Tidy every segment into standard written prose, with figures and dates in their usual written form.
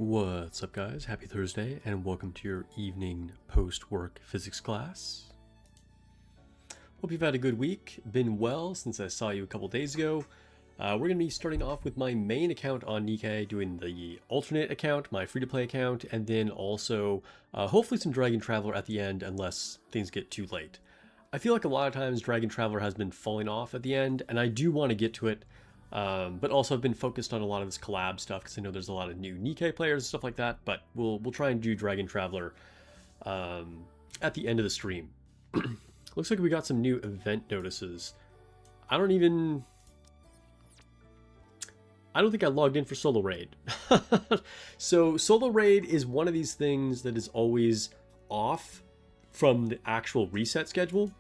What's up, guys? Happy Thursday and welcome to your evening post-work physics class. Hope you've had a good week, been well since I saw you a couple days ago. We're going to be starting off with my main account on Nikke, doing the alternate account, my free-to-play account, and then also hopefully some Dragon Traveler at the end unless things get too late. I feel like a lot of times Dragon Traveler has been falling off at the end, and I do want to get to it. But also I've been focused on a lot of this collab stuff because I know there's a lot of new Nikke players and stuff like that, but we'll try and do Dragon Traveler at the end of the stream. Looks like we got some new event notices. I don't think I logged in for Solo Raid. So Solo Raid is one of these things that is always off from the actual reset schedule,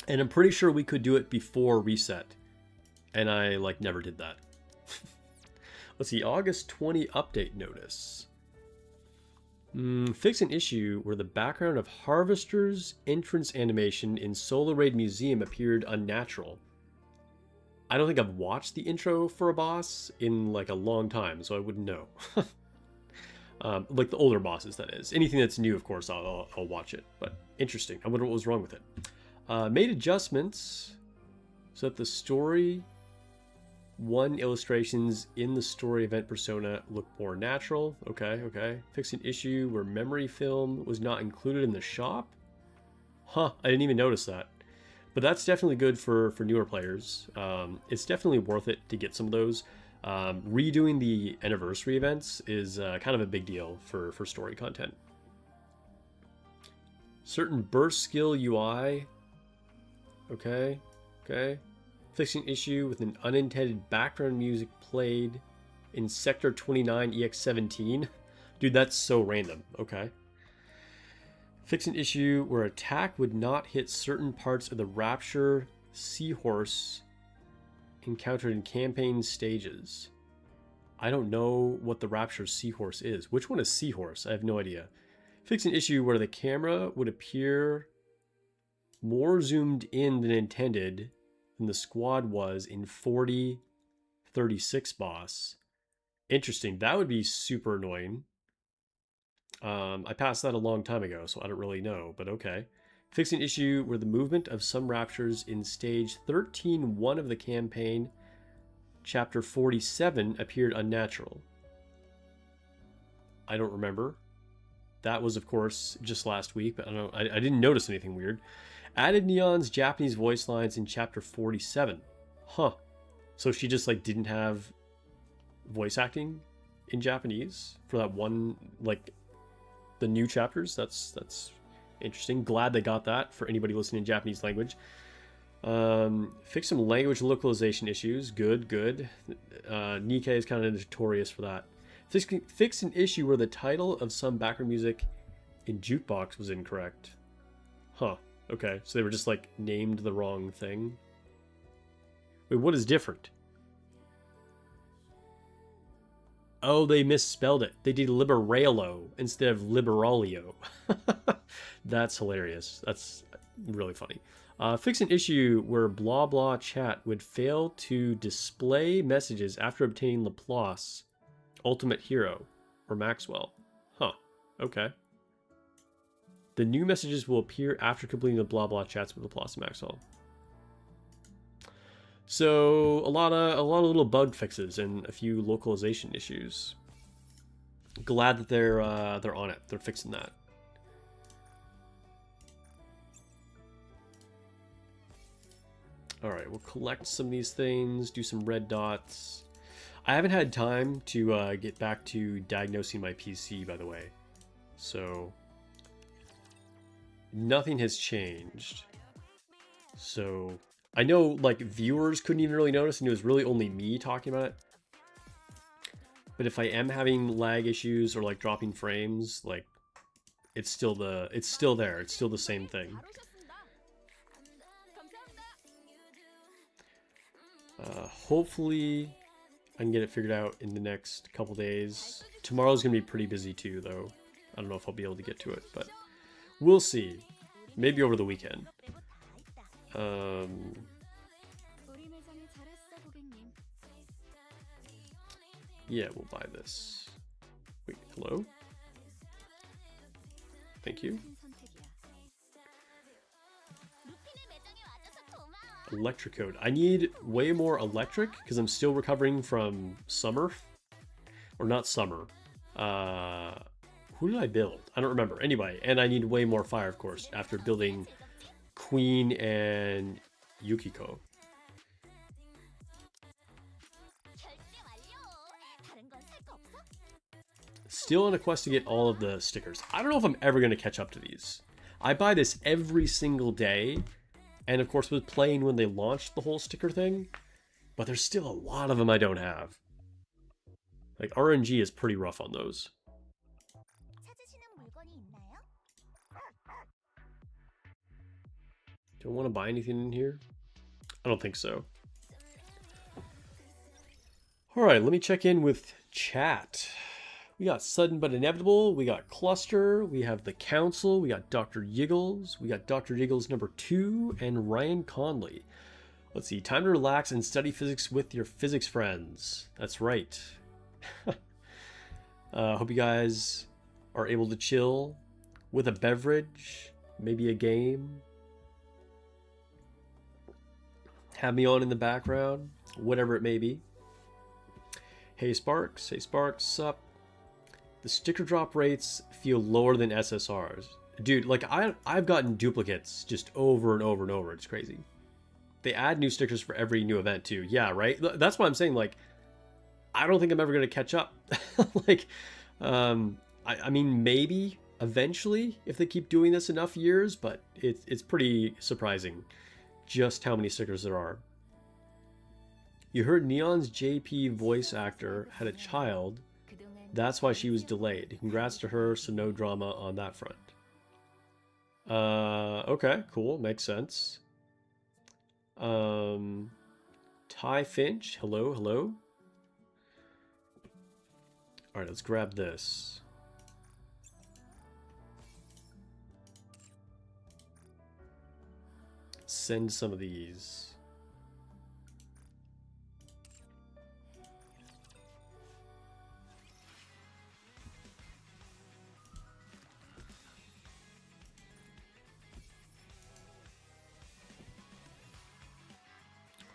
and I'm pretty sure we could do it before reset. And I, never did that. Let's see, August 20 update notice. Fix an issue where the background of Harvester's entrance animation in Solo Raid Museum appeared unnatural. I don't think I've watched the intro for a boss in, a long time, so I wouldn't know. Like the older bosses, that is. Anything that's new, of course, I'll watch it. But interesting. I wonder what was wrong with it. Made adjustments so that the story... One, illustrations in the story event persona look more natural. Okay. Fix an issue where memory film was not included in the shop. Huh, I didn't even notice that. But that's definitely good for newer players. It's definitely worth it to get some of those. Redoing the anniversary events is kind of a big deal for story content. Certain burst skill UI. Okay. Fixing issue with an unintended background music played in Sector 29 EX17. Dude, that's so random. Okay. Fix an issue where attack would not hit certain parts of the Rapture Seahorse encountered in campaign stages. I don't know what the Rapture Seahorse is. Which one is Seahorse? I have no idea. Fix an issue where the camera would appear more zoomed in than intended than the squad was in 4036 boss. Interesting. That would be super annoying. I passed that a long time ago, so I don't really know, but okay. Fix an issue where the movement of some raptures in stage 13.1 of the campaign, chapter 47, appeared unnatural. I don't remember. That was, of course, just last week, but I didn't notice anything weird. Added Neon's Japanese voice lines in chapter 47. Huh. So she just didn't have voice acting in Japanese for that one, the new chapters. That's interesting. Glad they got that for anybody listening in Japanese language. Fix some language localization issues. Good. Nikke is kind of notorious for that. Fix an issue where the title of some background music in Jukebox was incorrect. Huh. Okay, so they were just named the wrong thing. Wait, what is different? Oh, they misspelled it. They did Liberalo instead of Liberalio. That's hilarious. That's really funny. Fix an issue where blah blah chat would fail to display messages after obtaining Laplace, Ultimate Hero, or Maxwell. Huh, okay. The new messages will appear after completing the blah blah chats with Laplace and Maxwell. So a lot of little bug fixes and a few localization issues. Glad that they're on it. They're fixing that. All right, we'll collect some of these things, do some red dots. I haven't had time to get back to diagnosing my PC, by the way. So nothing has changed. So I know viewers couldn't even really notice, and it was really only me talking about it. But if I am having lag issues or dropping frames, it's still there. It's still the same thing. Hopefully I can get it figured out in the next couple days. Tomorrow's gonna be pretty busy too, though. I don't know if I'll be able to get to it, but we'll see. Maybe over the weekend. Yeah, we'll buy this. Hello? Thank you. Electrocode. I need way more electric because I'm still recovering from summer. Or not summer. Who did I build? I don't remember. Anyway, and I need way more fire, of course, after building Queen and Yukiko. Still on a quest to get all of the stickers. I don't know if I'm ever going to catch up to these. I buy this every single day. And of course, was playing when they launched the whole sticker thing. But there's still a lot of them I don't have. Like, RNG is pretty rough on those. Do I want to buy anything in here? I don't think so. Alright, let me check in with chat. We got Sudden But Inevitable, we got Cluster, we have The Council, we got Dr. Yiggles, we got Dr. Yiggles number 2, and Ryan Conley. Let's see, time to relax and study physics with your physics friends. That's right. Hope you guys are able to chill with a beverage, maybe a game. Have me on in the background, whatever it may be. Hey Sparks, sup? The sticker drop rates feel lower than SSRs. Dude, like I've gotten duplicates just over and over and over. It's crazy. They add new stickers for every new event too. Yeah, right? That's why I'm saying, like, I don't think I'm ever going to catch up. Like, I mean, maybe eventually if they keep doing this enough years, but it's pretty surprising just how many stickers there are. You heard Neon's JP voice actor had a child. That's why she was delayed. Congrats to her, so no drama on that front. Okay, cool. Makes sense. Ty Finch, hello. Alright, let's grab this. Send some of these.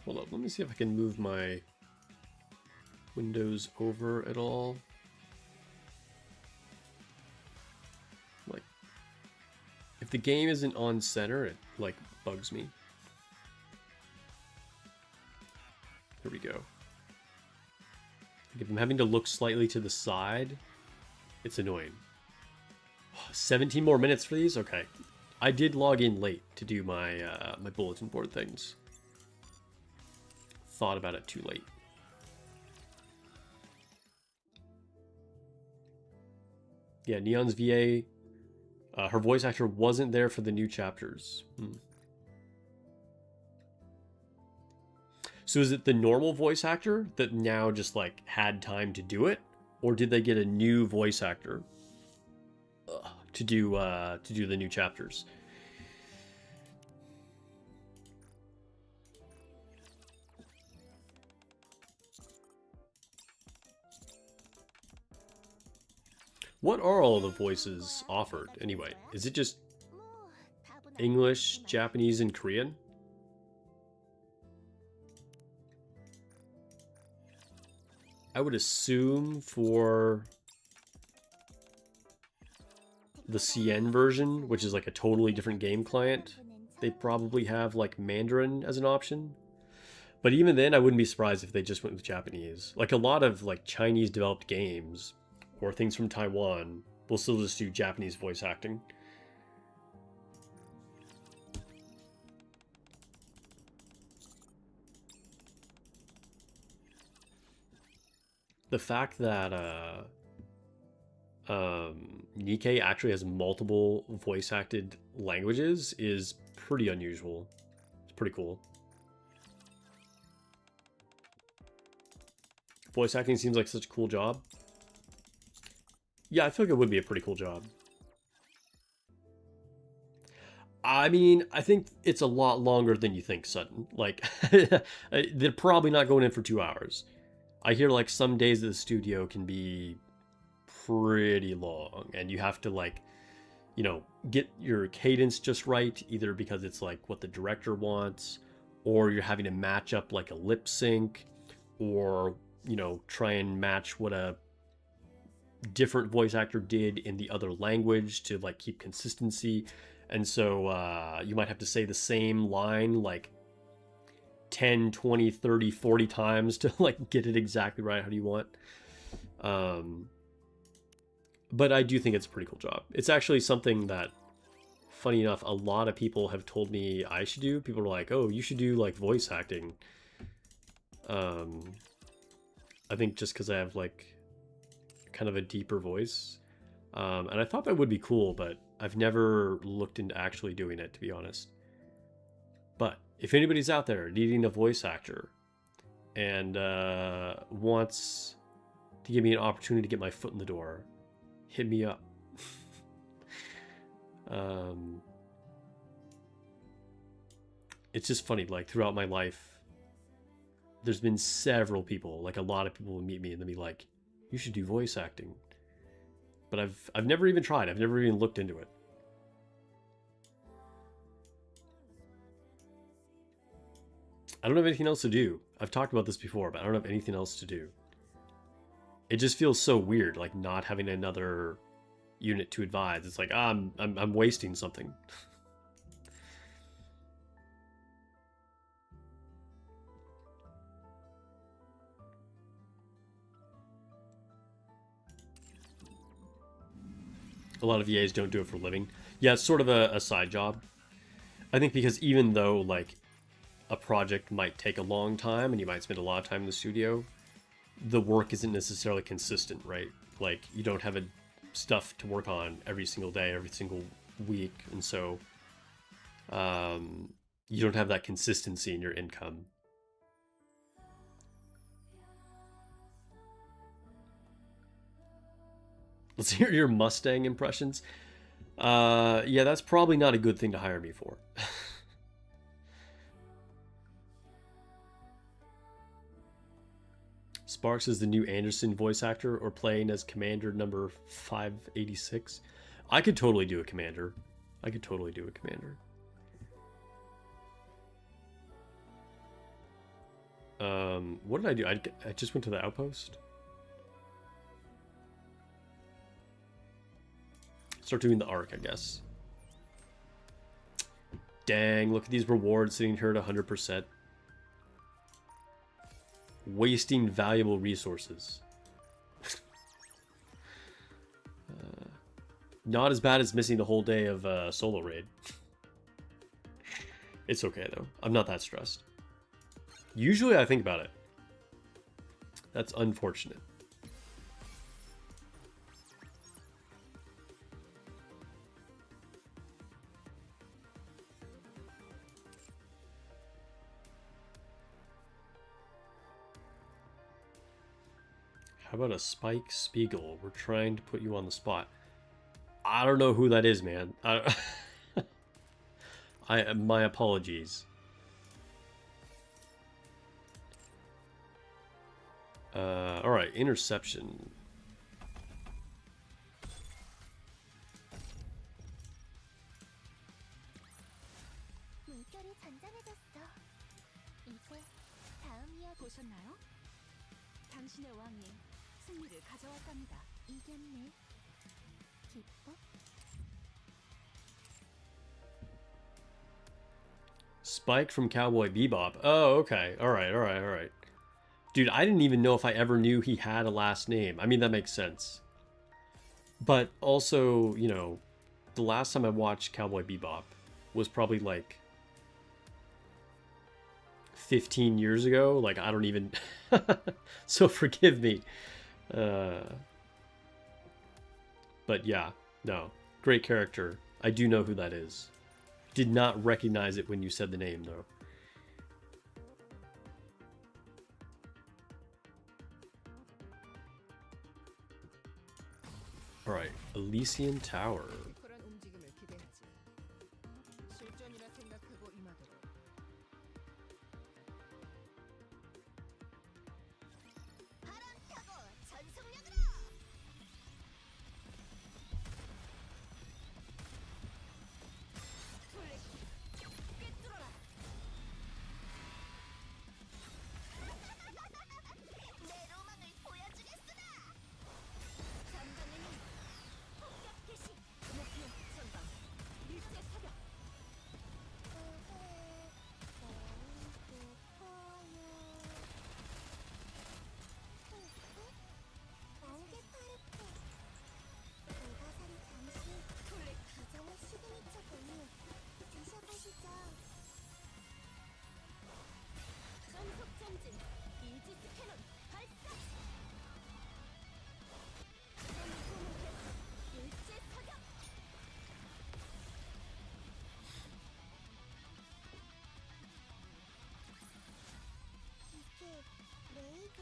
Hold up, let me see if I can move my windows over at all. Like, if the game isn't on center, it like bugs me. There we go. Like, if I'm having to look slightly to the side, it's annoying. 17 more minutes for these? Okay. I did log in late to do my my bulletin board things. Thought about it too late. Yeah, Neon's VA, her voice actor wasn't there for the new chapters. So is it the normal voice actor that now just like had time to do it, or did they get a new voice actor to do the new chapters? What are all the voices offered anyway? Is it just English, Japanese, and Korean? I would assume for the CN version, which is like a totally different game client, they probably have like Mandarin as an option. But even then, I wouldn't be surprised if they just went with Japanese. Like a lot of like Chinese developed games or things from Taiwan will still just do Japanese voice acting. The fact that Nikke actually has multiple voice acted languages is pretty unusual. It's pretty cool. Voice acting seems like such a cool job. Yeah, I feel like it would be a pretty cool job. I mean, I think it's a lot longer than you think, Sutton. Like, they're probably not going in for 2 hours. I hear like some days at the studio can be pretty long, and you have to like, get your cadence just right, either because it's like what the director wants, or you're having to match up like a lip sync, or try and match what a different voice actor did in the other language to like keep consistency. And so you might have to say the same line like 10, 20, 30, 40 times to like get it exactly right how do you want. But I do think it's a pretty cool job. It's actually something that, funny enough, a lot of people have told me I should do. People are like, oh, you should do like voice acting. I think just because I have like kind of a deeper voice. And I thought that would be cool, but I've never looked into actually doing it, to be honest. But if anybody's out there needing a voice actor and wants to give me an opportunity to get my foot in the door, hit me up. It's just funny, like throughout my life, there's been several people, like a lot of people will meet me and they'll be like, you should do voice acting. But I've never even tried. I've never even looked into it. I don't have anything else to do. I've talked about this before, but I don't have anything else to do. It just feels so weird, like not having another unit to advise. It's like, I'm wasting something. A lot of EAs don't do it for a living. Yeah, it's sort of a side job. I think because even though like a project might take a long time and you might spend a lot of time in the studio, the work isn't necessarily consistent, right? Like you don't have stuff to work on every single day, every single week, and so you don't have that consistency in your income. Let's hear your Mustang impressions. Yeah, that's probably not a good thing to hire me for. Sparks is the new Anderson voice actor or playing as Commander number 586. I could totally do a Commander. I could totally do a Commander. What did I do? I just went to the outpost. Start doing the arc, I guess. Dang, look at these rewards sitting here at 100%. Wasting valuable resources. Not as bad as missing the whole day of solo raid. It's okay though. I'm not that stressed. Usually I think about it. That's unfortunate. How about a Spike Spiegel? We're trying to put you on the spot. I don't know who that is, man. My apologies. All right, interception. Spike from Cowboy Bebop. Oh, okay. All right, all right, all right. Dude, I didn't even know if I ever knew he had a last name. I mean, that makes sense. But also, you know, the last time I watched Cowboy Bebop was probably like 15 years ago. Like, I don't even... So forgive me. But yeah, no. Great character. I do know who that is. Did not recognize it when you said the name, though. Alright, Elysian Tower.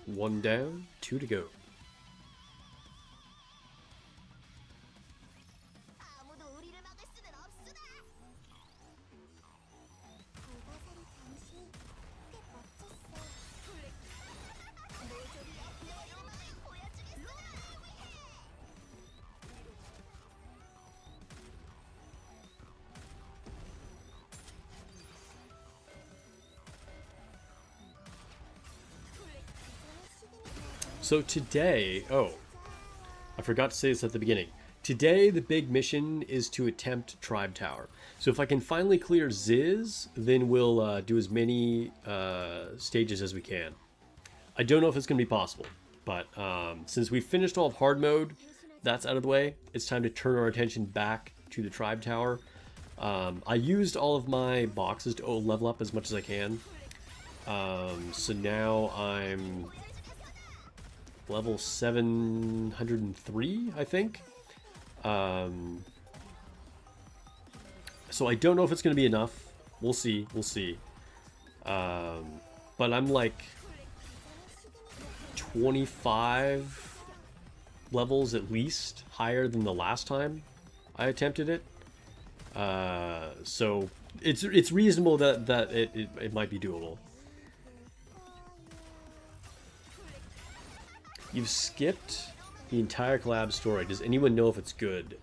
1 down, 2 to go. So today, oh, I forgot to say this at the beginning. Today, the big mission is to attempt Tribe Tower. So if I can finally clear Ziz, then we'll do as many stages as we can. I don't know if it's going to be possible, but since we finished all of hard mode, that's out of the way. It's time to turn our attention back to the Tribe Tower. I used all of my boxes to level up as much as I can. So now I'm level 703, I think. So I don't know if it's going to be enough. We'll see. We'll see. But I'm like 25 levels at least higher than the last time I attempted it. So it's reasonable that it might be doable. You've skipped the entire collab story. Does anyone know if it's good?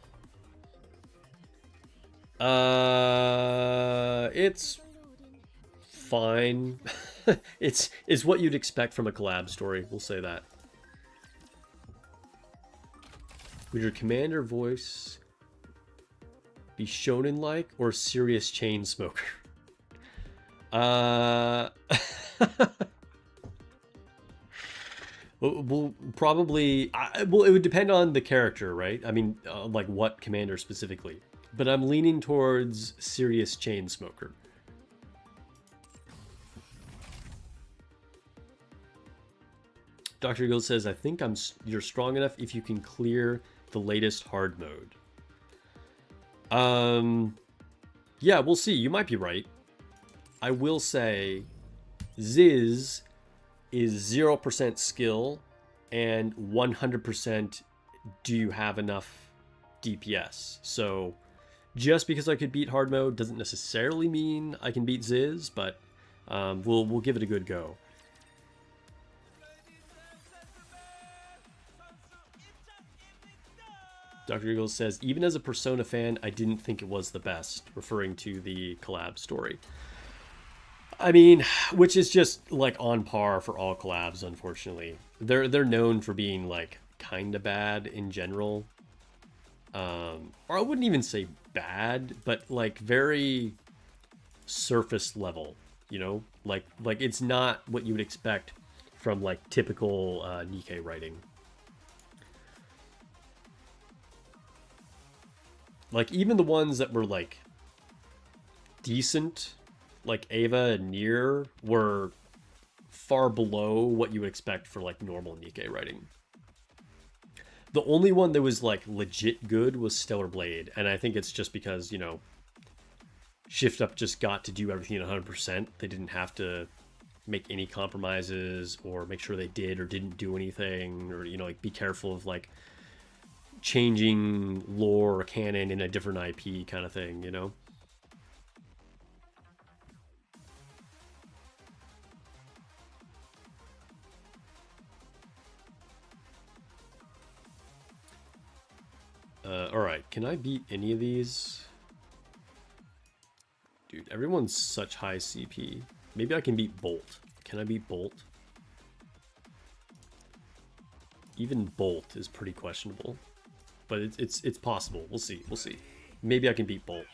It's fine. it's what you'd expect from a collab story. We'll say that. Would your commander voice be shonen-like or serious chain smoker? Well, probably. Well, it would depend on the character, right? I mean, like what commander specifically. But I'm leaning towards serious chain smoker. Dr. Guild says, "I think you're strong enough if you can clear the latest hard mode." Yeah, we'll see. You might be right. I will say, Ziz is 0% skill and 100% do you have enough DPS. So just because I could beat hard mode doesn't necessarily mean I can beat Ziz, but we'll give it a good go. Dr. Eagles says, even as a Persona fan, I didn't think it was the best, referring to the collab story. I mean, which is just like on par for all collabs, unfortunately. They're known for being like kind of bad in general. Or I wouldn't even say bad, but like very surface level, you know? Like it's not what you would expect from like typical nikke writing. Like even the ones that were like decent, like Ava and Nier, were far below what you would expect for like normal nikke writing. The only one that was like legit good was Stellar Blade, and I think it's just because, you know, Shift Up just got to do everything at 100%. They didn't have to make any compromises or make sure they did or didn't do anything, or, you know, like be careful of like changing lore or canon in a different IP kind of thing, you know? Alright, can I beat any of these? Dude, everyone's such high CP. Maybe I can beat Bolt. Can I beat Bolt? Even Bolt is pretty questionable. But it's possible. We'll see. We'll see. Maybe I can beat Bolt.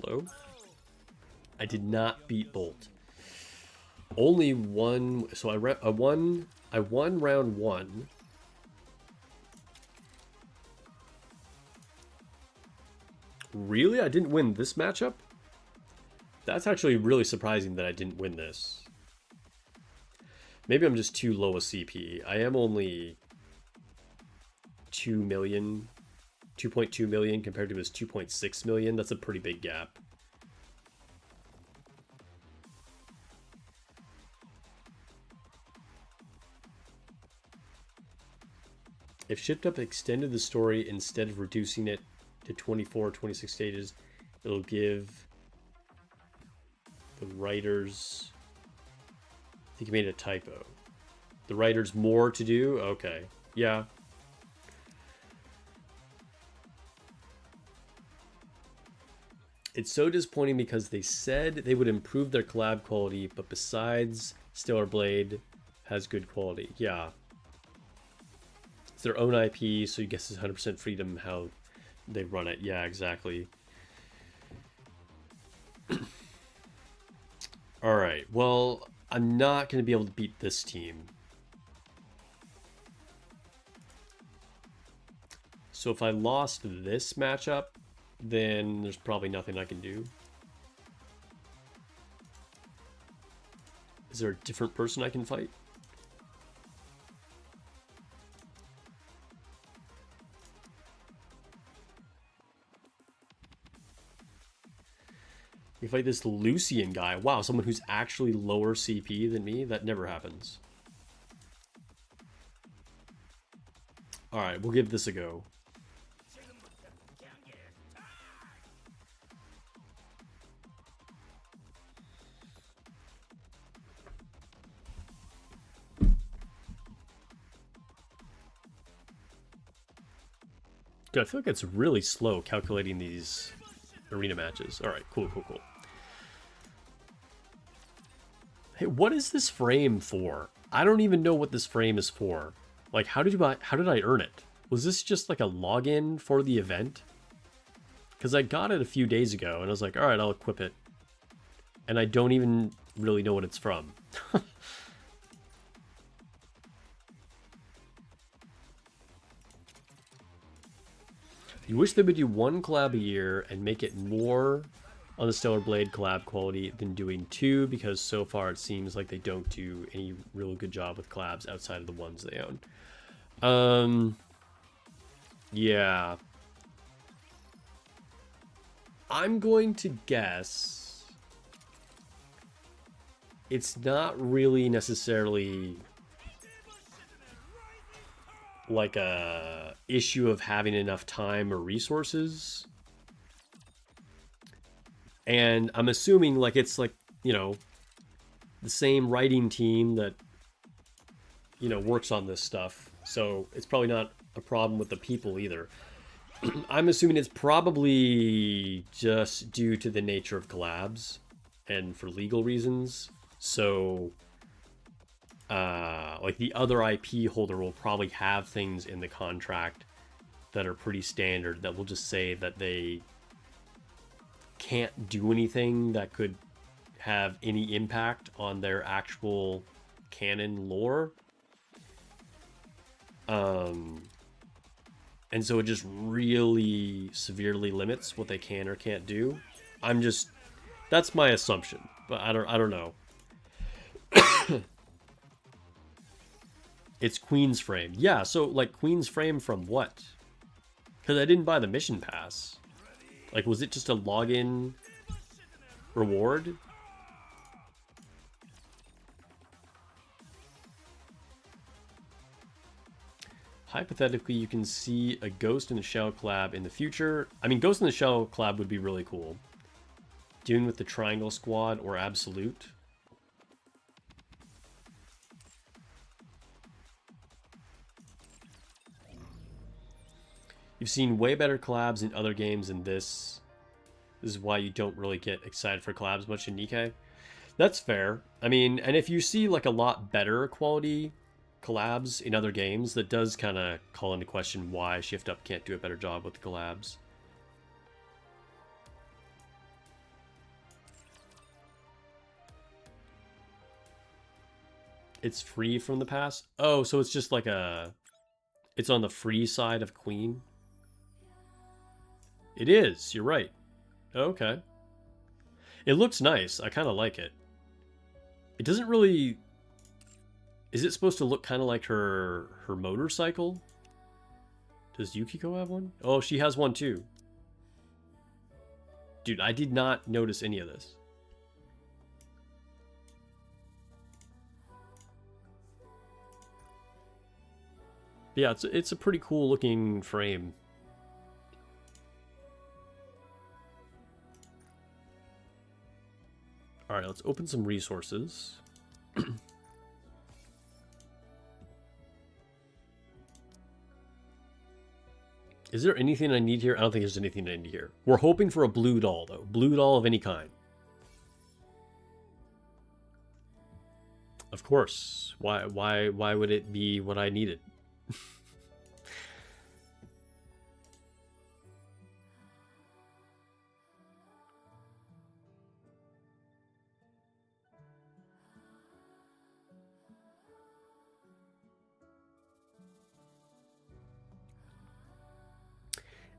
Hello? I did not beat Bolt. Only one. So I won round 1. Really? I didn't win this matchup? That's actually really surprising that I didn't win this. Maybe I'm just too low a CP. I am only 2 million, 2.2 million compared to his 2.6 million. That's a pretty big gap. If Shipped Up extended the story instead of reducing it to 24 26 stages, it'll give the writers, I think he made a typo, the writers more to do. Okay, yeah. It's so disappointing because they said they would improve their collab quality, but besides, Stellar Blade has good quality. Yeah, it's their own IP, so you guess it's 100% freedom how they run it. Yeah, exactly. All right, well, I'm not going to be able to beat this team. So if I lost this matchup, then there's probably nothing I can do. Is there a different person I can fight? You fight this Lucian guy. Wow, someone who's actually lower CP than me? That never happens. Alright, we'll give this a go. Dude, I feel like it's really slow calculating these arena matches. Alright, cool. Hey, what is this frame for? I don't even know what this frame is for. Like, how did I earn it? Was this just like a login for the event? Because I got it a few days ago, and I was like, alright, I'll equip it. And I don't even really know what it's from. You wish they would do one collab a year and make it more on the Stellar Blade collab quality than doing two, because so far it seems like they don't do any real good job with collabs outside of the ones they own. Yeah. I'm going to guess it's not really necessarily like a issue of having enough time or resources, and I'm assuming like it's like, you know, the same writing team that, you know, works on this stuff, so it's probably not a problem with the people either. I'm assuming it's probably just due to the nature of collabs and for legal reasons. So like the other IP holder will probably have things in the contract that are pretty standard that will just say that they can't do anything that could have any impact on their actual canon lore. And so it just really severely limits what they can or can't do. That's my assumption, but I don't know. It's Queen's Frame. Yeah, so like Queen's Frame from what? Because I didn't buy the mission pass. Like, was it just a login reward? Hypothetically, you can see a Ghost in the Shell collab in the future. I mean, Ghost in the Shell collab would be really cool. Doing with the Triangle Squad or Absolute. You've seen way better collabs in other games than this. This is why you don't really get excited for collabs much in Nikke. That's fair. I mean, and if you see like a lot better quality collabs in other games, that does kind of call into question why Shift Up can't do a better job with the collabs. It's free from the pass? Oh, so it's just like it's on the free side of Queen? It is, you're right. Okay. It looks nice. I kind of like it. It doesn't really... Is it supposed to look kind of like her motorcycle? Does Yukiko have one? Oh, she has one too. Dude, I did not notice any of this. But yeah, it's a pretty cool looking frame. All right, let's open some resources. Is there anything I need here? I don't think there's anything I need here. We're hoping for a blue doll, though. Blue doll of any kind. Of course. Why would it be what I needed?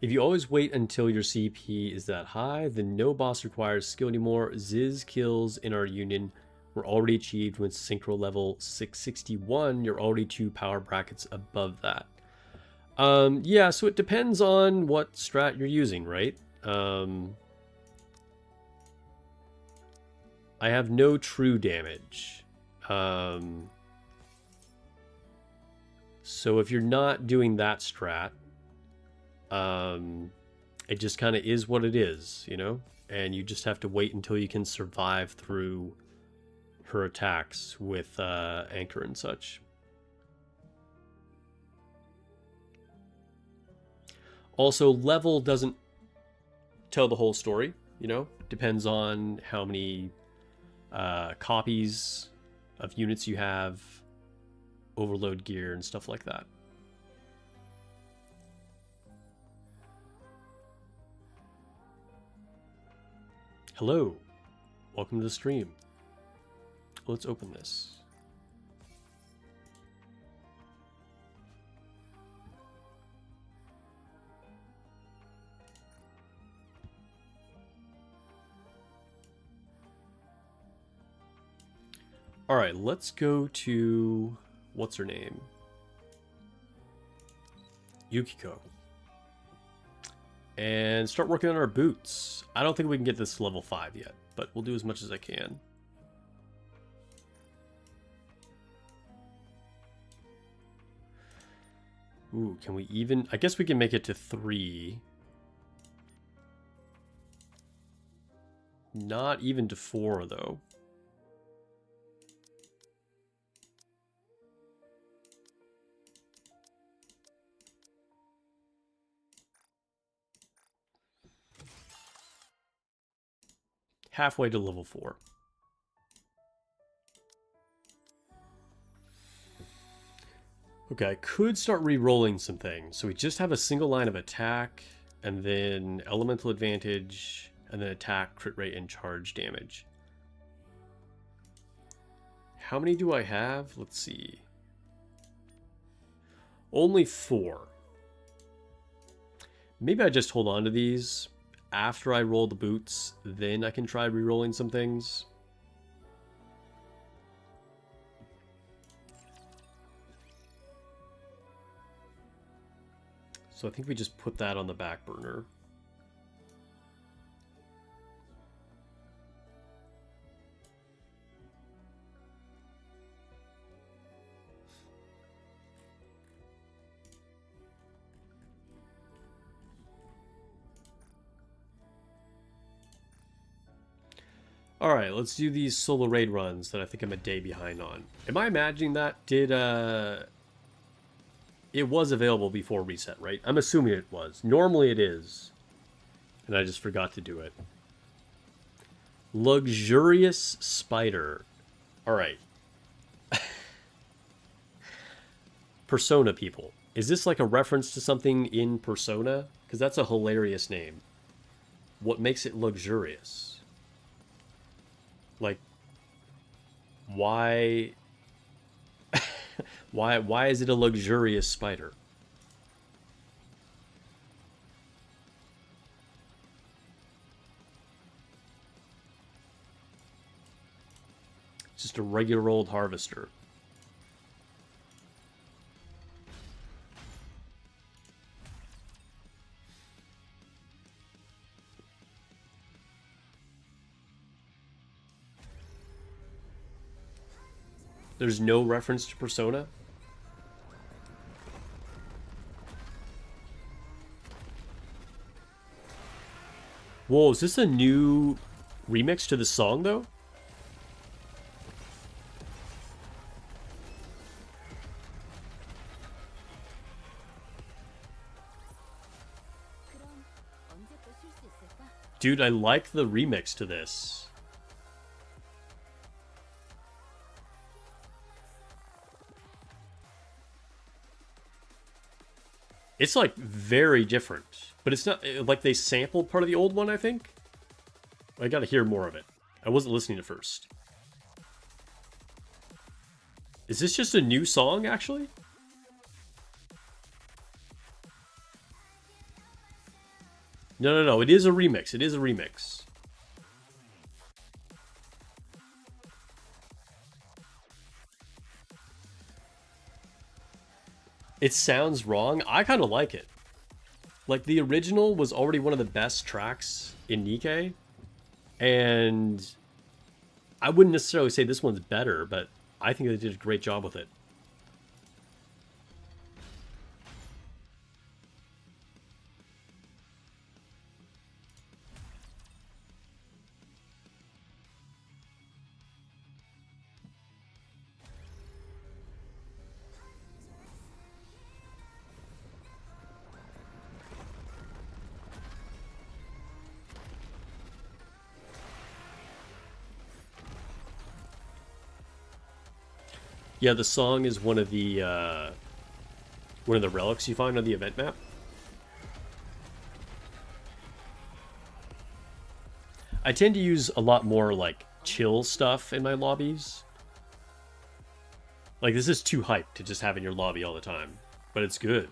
If you always wait until your CP is that high, then no boss requires skill anymore. Ziz kills in our union were already achieved when synchro level 661. You're already 2 power brackets above that. Yeah, so it depends on what strat you're using, right? I have no true damage. So if you're not doing that strat, it just kind of is what it is, you know? And you just have to wait until you can survive through her attacks with Anchor and such. Also, level doesn't tell the whole story, you know? Depends on how many copies of units you have, overload gear, and stuff like that. Hello, welcome to the stream. Let's open this. All right, let's go to, what's her name? Yukiko. And start working on our boots. I don't think we can get this to level 5 yet, but we'll do as much as I can. Ooh, can we even... I guess we can make it to 3. Not even to 4, though. Halfway to level 4. Okay, I could start re-rolling some things. So we just have a single line of attack, and then elemental advantage, and then attack, crit rate, and charge damage. How many do I have? Let's see. Only 4. Maybe I just hold on to these. After I roll the boots, then I can try re-rolling some things. So I think we just put that on the back burner. All right, let's do these solo raid runs that I think I'm a day behind on. Am I imagining that? It was available before reset, right? I'm assuming it was. Normally it is. And I just forgot to do it. Luxurious spider. All right. Persona people. Is this like a reference to something in Persona? Because that's a hilarious name. What makes it luxurious? Like, why... why is it a luxurious spider? It's just a regular old harvester. There's no reference to Persona. Whoa, is this a new remix to the song, though? Dude, I like the remix to this. It's like very different, but it's not like they sampled part of the old one, I think. I gotta hear more of it. I wasn't listening at first. Is this just a new song, actually? No. It is a remix. It is a remix. It sounds wrong. I kind of like it. Like, the original was already one of the best tracks in Nikke. And I wouldn't necessarily say this one's better, but I think they did a great job with it. Yeah, the song is one of the relics you find on the event map. I tend to use a lot more like chill stuff in my lobbies. Like, this is too hyped to just have in your lobby all the time, but it's good.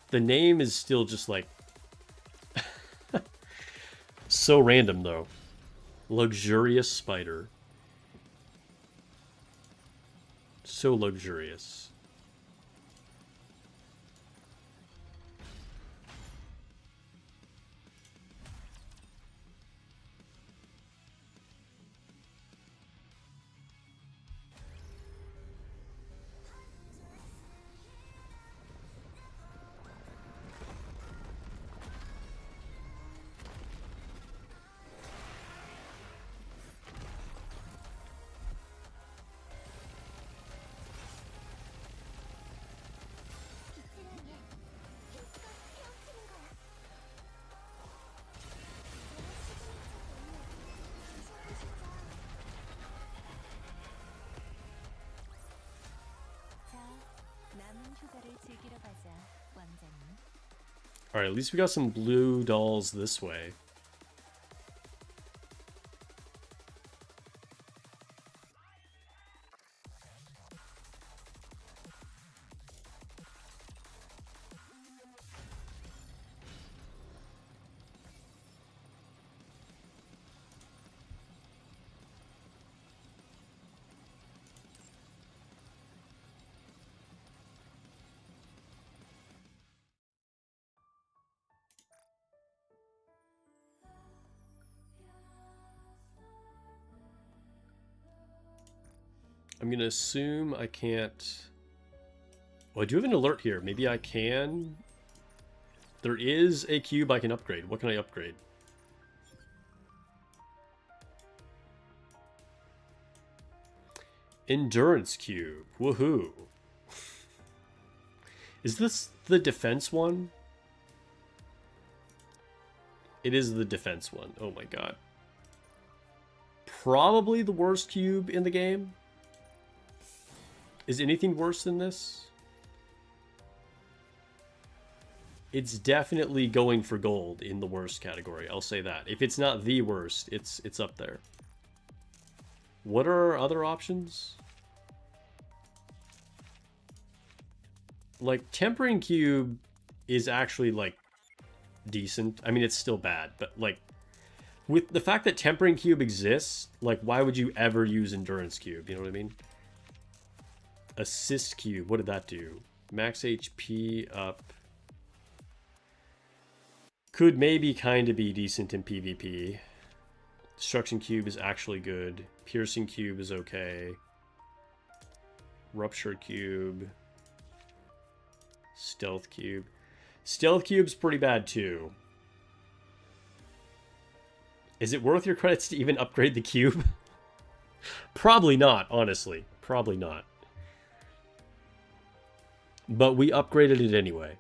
The name is still just like so random though. Luxurious spider. So luxurious. Alright, at least we got some blue dolls this way. I'm gonna assume I can't... Well, I do have an alert here. Maybe I can... There is a cube I can upgrade. What can I upgrade? Endurance cube. Woohoo. Is this the defense one? It is the defense one. Oh my god. Probably the worst cube in the game. Is anything worse than this? It's definitely going for gold in the worst category. I'll say that. If it's not the worst, it's up there. What are our other options? Like, Tempering Cube is actually, like, decent. I mean, it's still bad, but, like, with the fact that Tempering Cube exists, like, why would you ever use Endurance Cube? You know what I mean? Assist Cube, what did that do? Max HP up. Could maybe kind of be decent in PvP. Destruction Cube is actually good. Piercing Cube is okay. Rupture Cube. Stealth Cube. Stealth Cube's pretty bad too. Is it worth your credits to even upgrade the cube? Probably not, honestly. Probably not. But we upgraded it anyway.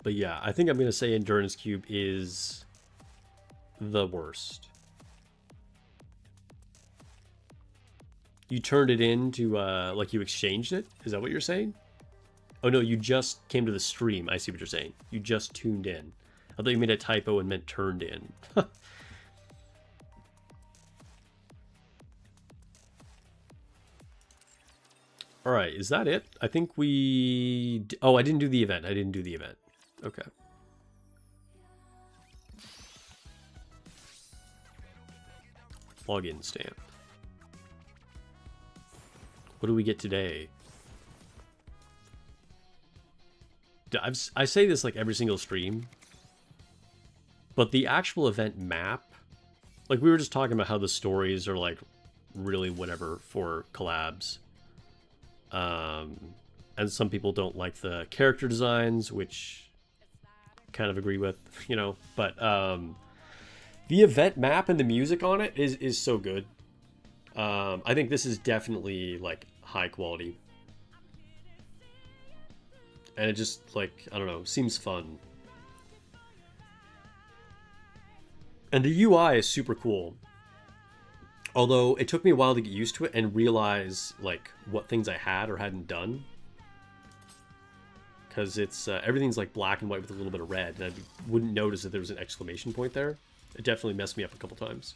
But yeah, I think I'm going to say Endurance Cube is the worst. You turned it into, like you exchanged it? Is that what you're saying? Oh no, you just came to the stream. I see what you're saying. You just tuned in. I thought you made a typo and meant turned in. Alright, is that it? I think we... Oh, I didn't do the event. I didn't do the event. Okay. Login stamp. What do we get today? I say this like every single stream, but the actual event map, like we were just talking about how the stories are like really whatever for collabs. And some people don't like the character designs, which I kind of agree with, you know, but the event map and the music on it is so good. I think this is definitely like high quality. And it just like, I don't know, seems fun. And the UI is super cool. Although it took me a while to get used to it and realize like what things I had or hadn't done. Because it's everything's like black and white with a little bit of red, and I wouldn't notice if there was an exclamation point there. It definitely messed me up a couple times.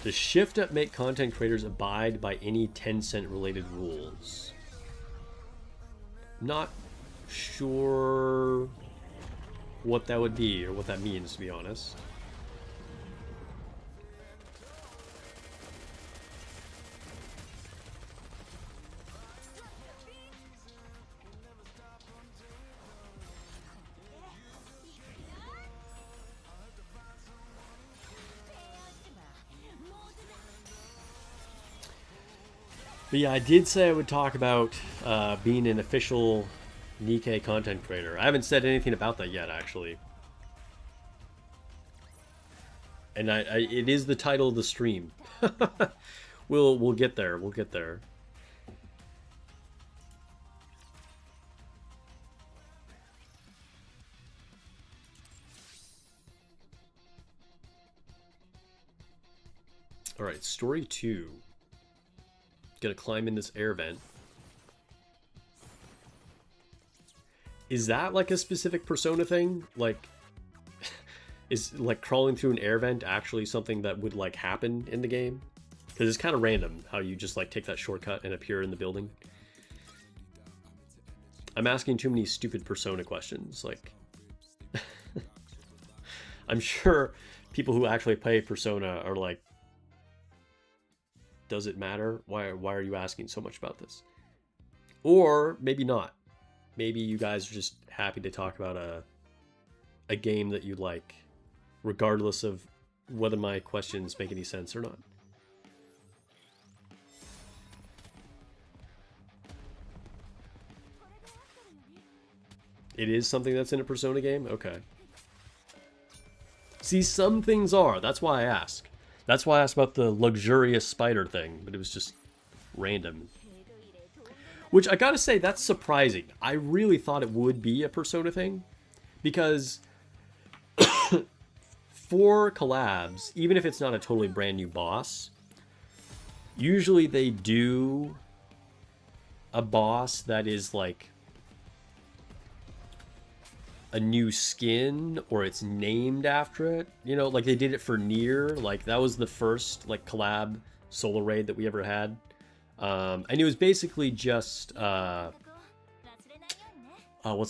Does Shift Up make content creators abide by any Tencent related rules? Not sure what that would be or what that means, to be honest. But yeah, I did say I would talk about being an official Nikke content creator. I haven't said anything about that yet, actually. And it is the title of the stream. We'll get there. We'll get there. All right, story 2. Gonna climb in this air vent. Is that like a specific Persona thing? Like, is like crawling through an air vent actually something that would like happen in the game? Because it's kind of random how you just like take that shortcut and appear in the building. I'm asking too many stupid Persona questions. Like, I'm sure people who actually play Persona are like, does it matter? Why are you asking so much about this? Or maybe not. Maybe you guys are just happy to talk about a game that you like, regardless of whether my questions make any sense or not. It is something that's in a Persona game? Okay. See, some things are. That's why I ask. That's why I asked about the luxurious spider thing, but it was just random. Which I gotta say, that's surprising. I really thought it would be a Persona thing, because for collabs, even if it's not a totally brand new boss, usually they do a boss that is like a new skin, or it's named after it, you know, like they did it for Nier. Like that was the first like collab solo raid that we ever had, and it was basically just what's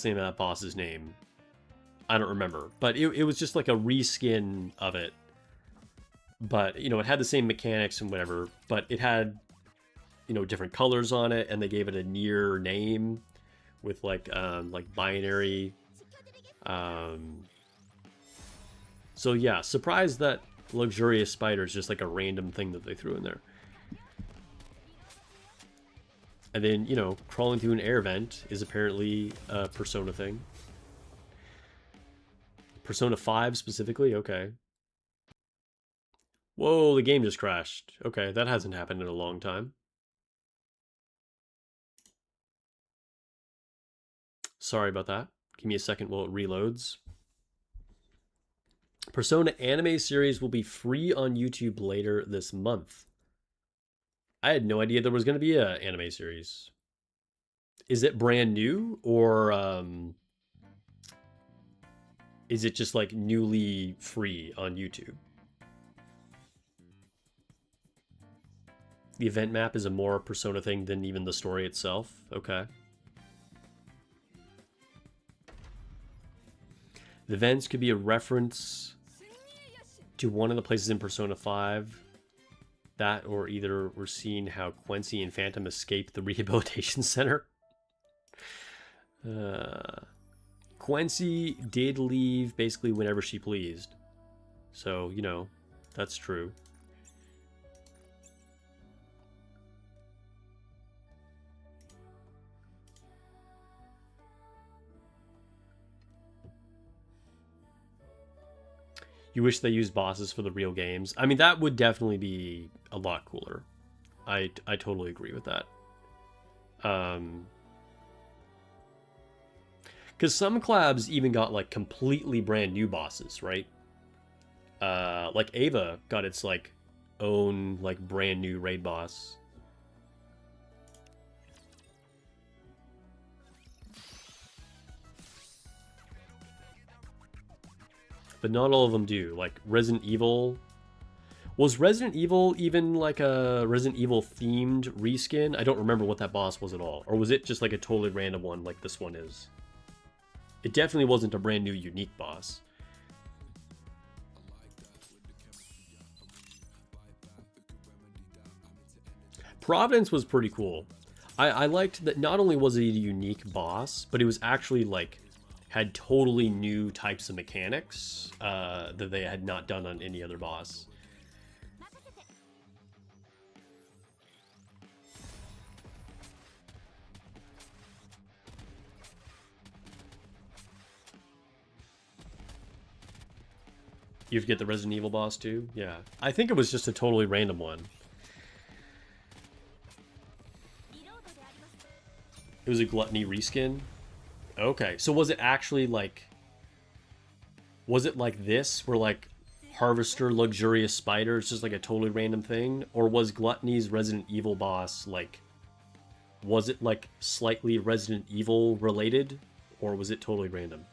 the name of that boss's name? I don't remember, but it was just like a reskin of it. But, you know, it had the same mechanics and whatever, but it had, you know, different colors on it, and they gave it a near name with like binary. So yeah, surprised that luxurious spider is just like a random thing that they threw in there. And then, you know, crawling through an air vent is apparently a Persona thing. Persona 5 specifically? Okay. Whoa, the game just crashed. Okay, that hasn't happened in a long time. Sorry about that. Give me a second while it reloads. Persona anime series will be free on YouTube later this month. I had no idea there was going to be an anime series. Is it brand new, or is it just like newly free on YouTube? The event map is a more Persona thing than even the story itself. Okay. The events could be a reference to one of the places in Persona 5. That, or either we're seeing how Quincy and Phantom escaped the rehabilitation center. Quincy did leave basically whenever she pleased. So, you know, that's true. You wish they used bosses for the real games. I mean, that would definitely be a lot cooler. I totally agree with that. Because some collabs even got like completely brand new bosses, right? Like Ava got its like own like brand new raid boss. But not all of them do. Like Resident Evil. Was Resident Evil even like a Resident Evil themed reskin? I don't remember what that boss was at all. Or was it just like a totally random one like this one is? It definitely wasn't a brand new unique boss. Providence was pretty cool. I liked that not only was it a unique boss, but it was actually like had totally new types of mechanics that they had not done on any other boss. You forget the Resident Evil boss too? Yeah. I think it was just a totally random one. It was a Gluttony reskin? Okay, so was it actually like... Was it like this, where like Harvester Luxurious Spider is just like a totally random thing? Or was Gluttony's Resident Evil boss like... Was it like slightly Resident Evil related? Or was it totally random?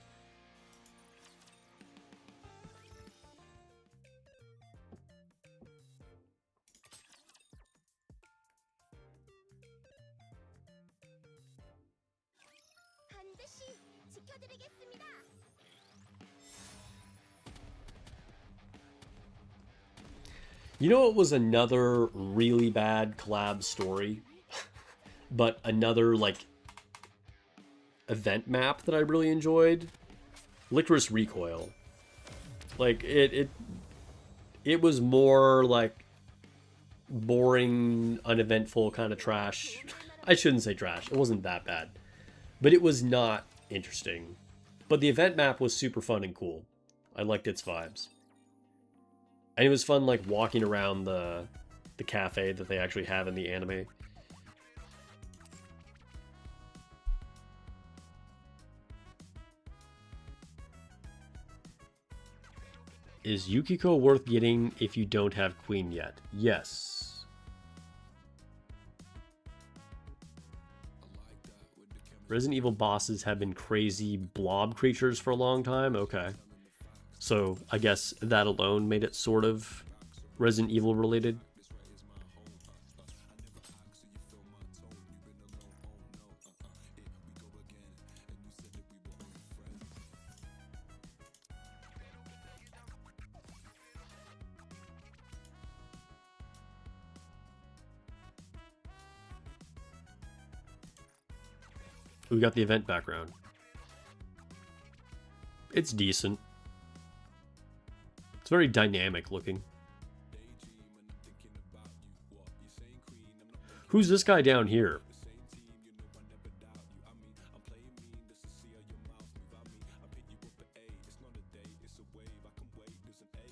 You know what was another really bad collab story? But another, like, event map that I really enjoyed? Licorice Recoil. Like, it was more, like, boring, uneventful kind of trash. I shouldn't say trash. It wasn't that bad. But it was not interesting. But the event map was super fun and cool. I liked its vibes. And it was fun, like, walking around the cafe that they actually have in the anime. Is Yukiko worth getting if you don't have Queen yet? Yes. Resident Evil bosses have been crazy blob creatures for a long time? Okay. So I guess that alone made it sort of Resident Evil related. We got the event background. It's decent. It's very dynamic looking. Who's this guy down here?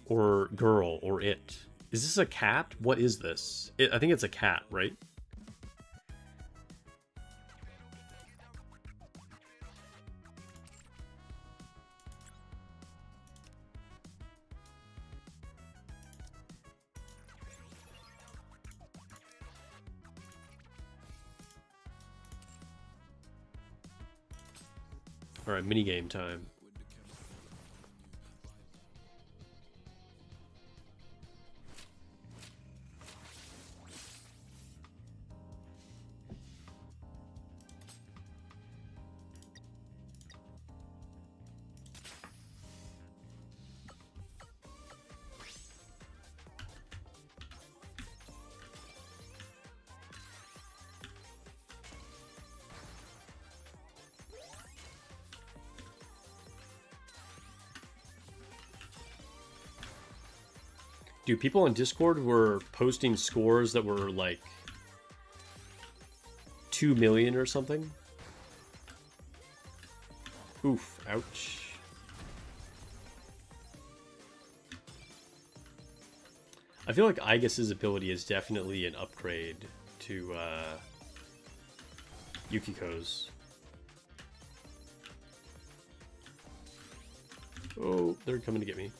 Or girl, or it. Is this a cat? What is this? I think it's a cat, right? Alright, minigame time. Dude, people on Discord were posting scores that were like 2 million or something. Oof, ouch. I feel like Aegis's ability is definitely an upgrade to Yukiko's. Oh, they're coming to get me.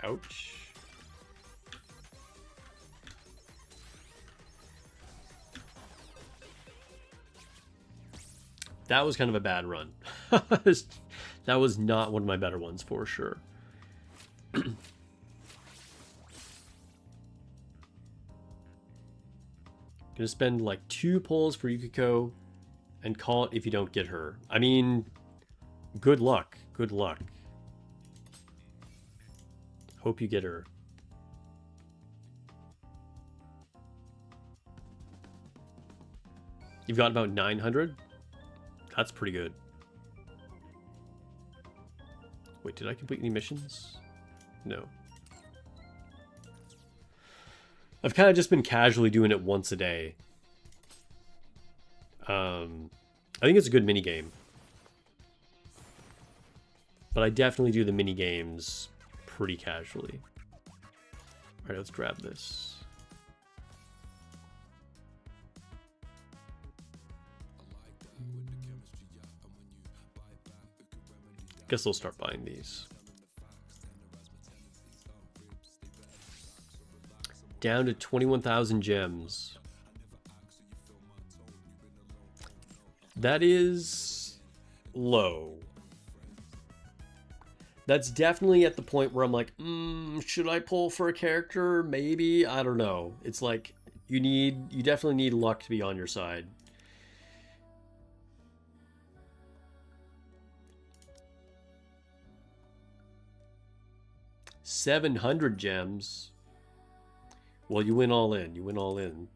Ouch. That was kind of a bad run. That was not one of my better ones for sure. Gonna spend like 2 pulls for Yukiko and call it if you don't get her. I mean, good luck. Good luck. Hope you get her. You've got about 900? That's pretty good. Wait, did I complete any missions? No. I've kind of just been casually doing it once a day. I think it's a good minigame. But I definitely do the minigames pretty casually. Alright, let's grab this. Guess I'll start buying these. Down to 21,000 gems. That is low. That's definitely at the point where I'm like, should I pull for a character? Maybe, I don't know. It's like you definitely need luck to be on your side. $700 gems. Well, you win all in. You win all in.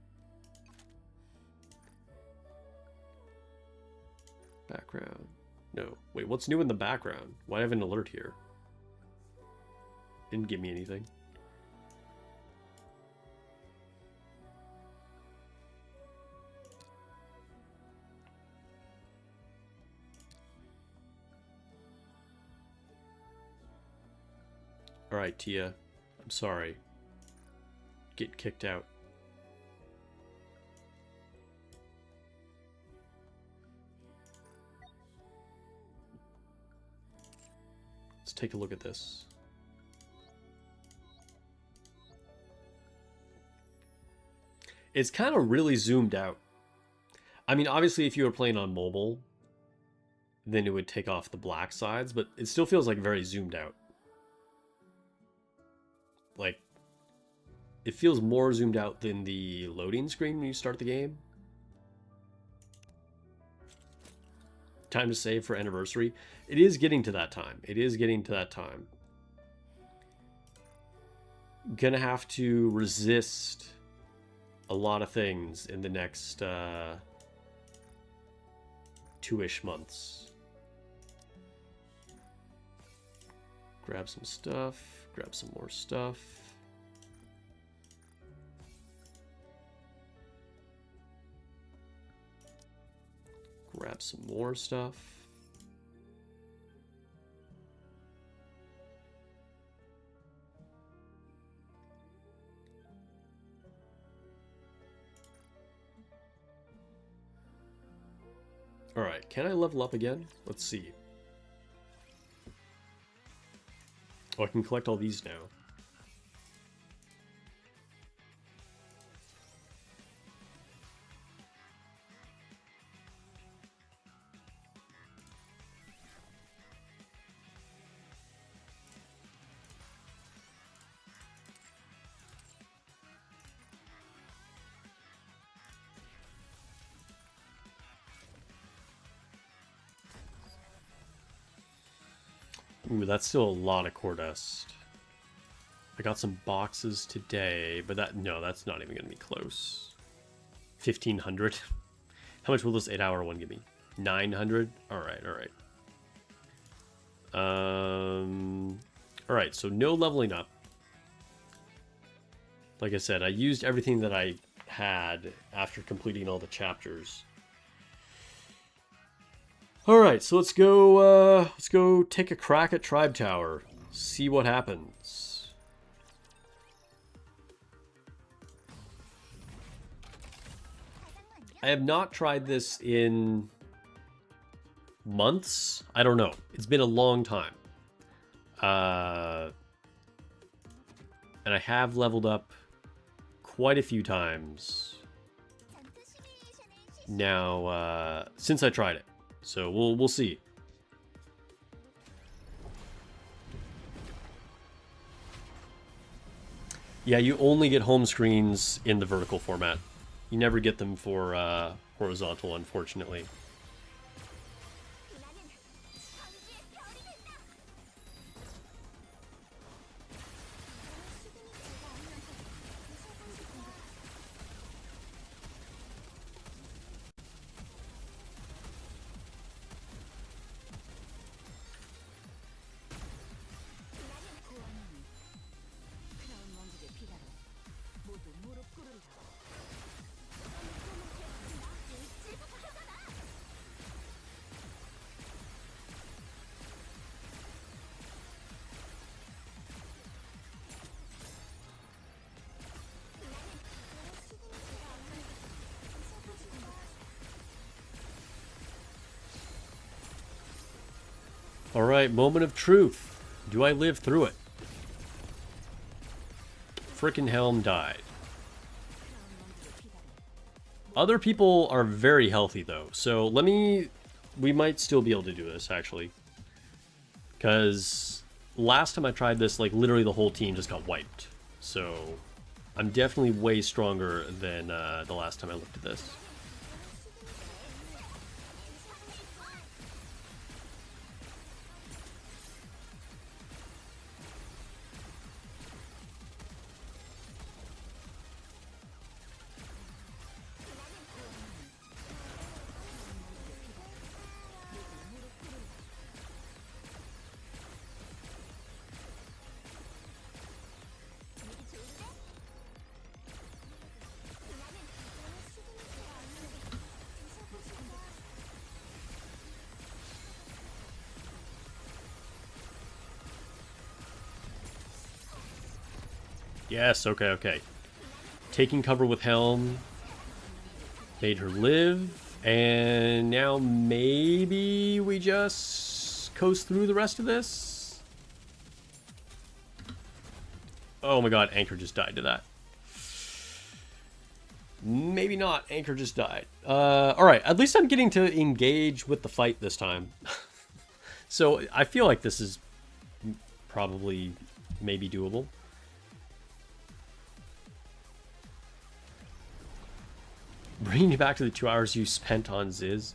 Background. No. Wait, what's new in the background? Why do I have an alert here? Didn't give me anything. Alright, Tia. I'm sorry. Get kicked out. Let's take a look at this. It's kind of really zoomed out. I mean, obviously, if you were playing on mobile, then it would take off the black sides, but it still feels like very zoomed out. Like, it feels more zoomed out than the loading screen when you start the game. time to save for anniversary. It is getting to that time. It is getting to that time. Gonna have to resist a lot of things in the next 2-ish months. Grab some stuff. Grab some more stuff. Grab some more stuff. All right, can I level up again? Let's see. Oh, I can collect all these now. Ooh, that's still a lot of core dust. I got some boxes today, but that's not even gonna be close. 1,500. How much will this 8-hour one give me? 900. All right. All right. So no leveling up. Like I said, I used everything that I had after completing all the chapters. All right, so let's go take a crack at Tribe Tower. See what happens. I have not tried this in months. I don't know. It's been a long time. And I have leveled up quite a few times now since I tried it. So we'll see. Yeah, you only get home screens in the vertical format. You never get them for horizontal, unfortunately. Alright, moment of truth. Do I live through it? Frickin' Helm died. Other people are very healthy though, so we might still be able to do this actually. Because last time I tried this, like literally the whole team just got wiped. So I'm definitely way stronger than the last time I looked at this. Yes, okay. Taking cover with Helm made her live, and now maybe we just coast through the rest of this? Oh my god, Anchor just died to that. Maybe not, Anchor just died. Alright, at least I'm getting to engage with the fight this time. So I feel like this is probably maybe doable. Bringing you back to the 2 hours you spent on Ziz.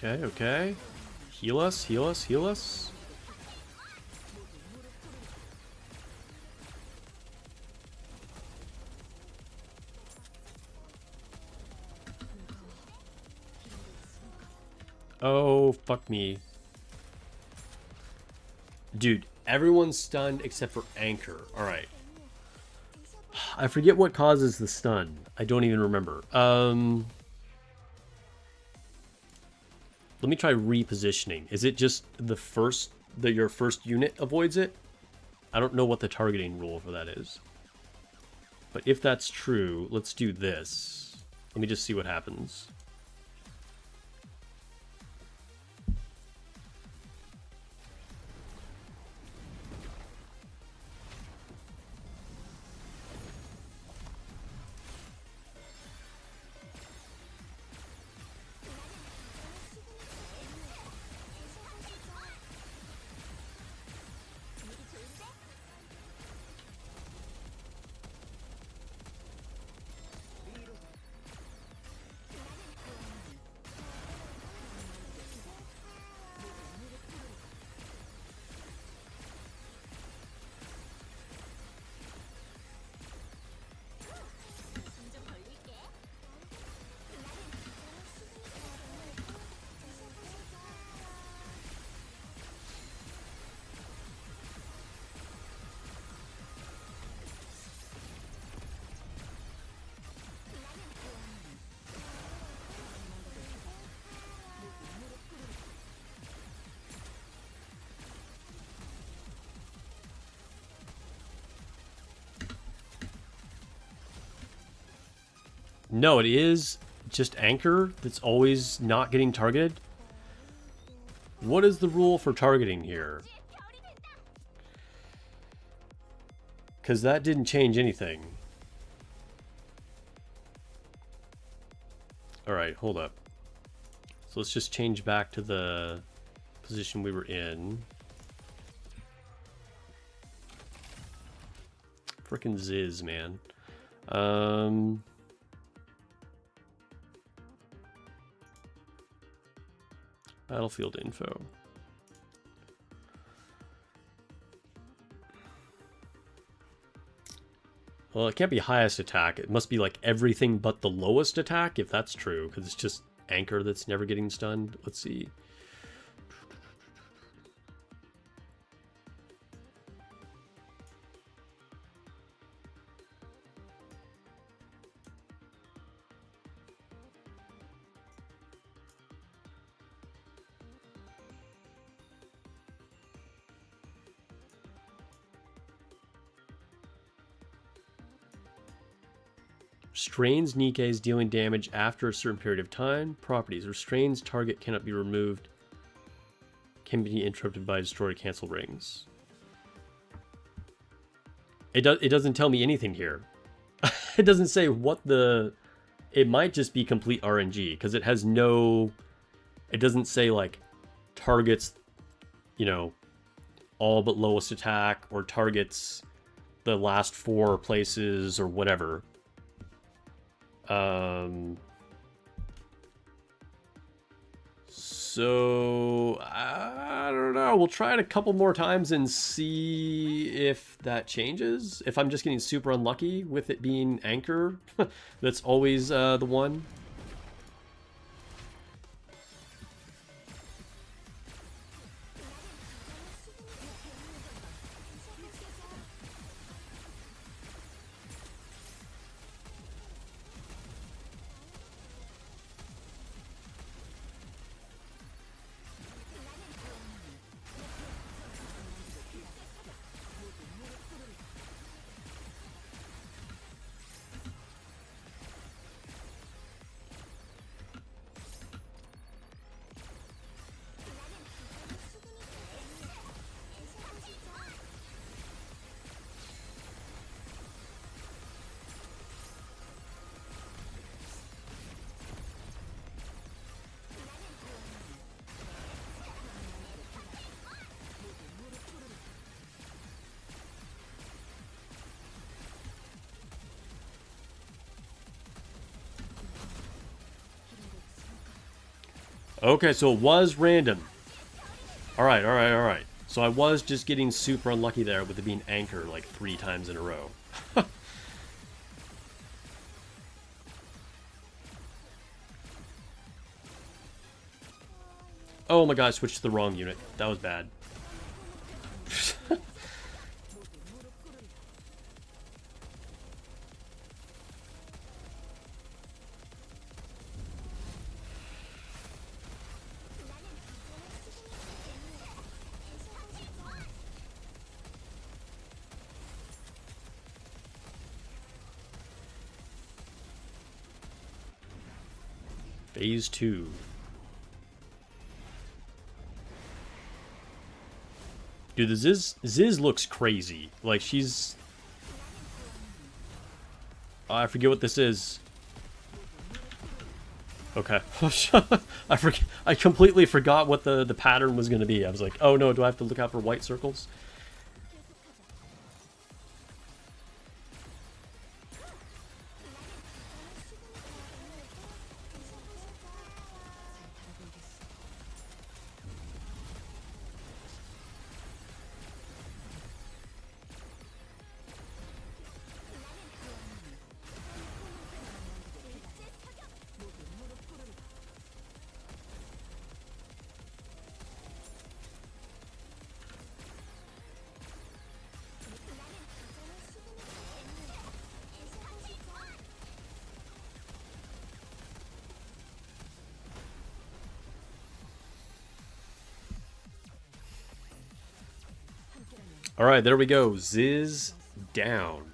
Okay, okay. Heal us, heal us, heal us. Oh, fuck me. Dude, everyone's stunned except for Anchor. Alright. I forget what causes the stun. I don't even remember. Let me try repositioning. Is it just the first, your first unit avoids it? I don't know what the targeting rule for that is. But if that's true, let's do this. Let me just see what happens. No, it is just Anchor that's always not getting targeted. What is the rule for targeting here? Because that didn't change anything. Alright, hold up. So let's just change back to the position we were in. Frickin' Ziz, man. Battlefield info. Well, it can't be highest attack. It must be like everything but the lowest attack, if that's true, because it's just Anchor that's never getting stunned. Let's see. Restrains Nikke's dealing damage after a certain period of time. Properties. Restrains target cannot be removed. Can be interrupted by destroy cancel rings. It doesn't tell me anything here. It doesn't say what the... It might just be complete RNG, because it has no... It doesn't say, like, targets, you know, all but lowest attack, or targets the last 4 places, or whatever. So I don't know. We'll try it a couple more times and see if that changes. If I'm just getting super unlucky with it being Anchor, that's always the one. Okay, so it was random. Alright, alright, alright. So I was just getting super unlucky there with it being anchor like 3 times in a row. Oh my god, I switched to the wrong unit. That was bad. Phase 2. Dude, the Ziz looks crazy. Like, she's... Oh, I forget what this is. Okay. I completely forgot what the pattern was going to be. I was like, oh no, do I have to look out for white circles? Alright, there we go. Ziz down.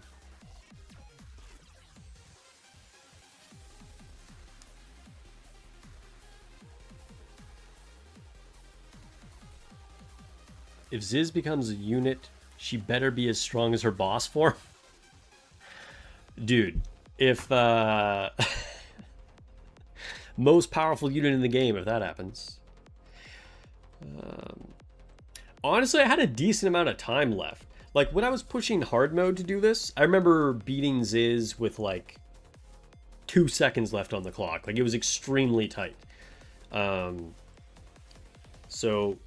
If Ziz becomes a unit, she better be as strong as her boss form. Dude, if most powerful unit in the game if that happens. Honestly, I had a decent amount of time left. Like, when I was pushing hard mode to do this, I remember beating Ziz with, like, 2 seconds left on the clock. Like, it was extremely tight. So,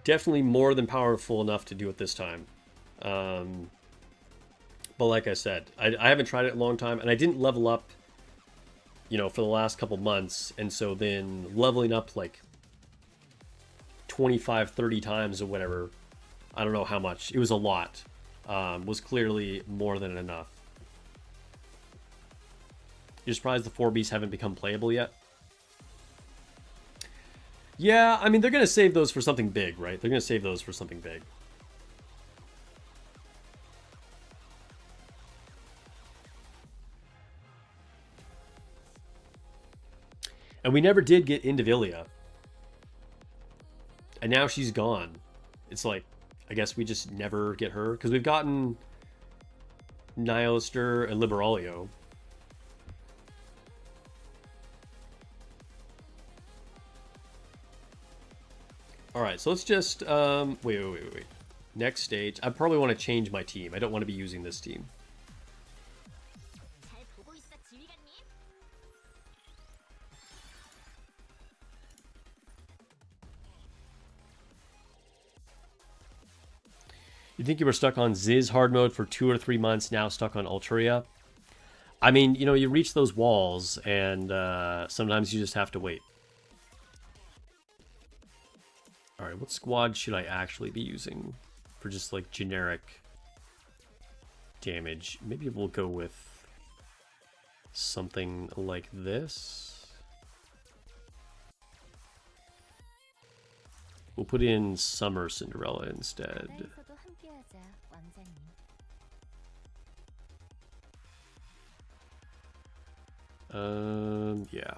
definitely more than powerful enough to do it this time. But like I said, I haven't tried it in a long time, and I didn't level up, you know, for the last couple months. And so then leveling up, like, 25, 30 times or whatever, I don't know how much, it was a lot, was clearly more than enough. You're surprised the 4Bs haven't become playable yet? Yeah, I mean, they're going to save those for something big, right? They're going to save those for something big. And we never did get Indivilia. And now she's gone. It's like, I guess we just never get her. Because we've gotten Nihilister and Liberalio. Alright, so let's just... wait. Next stage. I probably want to change my team. I don't want to be using this team. You think you were stuck on Ziz hard mode for 2 or 3 months, now stuck on Ultria? I mean, you know, you reach those walls, and sometimes you just have to wait. Alright, what squad should I actually be using for just, like, generic damage? Maybe we'll go with something like this. We'll put in Summer Cinderella instead. Yeah.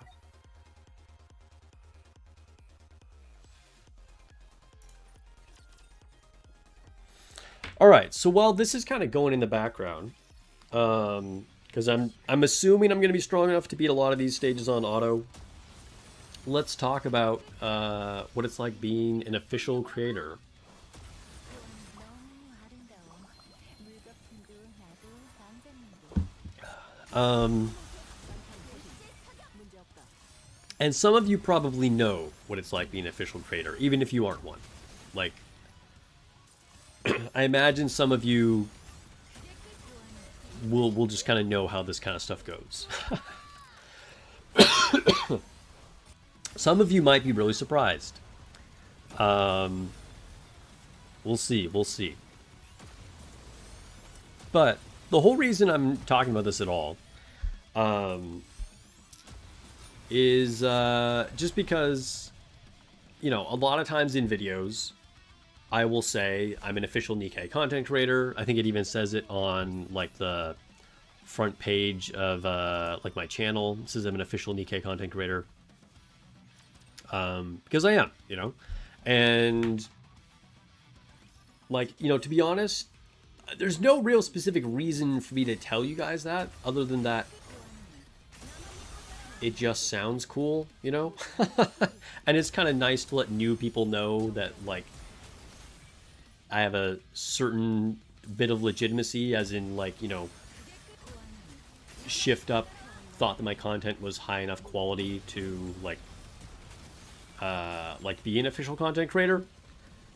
All right, so while this is kind of going in the background, because I'm assuming I'm going to be strong enough to beat a lot of these stages on auto, let's talk about what it's like being an official creator. And some of you probably know what it's like being an official creator, even if you aren't one. Like, I imagine some of you will just kind of know how this kind of stuff goes. Some of you might be really surprised. We'll see, we'll see. But the whole reason I'm talking about this at all is just because, you know, a lot of times in videos, I will say I'm an official Nikke content creator. I think it even says it on like the front page of like my channel. It says I'm an official Nikke content creator. Because I am, you know, and like, you know, to be honest, there's no real specific reason for me to tell you guys that, other than that it just sounds cool, you know. And it's kind of nice to let new people know that, like, I have a certain bit of legitimacy, as in, like, you know, Shift Up thought that my content was high enough quality to like be an official content creator.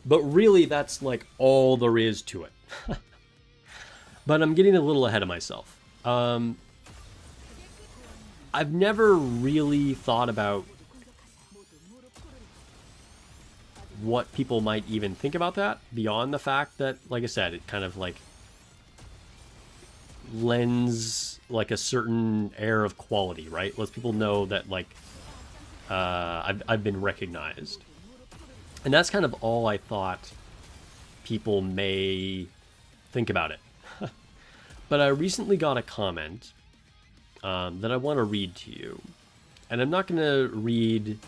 But really, that's like all there is to it. But I'm getting a little ahead of myself. I've never really thought about what people might even think about that, beyond the fact that, like I said, it kind of like lends like a certain air of quality, right? Lets people know that, like, I've been recognized. And that's kind of all I thought people may think about it. But I recently got a comment that I want to read to you. And I'm not going to read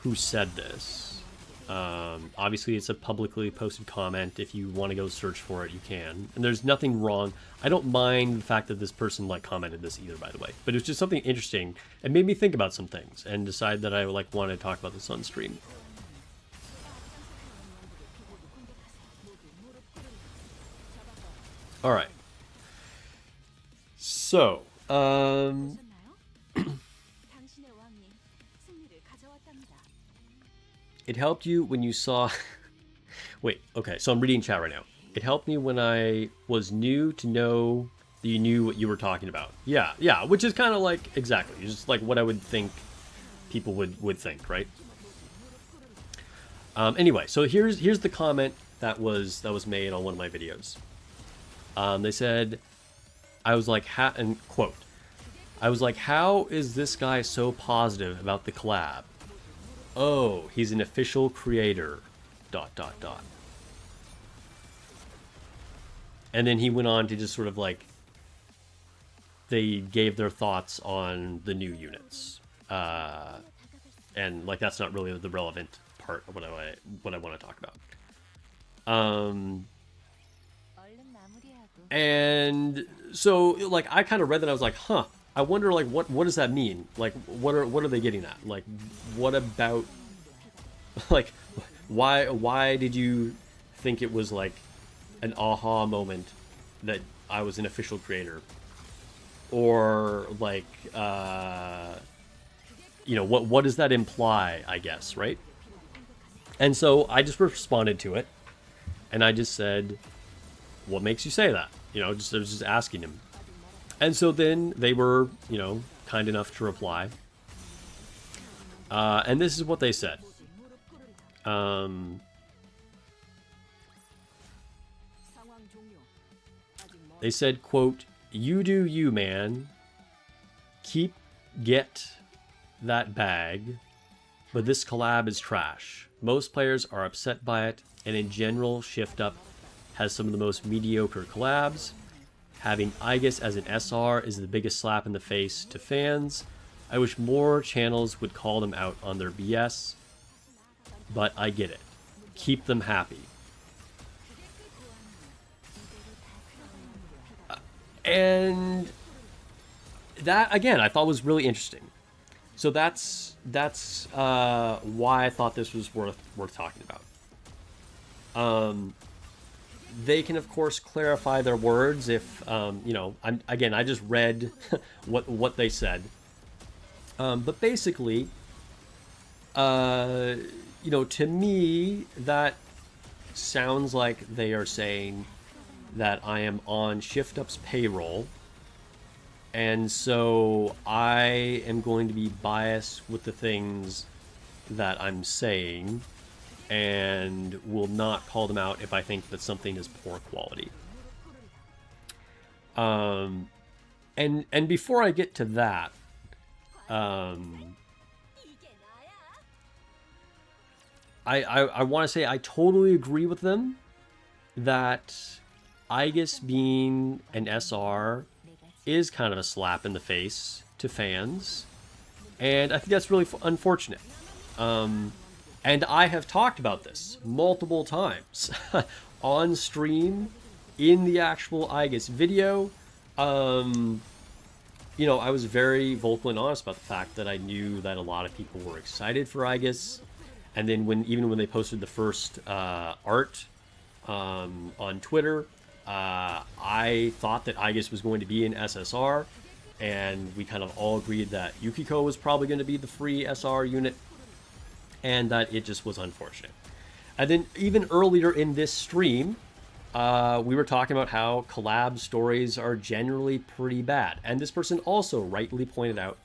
who said this. Obviously, it's a publicly posted comment. If you want to go search for it, you can. And there's nothing wrong. I don't mind the fact that this person like commented this either, by the way. But it was just something interesting. It made me think about some things and decide that I like want to talk about this on stream. All right. So, it helped you when you saw... Wait, okay, so I'm reading chat right now. It helped me when I was new to know that you knew what you were talking about. Yeah, which is kind of like, exactly, it's just like what I would think people would think, right? Anyway, so here's the comment that was made on one of my videos. They said, I was like, and quote, I was like, how is this guy so positive about the collab? Oh, he's an official creator, ... And then he went on to just sort of like, they gave their thoughts on the new units. And like, that's not really the relevant part of what I want to talk about. And so like, I kind of read that, I was like, huh, I wonder like, what does that mean? Like, what are they getting at? Like, what about, like, why did you think it was like an aha moment that I was an official creator? Or like, you know, what does that imply, I guess, right? And so I just responded to it, and I just said, what makes you say that? You know, I was just asking him. And so then they were, you know, kind enough to reply. And this is what they said. They said, quote, you do you, man. Get that bag. But this collab is trash. Most players are upset by it, and in general, Shift Up has some of the most mediocre collabs. Having Aegis as an SR is the biggest slap in the face to fans. I wish more channels would call them out on their BS, but I get it. Keep them happy. And that, again, I thought was really interesting. So that's why I thought this was worth talking about. They can, of course, clarify their words if, you know, I just read what they said. But basically, uh, to me, that sounds like they are saying that I am on Shift Up's payroll, and so I am going to be biased with the things that I'm saying and will not call them out if I think that something is poor quality. Um, and before I get to that, um, I want to say I totally agree with them that Aegis being an SR is kind of a slap in the face to fans, and I think that's really unfortunate. And I have talked about this multiple times on stream, in the actual Aegis video. I was very vocal and honest about the fact that I knew that a lot of people were excited for Aegis. And then even when they posted the first art on Twitter, I thought that Aegis was going to be in SSR, and we kind of all agreed that Yukiko was probably going to be the free SR unit, and that it just was unfortunate. And then even earlier in this stream, we were talking about how collab stories are generally pretty bad. And this person also rightly pointed out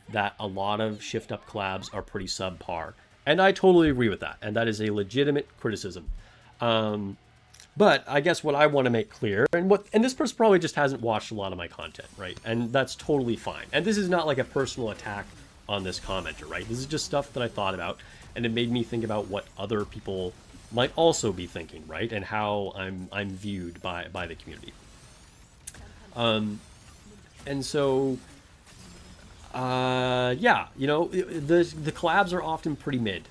that a lot of Shift Up collabs are pretty subpar. And I totally agree with that. And that is a legitimate criticism. But I guess what I want to make clear, and this person probably just hasn't watched a lot of my content, right? And that's totally fine. And this is not like a personal attack on this commenter, right? This is just stuff that I thought about, and it made me think about what other people might also be thinking, right? And how I'm viewed by the community. And so, yeah, the collabs are often pretty mid.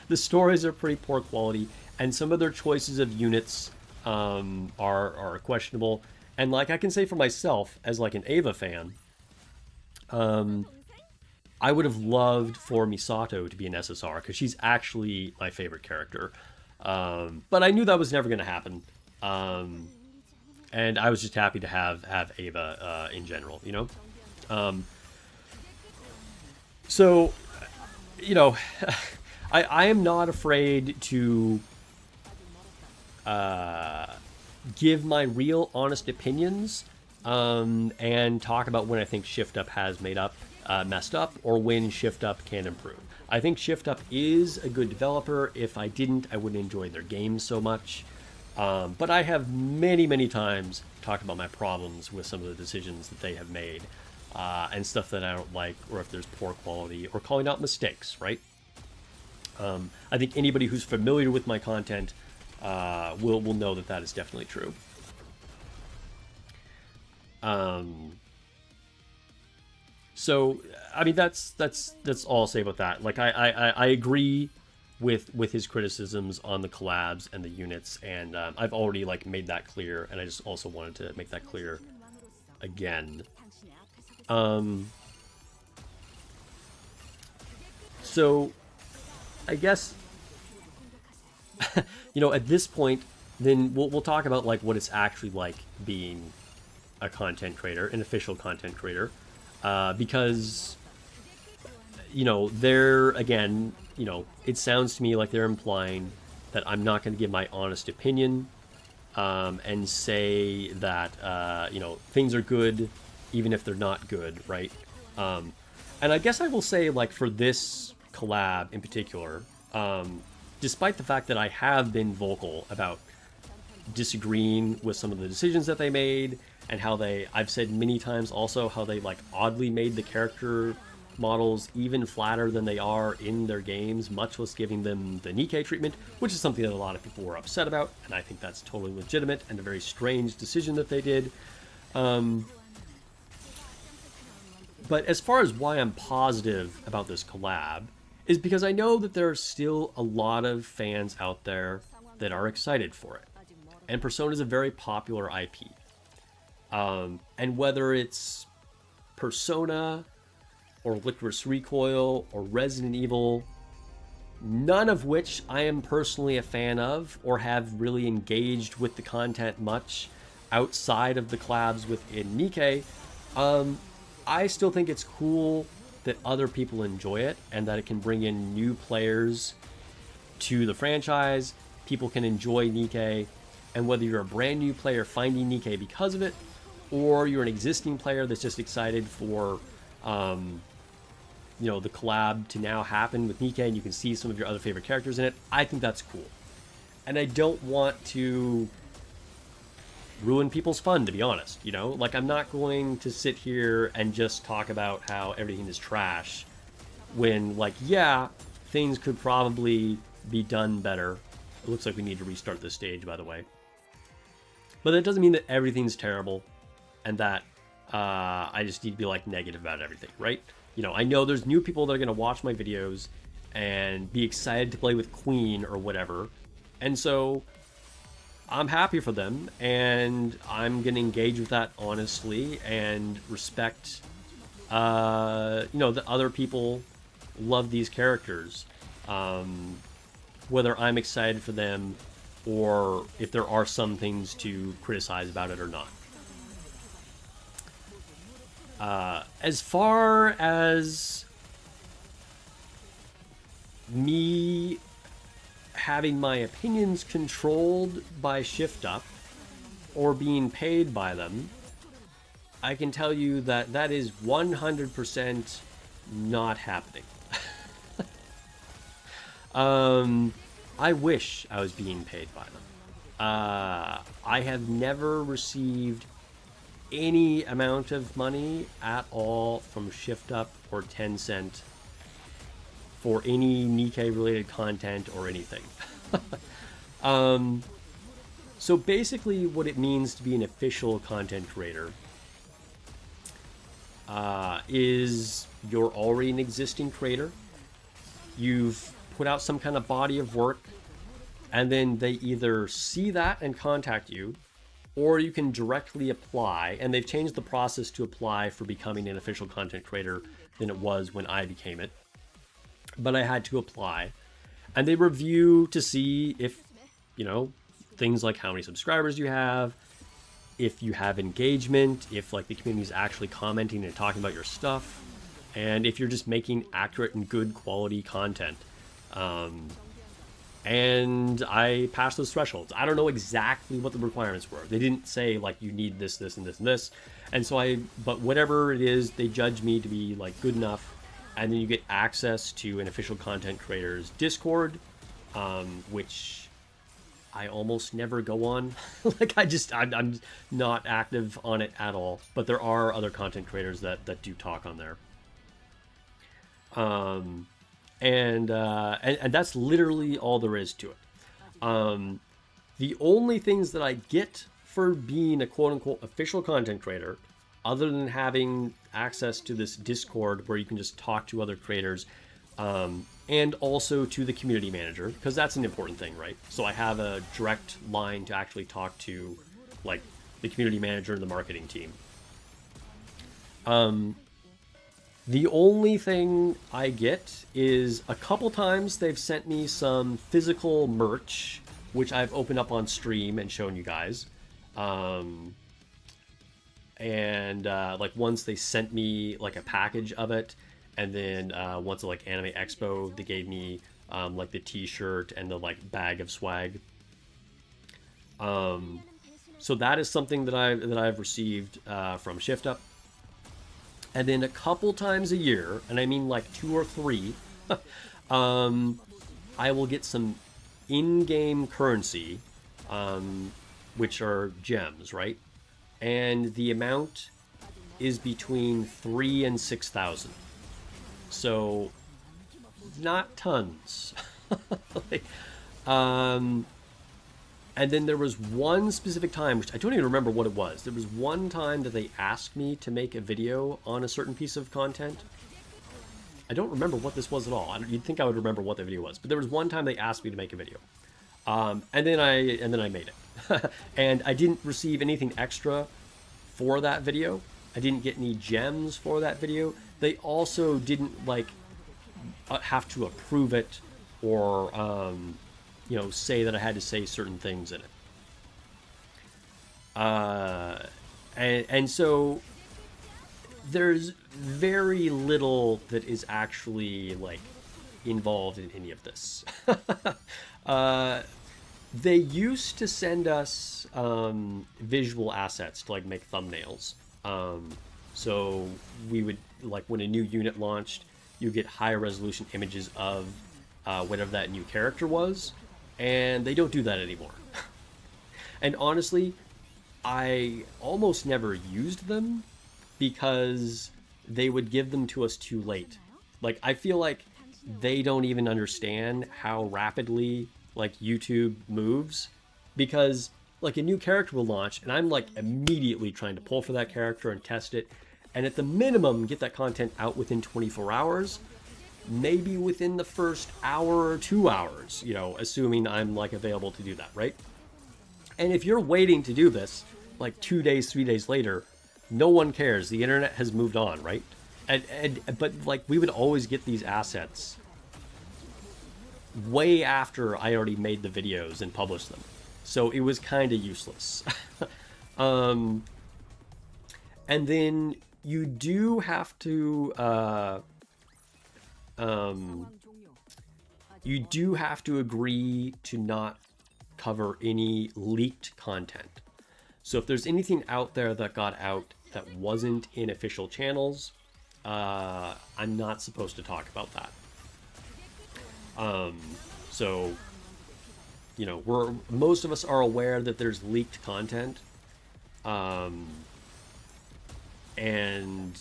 The stories are pretty poor quality, and some of their choices of units are questionable. And like I can say for myself, as like an Eva fan, I would have loved for Misato to be an SSR because she's actually my favorite character. But I knew that was never going to happen. And I was just happy to have Eva in general, So, I am not afraid to give my real honest opinions and talk about when I think Shift Up has messed up, or when Shift Up can improve. I think Shift Up is a good developer. If I didn't, I wouldn't enjoy their games so much. But I have many times talked about my problems with some of the decisions that they have made, and stuff that I don't like, or if there's poor quality, or calling out mistakes, right? I think anybody who's familiar with my content will know that that is definitely true. So, I mean, that's all I'll say about that. Like, I agree with his criticisms on the collabs and the units, and I've already like made that clear, and I just also wanted to make that clear again. So, I guess at this point, then we'll talk about like what it's actually like being a content creator, an official content creator. Because, they're, again, it sounds to me like they're implying that I'm not going to give my honest opinion, and say that, things are good even if they're not good, right? And I guess I will say, like, for this collab in particular, despite the fact that I have been vocal about disagreeing with some of the decisions that they made, and how I've said many times also how they like oddly made the character models even flatter than they are in their games, much less giving them the nikke treatment, which is something that a lot of people were upset about, and I think that's totally legitimate and a very strange decision that they did. But as far as why I'm positive about this collab, is because I know that there are still a lot of fans out there that are excited for it. And Persona is a very popular IP. And whether it's Persona or Licorice Recoil or Resident Evil, none of which I am personally a fan of or have really engaged with the content much outside of the collabs within nikke, I still think it's cool that other people enjoy it and that it can bring in new players to the franchise. People can enjoy Nikke, and whether you're a brand new player finding Nikke because of it, or you're an existing player that's just excited for the collab to now happen with Nikke, and you can see some of your other favorite characters in it, I think that's cool. And I don't want to ruin people's fun, to be honest. Like, I'm not going to sit here and just talk about how everything is trash when, like, yeah, things could probably be done better. It looks like we need to restart this stage, by the way. But that doesn't mean that everything's terrible and that I just need to be, like, negative about everything, right? I know there's new people that are going to watch my videos and be excited to play with Queen or whatever. And so I'm happy for them, and I'm going to engage with that honestly and respect, that other people love these characters, whether I'm excited for them or if there are some things to criticize about it or not. As far as me having my opinions controlled by Shift Up or being paid by them, I can tell you that that is 100% not happening. I wish I was being paid by them. I have never received any amount of money at all from Shift Up or Tencent for any Nikke related content or anything. So basically what it means to be an official content creator is you're already an existing creator. You've put out some kind of body of work, and then they either see that and contact you, or you can directly apply, and they've changed the process to apply for becoming an official content creator than it was when I became it. But I had to apply, and they review to see if, things like how many subscribers you have, if you have engagement, if like the community is actually commenting and talking about your stuff, and if you're just making accurate and good quality content. And I passed those thresholds. I don't know exactly what the requirements were. They didn't say like you need this, this, and this, and this. And so but whatever it is, they judge me to be like good enough. And then you get access to an official content creator's Discord, which I almost never go on. Like I'm not active on it at all. But there are other content creators that do talk on there. And that's literally all there is to it. The only things that I get for being a quote-unquote official content creator, other than having access to this Discord where you can just talk to other creators, and also to the community manager, because that's an important thing, right? So I have a direct line to actually talk to, like, the community manager and the marketing team. The only thing I get is a couple times they've sent me some physical merch, which I've opened up on stream and shown you guys. Like once they sent me like a package of it, and then once at like Anime Expo, they gave me like the t-shirt and the like bag of swag. So that is something that I've received from Shift Up. And then a couple times a year, and I mean like 2 or 3, I will get some in-game currency, which are gems, right? And the amount is between 3,000 and 6,000. So, not tons. And then there was one specific time, which I don't even remember what it was. There was one time that they asked me to make a video on a certain piece of content. I don't remember what this was at all. You'd think I would remember what the video was, but there was one time they asked me to make a video, and then I made it, and I didn't receive anything extra for that video. I didn't get any gems for that video. They also didn't like have to approve it or say that I had to say certain things in it. And so there's very little that is actually like involved in any of this. uh, they used to send us visual assets to like make thumbnails. So we would, like, when a new unit launched, you get higher resolution images of whatever that new character was, and they don't do that anymore. And honestly, I almost never used them because they would give them to us too late. Like, I feel like they don't even understand how rapidly like YouTube moves, because like a new character will launch and I'm like immediately trying to pull for that character and test it, and at the minimum get that content out within 24 hours, maybe within the first hour or 2 hours, you know, assuming I'm like available to do that, right? And if you're waiting to do this like 2 days, 3 days later, no one cares. The internet has moved on, right? But like, we would always get these assets way after I already made the videos and published them, so it was kind of useless. And then you do have to agree to not cover any leaked content. So if there's anything out there that got out that wasn't in official channels, I'm not supposed to talk about that. So, you know, most of us are aware that there's leaked content. And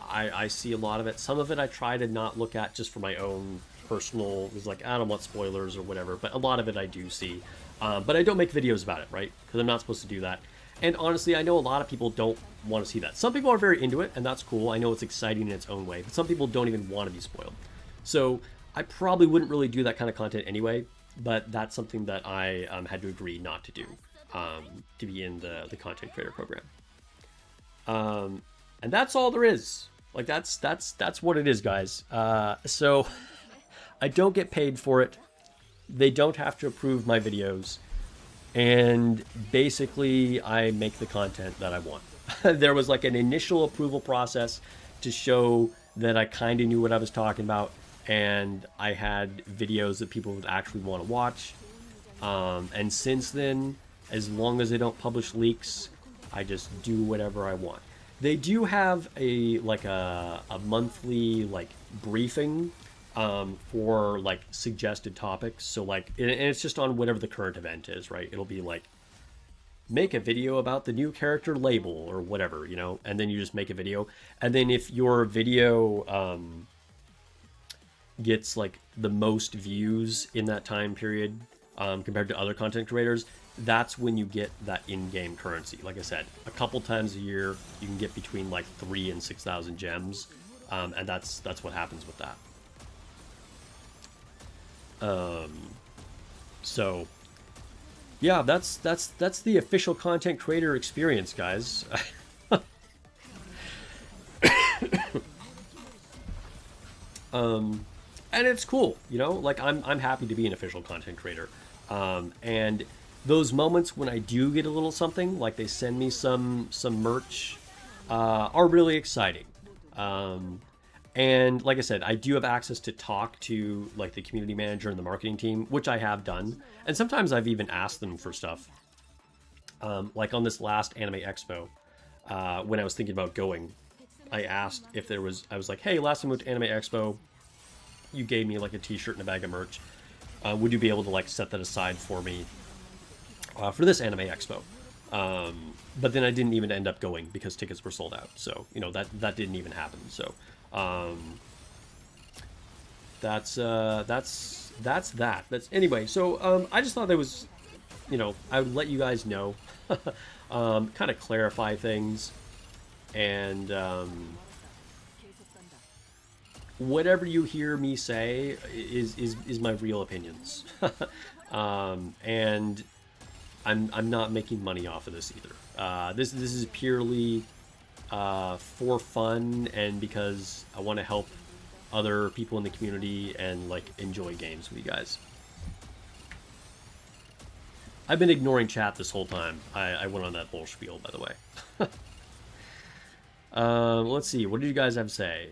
I see a lot of it. Some of it I try to not look at just for my own personal, it was like, I don't want spoilers or whatever, but a lot of it I do see. But I don't make videos about it, right? Because I'm not supposed to do that. And honestly, I know a lot of people don't want to see that. Some people are very into it, and that's cool. I know it's exciting in its own way, but some people don't even want to be spoiled. So I probably wouldn't really do that kind of content anyway, but that's something that I had to agree not to do, to be in the content creator program. And that's all there is. Like, that's what it is, guys. So I don't get paid for it. They don't have to approve my videos. And basically, I make the content that I want. There was like an initial approval process to show that I kind of knew what I was talking about, and I had videos that people would actually want to watch. And since then, as long as they don't publish leaks, I just do whatever I want. They do have a monthly like briefing for like suggested topics. So like, and it's just on whatever the current event is, right? It'll be like, make a video about the new character label or whatever, you know, and then you just make a video. And then if your video gets like the most views in that time period compared to other content creators, that's when you get that in-game currency. Like I said, a couple times a year you can get between like 3,000 and 6,000 gems, and that's what happens with that. So yeah, that's the official content creator experience, guys. And it's cool, you know, like I'm happy to be an official content creator. And those moments when I do get a little something, like they send me some merch, are really exciting. And like I said, I do have access to talk to like the community manager and the marketing team, which I have done. And sometimes I've even asked them for stuff. Like on this last Anime Expo, when I was thinking about going, I asked if there was, I was like, hey, last time I went to Anime Expo, you gave me like a t-shirt and a bag of merch. Would you be able to like set that aside for me for this Anime Expo? But then I didn't even end up going because tickets were sold out. So, you know, that didn't even happen. So, that's that. That's anyway. So, I just thought that was, you know, I would let you guys know, kind of clarify things, and whatever you hear me say is my real opinions. And I'm not making money off of this either. This is purely for fun and because I want to help other people in the community and like enjoy games with you guys. I've been ignoring chat this whole time. I went on that whole spiel, by the way. Let's see. What did you guys have to say?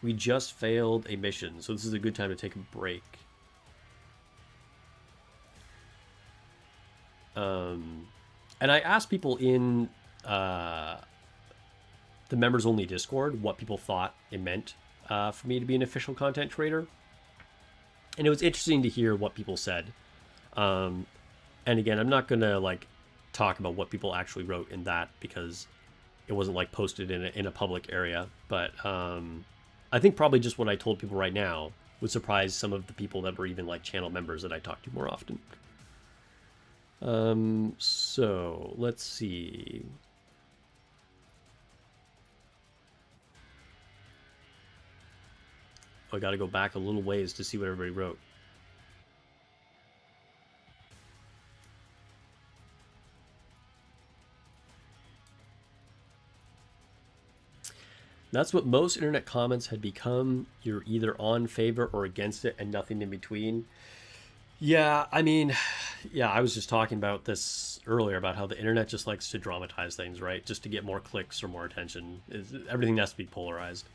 We just failed a mission, so this is a good time to take a break. And I asked people in the members only Discord what people thought it meant for me to be an official content creator, and it was interesting to hear what people said. And again, I'm not gonna like talk about what people actually wrote in that because it wasn't like posted in a public area. But I think probably just what I told people right now would surprise some of the people that were even like channel members that I talk to more often. So let's see. I got to go back a little ways to see what everybody wrote. That's what most internet comments had become. You're either on favor or against it and nothing in between. Yeah, I mean, yeah, I was just talking about this earlier about how the internet just likes to dramatize things, right? Just to get more clicks or more attention. Everything has to be polarized.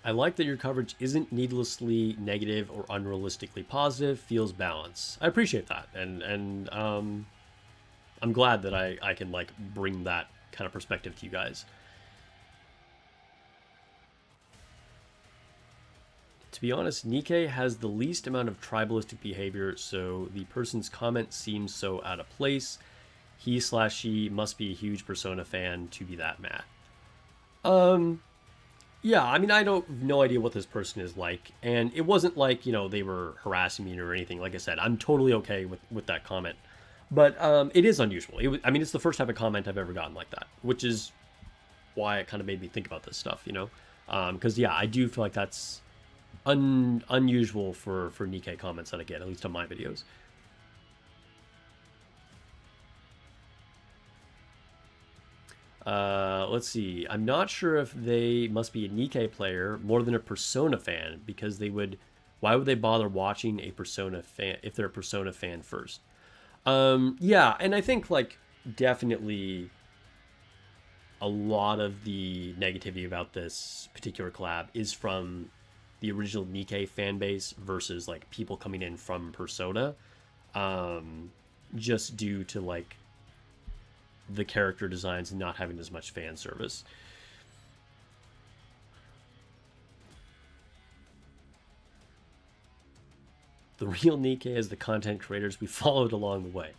I like that your coverage isn't needlessly negative or unrealistically positive, feels balanced. I appreciate that. And I'm glad that I can like bring that kind of perspective to you guys. To be honest, Nikke has the least amount of tribalistic behavior, so the person's comment seems so out of place. He/she must be a huge Persona fan to be that mad. Yeah, I mean, I don't no idea what this person is like, and it wasn't like, you know, they were harassing me or anything. Like I said, I'm totally okay with that comment, but it is unusual. I mean, it's the first type of comment I've ever gotten like that, which is why it kind of made me think about this stuff, you know, because yeah, I do feel like that's unusual for Nikke comments that I get, at least on my videos. Let's see. I'm not sure if they must be a Nikke player more than a Persona fan, because they would. Why would they bother watching a Persona fan if they're a Persona fan first? Yeah, and I think like definitely a lot of the negativity about this particular collab is from the original Nikke fan base versus like people coming in from Persona, just due to like the character designs and not having as much fan service. The real Nikke is the content creators we followed along the way.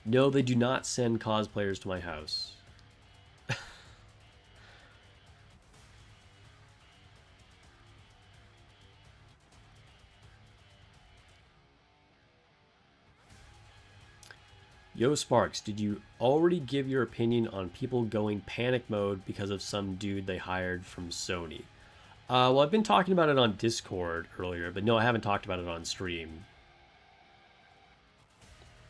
No, they do not send cosplayers to my house. Yo, Sparks, did you already give your opinion on people going panic mode because of some dude they hired from Sony? Well, I've been talking about it on Discord earlier, but no, I haven't talked about it on stream.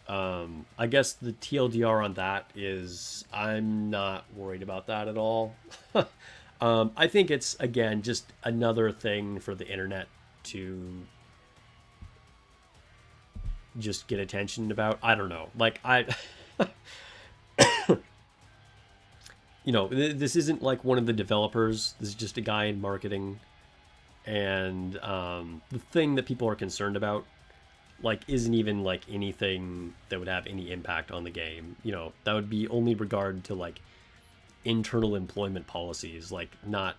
I guess the TLDR on that is I'm not worried about that at all. I think it's, again, just another thing for the internet to just get attention about. I don't know. Like, you know, this isn't like one of the developers. This is just a guy in marketing. And the thing that people are concerned about, like, isn't even like anything that would have any impact on the game. You know, that would be only regard to like internal employment policies, like not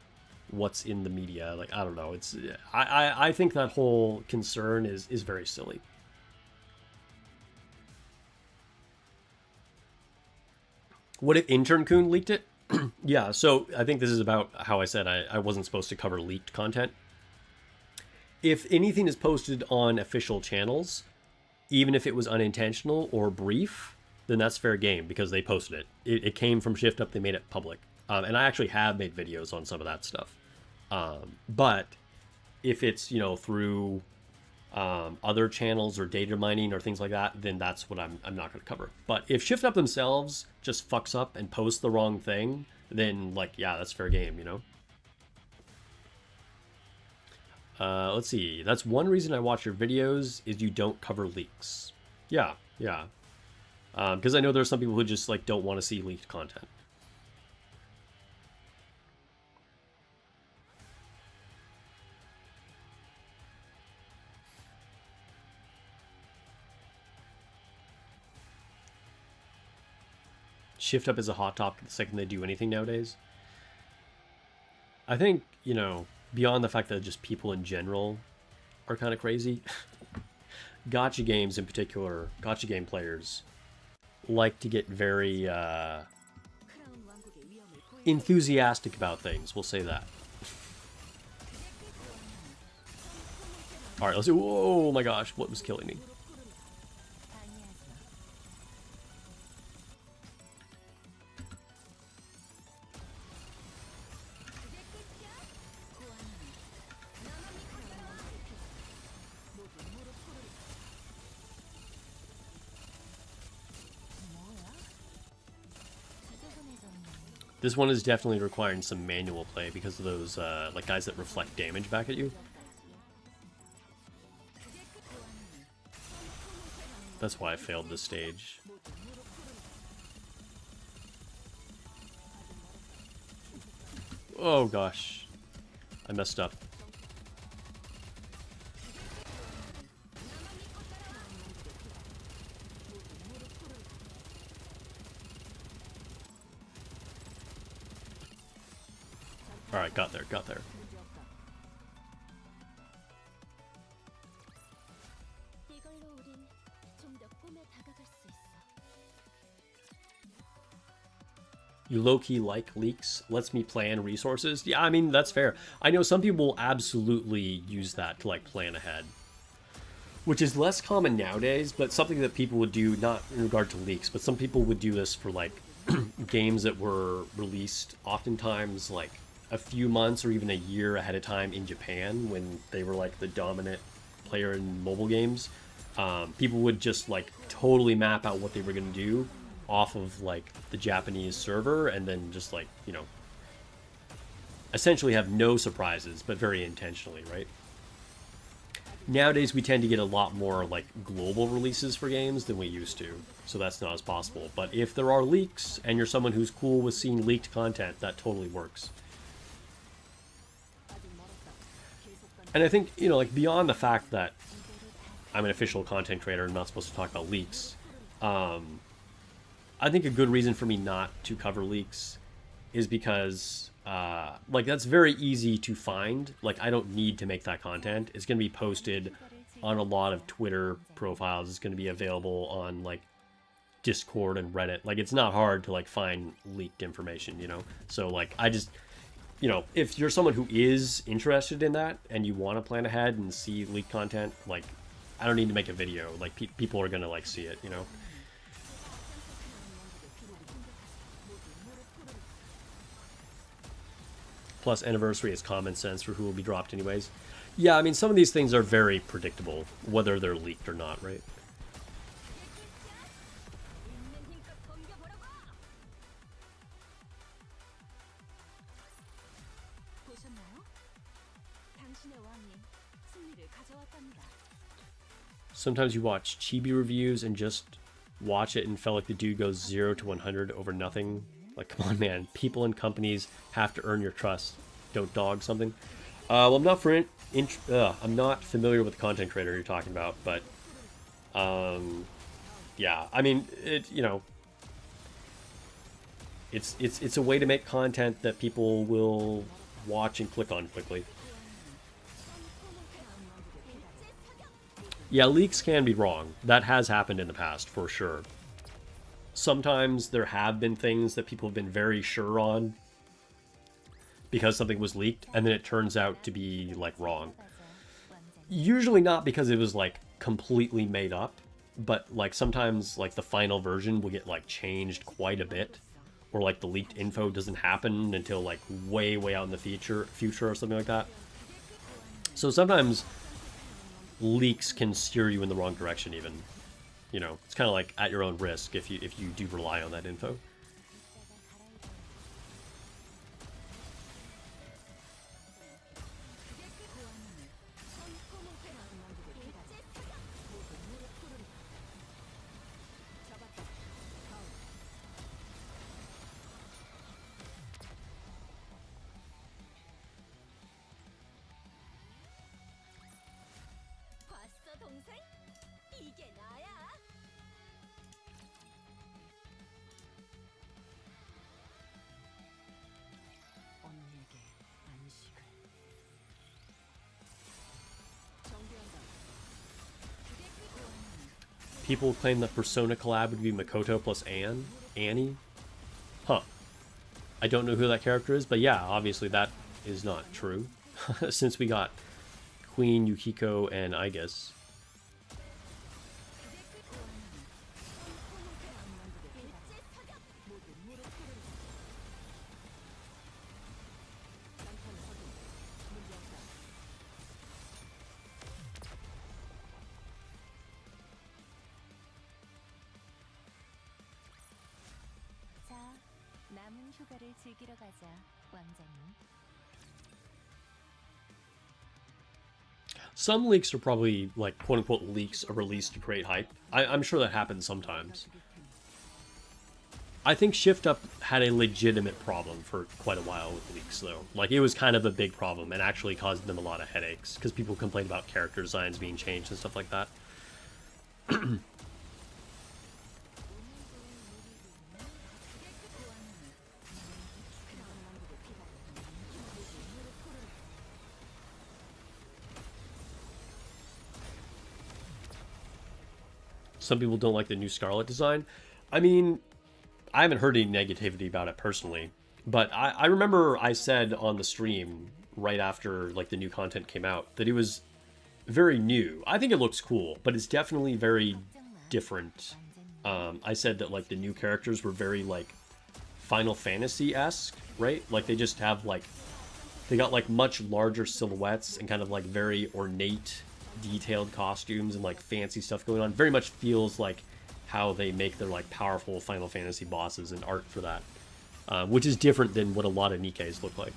what's in the media. Like, I don't know. It's I think that whole concern is very silly. What if Intern Kun leaked it? Yeah, so I think this is about how I said I wasn't supposed to cover leaked content. If anything is posted on official channels, even if it was unintentional or brief, then that's fair game because they posted it. It came from Shift Up, they made it public. And I actually have made videos on some of that stuff. But if it's, you know, through other channels or data mining or things like that, then that's what I'm not going to cover. But if Shift Up themselves just fucks up and posts the wrong thing, then like, yeah, that's fair game, you know? Let's see. That's one reason I watch your videos is you don't cover leaks. Yeah, yeah. Because I know there's some people who just like don't want to see leaked content. Shift Up is a hot topic the second they do anything nowadays. I think, you know, beyond the fact that just people in general are kind of crazy, gacha games in particular, gacha game players like to get very enthusiastic about things, we'll say that. Alright, let's do. Oh my gosh, what was killing me? This one is definitely requiring some manual play because of those like guys that reflect damage back at you. That's why I failed this stage. Oh gosh, I messed up. Alright, got there, got there. You low-key like leaks, lets me plan resources. Yeah, I mean, that's fair. I know some people will absolutely use that to like plan ahead, which is less common nowadays, but something that people would do, not in regard to leaks, but some people would do this for like games that were released oftentimes like a few months or even a year ahead of time in Japan when they were like the dominant player in mobile games. People would just like totally map out what they were going to do off of like the Japanese server and then just like, you know, essentially have no surprises, but very intentionally, right? Nowadays we tend to get a lot more like global releases for games than we used to, so that's not as possible. But if there are leaks and you're someone who's cool with seeing leaked content, that totally works. And I think, you know, like beyond the fact that I'm an official content creator and not supposed to talk about leaks, I think a good reason for me not to cover leaks is because, like, that's very easy to find. Like, I don't need to make that content. It's going to be posted on a lot of Twitter profiles. It's going to be available on, like, Discord and Reddit. Like, it's not hard to, like, find leaked information, you know? So, like, I just... You know, if you're someone who is interested in that and you want to plan ahead and see leaked content, like, I don't need to make a video. Like, people are going to, like, see it, you know? Plus, anniversary is common sense for who will be dropped anyways. Yeah, I mean, some of these things are very predictable, whether they're leaked or not, right? Sometimes you watch chibi reviews and just watch it and felt like the dude goes 0 to 100 over nothing. Like, come on, man. People and companies have to earn your trust. Don't dog something. Well, I'm not familiar with the content creator you're talking about, but yeah. I mean, you know, it's a way to make content that people will watch and click on quickly. Yeah, leaks can be wrong. That has happened in the past, for sure. Sometimes there have been things that people have been very sure on because something was leaked, and then it turns out to be, like, wrong. Usually not because it was, like, completely made up, but, like, sometimes, like, the final version will get, like, changed quite a bit, or, like, the leaked info doesn't happen until, like, way out in the future or something like that. So sometimes leaks can steer you in the wrong direction even. You know, it's kind of like at your own risk if you do rely on that info. People claim that Persona collab would be Makoto plus Annie. Huh. I don't know who that character is, but yeah, obviously that is not true. Since we got Queen, Yukiko, and Aigis. Some leaks are probably, like, quote-unquote leaks are released to create hype. I'm sure that happens sometimes. I think Shift Up had a legitimate problem for quite a while with leaks, though. Like, it was kind of a big problem and actually caused them a lot of headaches, because people complained about character designs being changed and stuff like that. Some people don't like the new Scarlet design. I mean, I haven't heard any negativity about it personally, but I remember I said on the stream right after like the new content came out that it was very new. I think it looks cool, but it's definitely very different. I said that like the new characters were very like Final Fantasy-esque, right? Like they just have like, they got like much larger silhouettes and kind of like very ornate detailed costumes and like fancy stuff going on. Very much feels like how they make their like powerful Final Fantasy bosses and art for that, which is different than what a lot of Nikkes look like.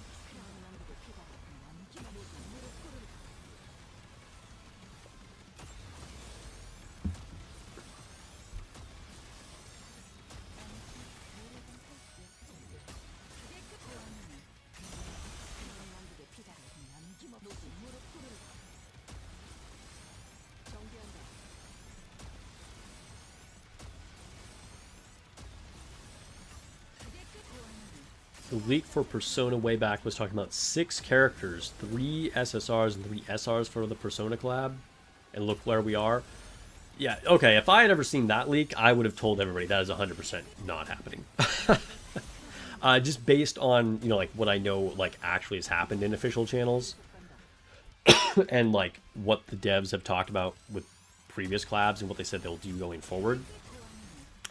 The leak for Persona way back was talking about 6 characters, 3 SSRs and 3 SRs for the Persona collab. And look where we are. Yeah, okay, if I had ever seen that leak, I would have told everybody that is 100% not happening. Just based on, you know, like what I know like actually has happened in official channels. And like what the devs have talked about with previous collabs and what they said they'll do going forward.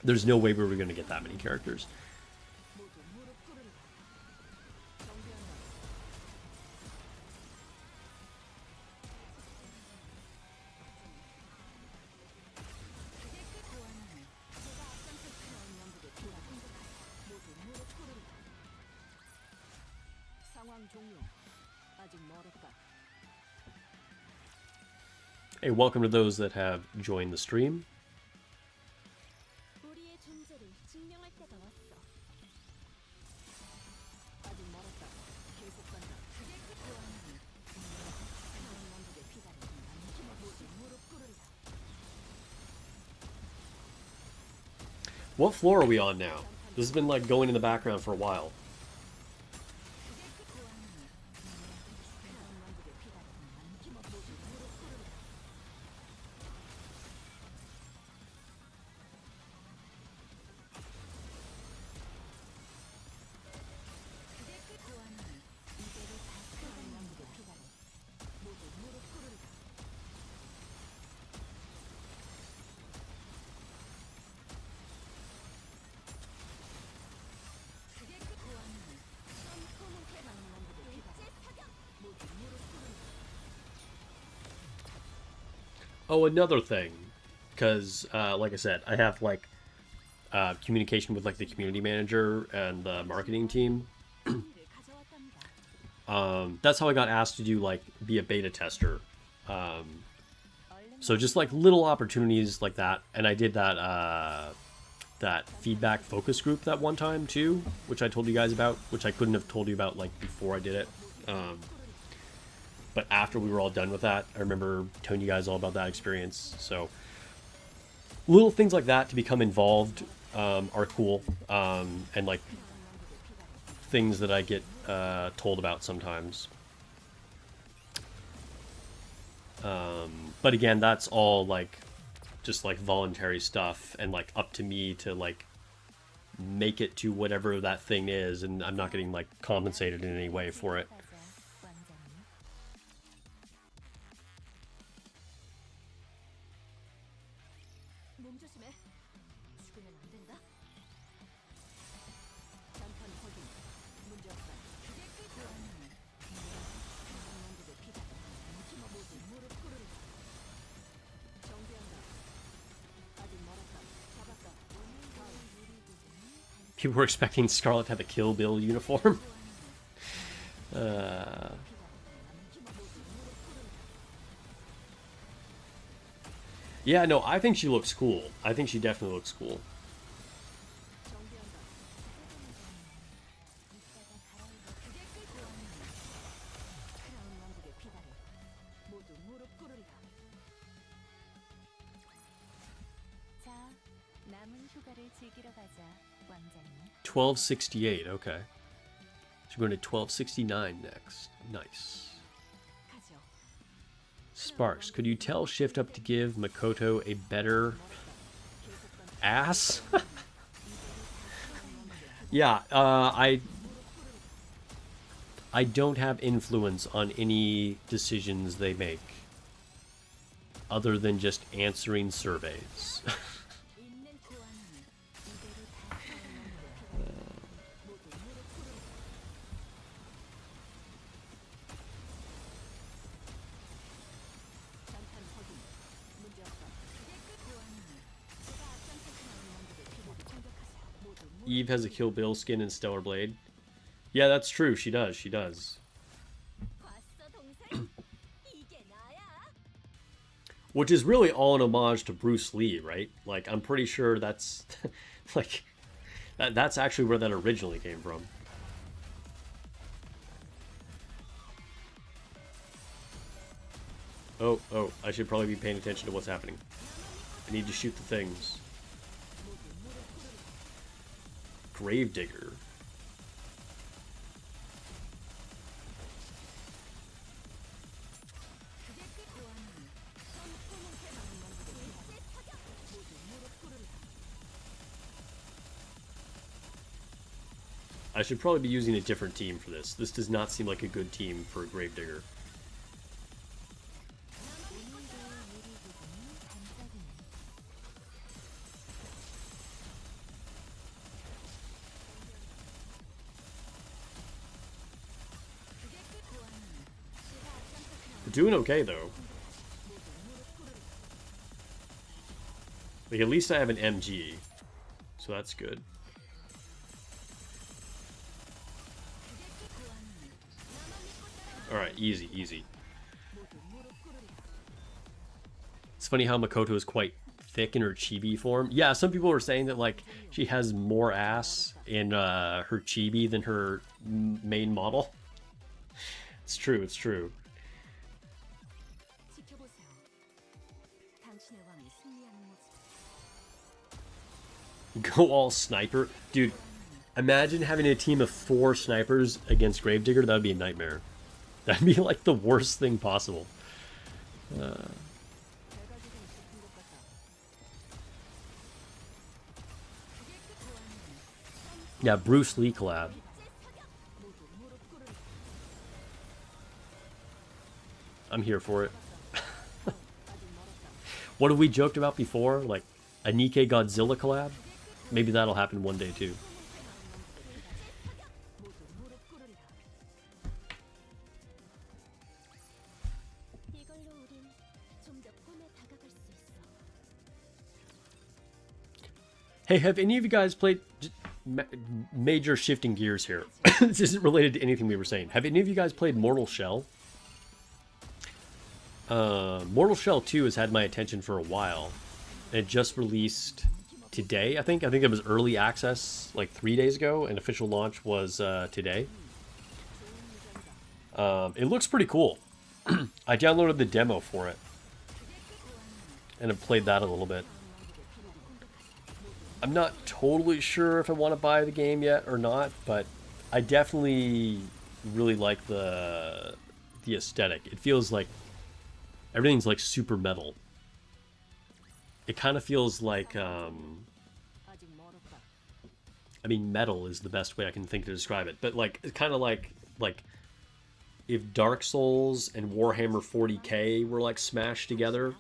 There's no way we were going to get that many characters. Hey, welcome to those that have joined the stream. What floor are we on now? This has been like going in the background for a while. Oh, another thing, because like I said, I have like communication with like the community manager and the marketing team. That's how I got asked to do like be a beta tester. So just like little opportunities like that, and I did that that feedback focus group that one time too, which I told you guys about, which I couldn't have told you about like before I did it. But after we were all done with that, I remember telling you guys all about that experience. So little things like that to become involved are cool, and like things that I get told about sometimes. But again, that's all like just like voluntary stuff and like up to me to like make it to whatever that thing is, and I'm not getting like compensated in any way for it. People were expecting Scarlet to have a Kill Bill uniform. Yeah, no, I think she looks cool. I think she definitely looks cool. $12.68. Okay, so we're going to $12.69 next. Nice. Sparks, could you tell Shift Up to give Makoto a better ass? Yeah, I don't have influence on any decisions they make, other than just answering surveys. Eve has a Kill Bill skin in Stellar Blade. Yeah, that's true. She does. She does. Which is really all an homage to Bruce Lee, right? Like, I'm pretty sure that's like that's actually where that originally came from. Oh, I should probably be paying attention to what's happening. I need to shoot the things. Gravedigger. I should probably be using a different team for this. This does not seem like a good team for a Gravedigger. We're doing okay, though. Like, at least I have an MG, so that's good. Alright, easy, easy. It's funny how Makoto is quite thick in her chibi form. Yeah, some people were saying that, like, she has more ass in her chibi than her main model. It's true, it's true. Go all sniper. Dude, imagine having a team of 4 snipers against Gravedigger. That would be a nightmare. That'd be like the worst thing possible. Yeah, Bruce Lee collab. I'm here for it. What have we joked about before? Like a Nikke Godzilla collab? Maybe that'll happen one day too. Hey, have any of you guys played major shifting gears here? This isn't related to anything we were saying. Have any of you guys played Mortal Shell? Mortal Shell 2 has had my attention for a while. It just released today, I think. I think it was early access like 3 days ago, and official launch was today. It looks pretty cool. I downloaded the demo for it, and have played that a little bit. I'm not totally sure if I want to buy the game yet or not, but I definitely really like the aesthetic. It feels like everything's like super metal. It kind of feels like, I mean, metal is the best way I can think to describe it, but like, it's kind of like if Dark Souls and Warhammer 40k were like smashed together.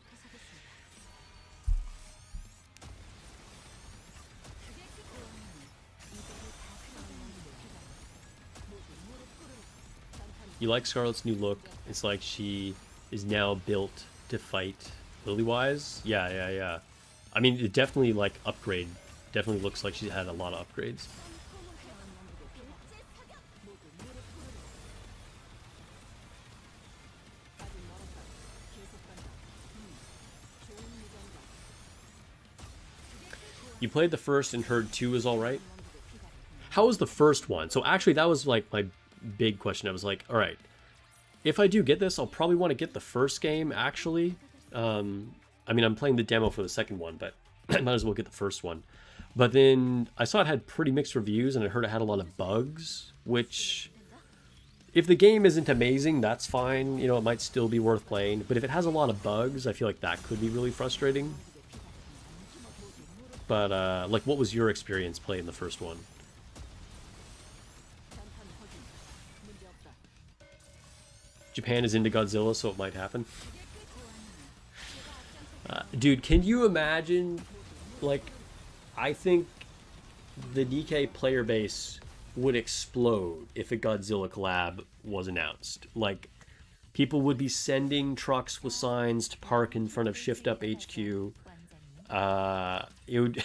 You like Scarlet's new look? It's like she is now built to fight Lily-wise. Yeah. I mean, it definitely like upgrade. Definitely looks like she had a lot of upgrades. You played the first and heard 2 is alright? How was the first one? So actually that was like my big question. I was like, alright, if I do get this, I'll probably want to get the first game, actually. I mean, I'm playing the demo for the second one, but I might as well get the first one. But then I saw it had pretty mixed reviews, and I heard it had a lot of bugs, which, if the game isn't amazing, that's fine. You know, it might still be worth playing. But if it has a lot of bugs, I feel like that could be really frustrating. But, like, what was your experience playing the first one? Japan is into Godzilla, so it might happen. Dude, can you imagine, like, I think the nikke player base would explode if a Godzilla collab was announced. Like, people would be sending trucks with signs to park in front of Shift Up HQ. It would...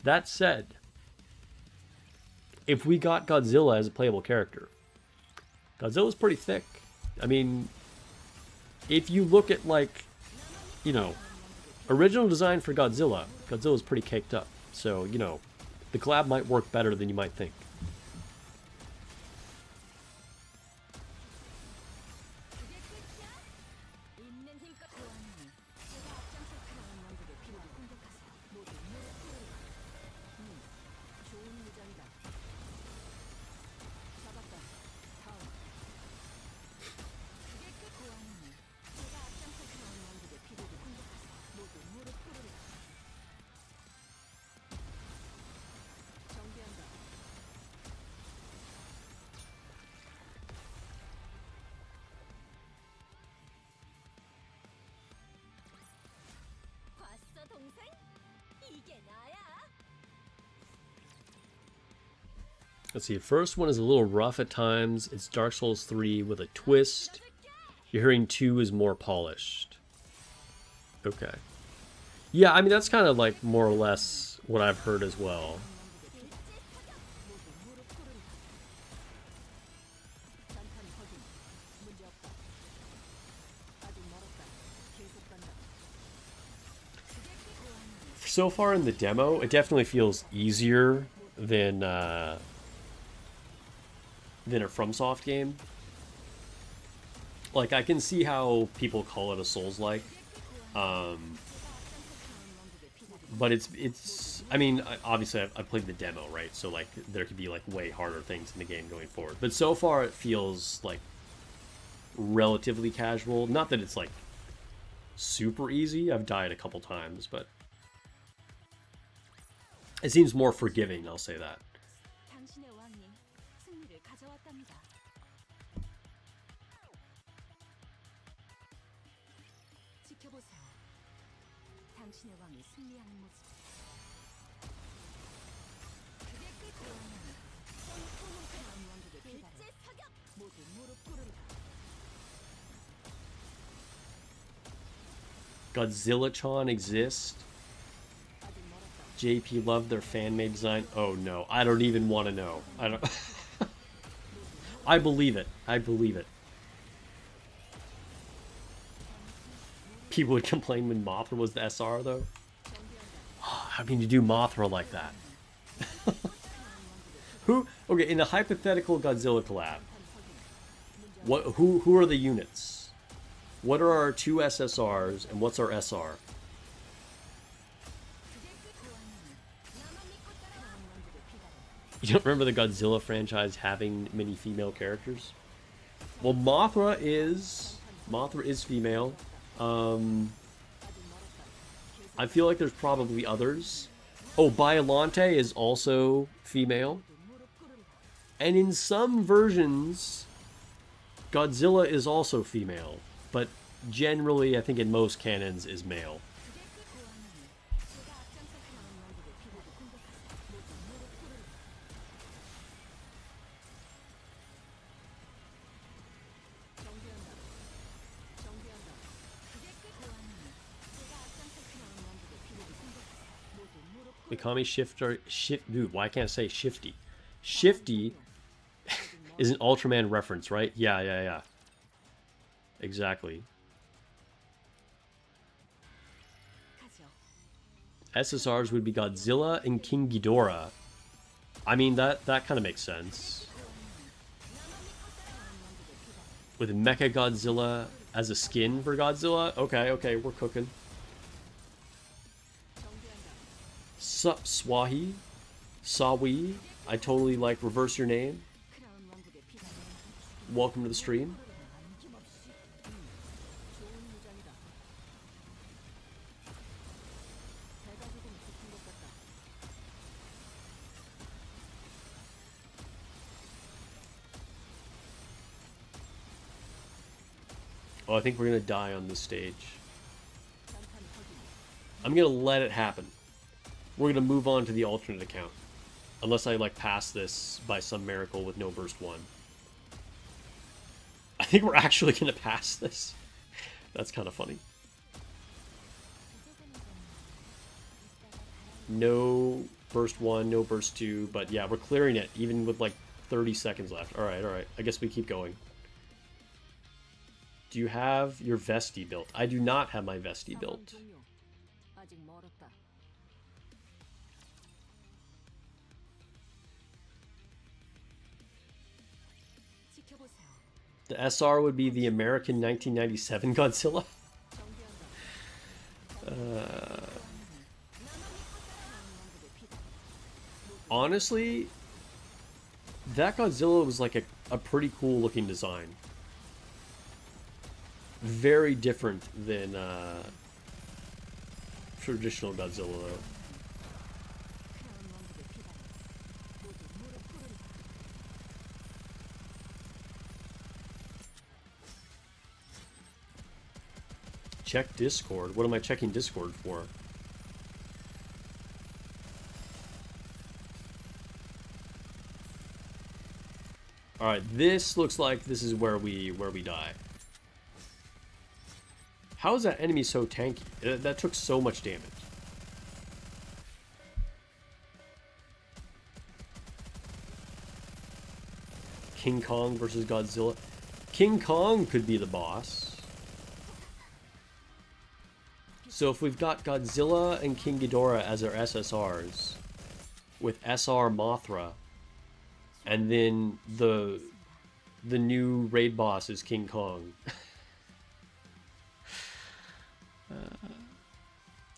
That said, if we got Godzilla as a playable character, Godzilla's pretty thick. I mean, if you look at, like, you know, original design for Godzilla, Godzilla's pretty caked up. So, you know, the collab might work better than you might think. Let's see, the first one is a little rough at times. It's Dark Souls 3 with a twist. You're hearing 2 is more polished. Okay. Yeah, I mean, that's kind of like more or less what I've heard as well. So far in the demo, it definitely feels easier than a FromSoft game. Like, I can see how people call it a Souls-like, but it's. I mean, obviously I played the demo, right? So like, there could be like way harder things in the game going forward. But so far, it feels like relatively casual. Not that it's like super easy. I've died a couple times, but it seems more forgiving. I'll say that. Godzilla-chan exists? JP loved their fan-made design. Oh no, I don't even want to know. I don't. I believe it. I believe it. People would complain when Mothra was the SR though. How can you do Mothra like that? Who? Okay, in a hypothetical Godzilla collab, what? Who are the units? What are our 2 SSRs and what's our SR? You don't remember the Godzilla franchise having many female characters? Well, Mothra is female. I feel like there's probably others. Oh, Biollante is also female. And in some versions, Godzilla is also female. But generally, I think in most canons, is male. Mikami Shifter, dude, why can't I say Shifty? Shifty is an Ultraman reference, right? Yeah. Exactly. SSRs would be Godzilla and King Ghidorah. I mean, that kind of makes sense. With Mecha Godzilla as a skin for Godzilla? Okay, we're cooking. Sup, Swahi? Sawi? I totally, like, reverse your name. Welcome to the stream. Oh, I think we're gonna die on this stage. I'm gonna let it happen. We're gonna move on to the alternate account. Unless I, like, pass this by some miracle with no burst 1. I think we're actually gonna pass this. That's kind of funny. No burst 1, no burst 2, but yeah, we're clearing it, even with, like, 30 seconds left. Alright. I guess we keep going. Do you have your Vesti built? I do not have my Vesti built. The SR would be the American 1997 Godzilla. Honestly, that Godzilla was like a pretty cool looking design. Very different than traditional Godzilla though. Check Discord. What am I checking Discord for? Alright, this looks like this is where we die. How is that enemy so tanky? That took so much damage. King Kong versus Godzilla. King Kong could be the boss. So if we've got Godzilla and King Ghidorah as our SSRs, with SR Mothra, and then the new raid boss is King Kong.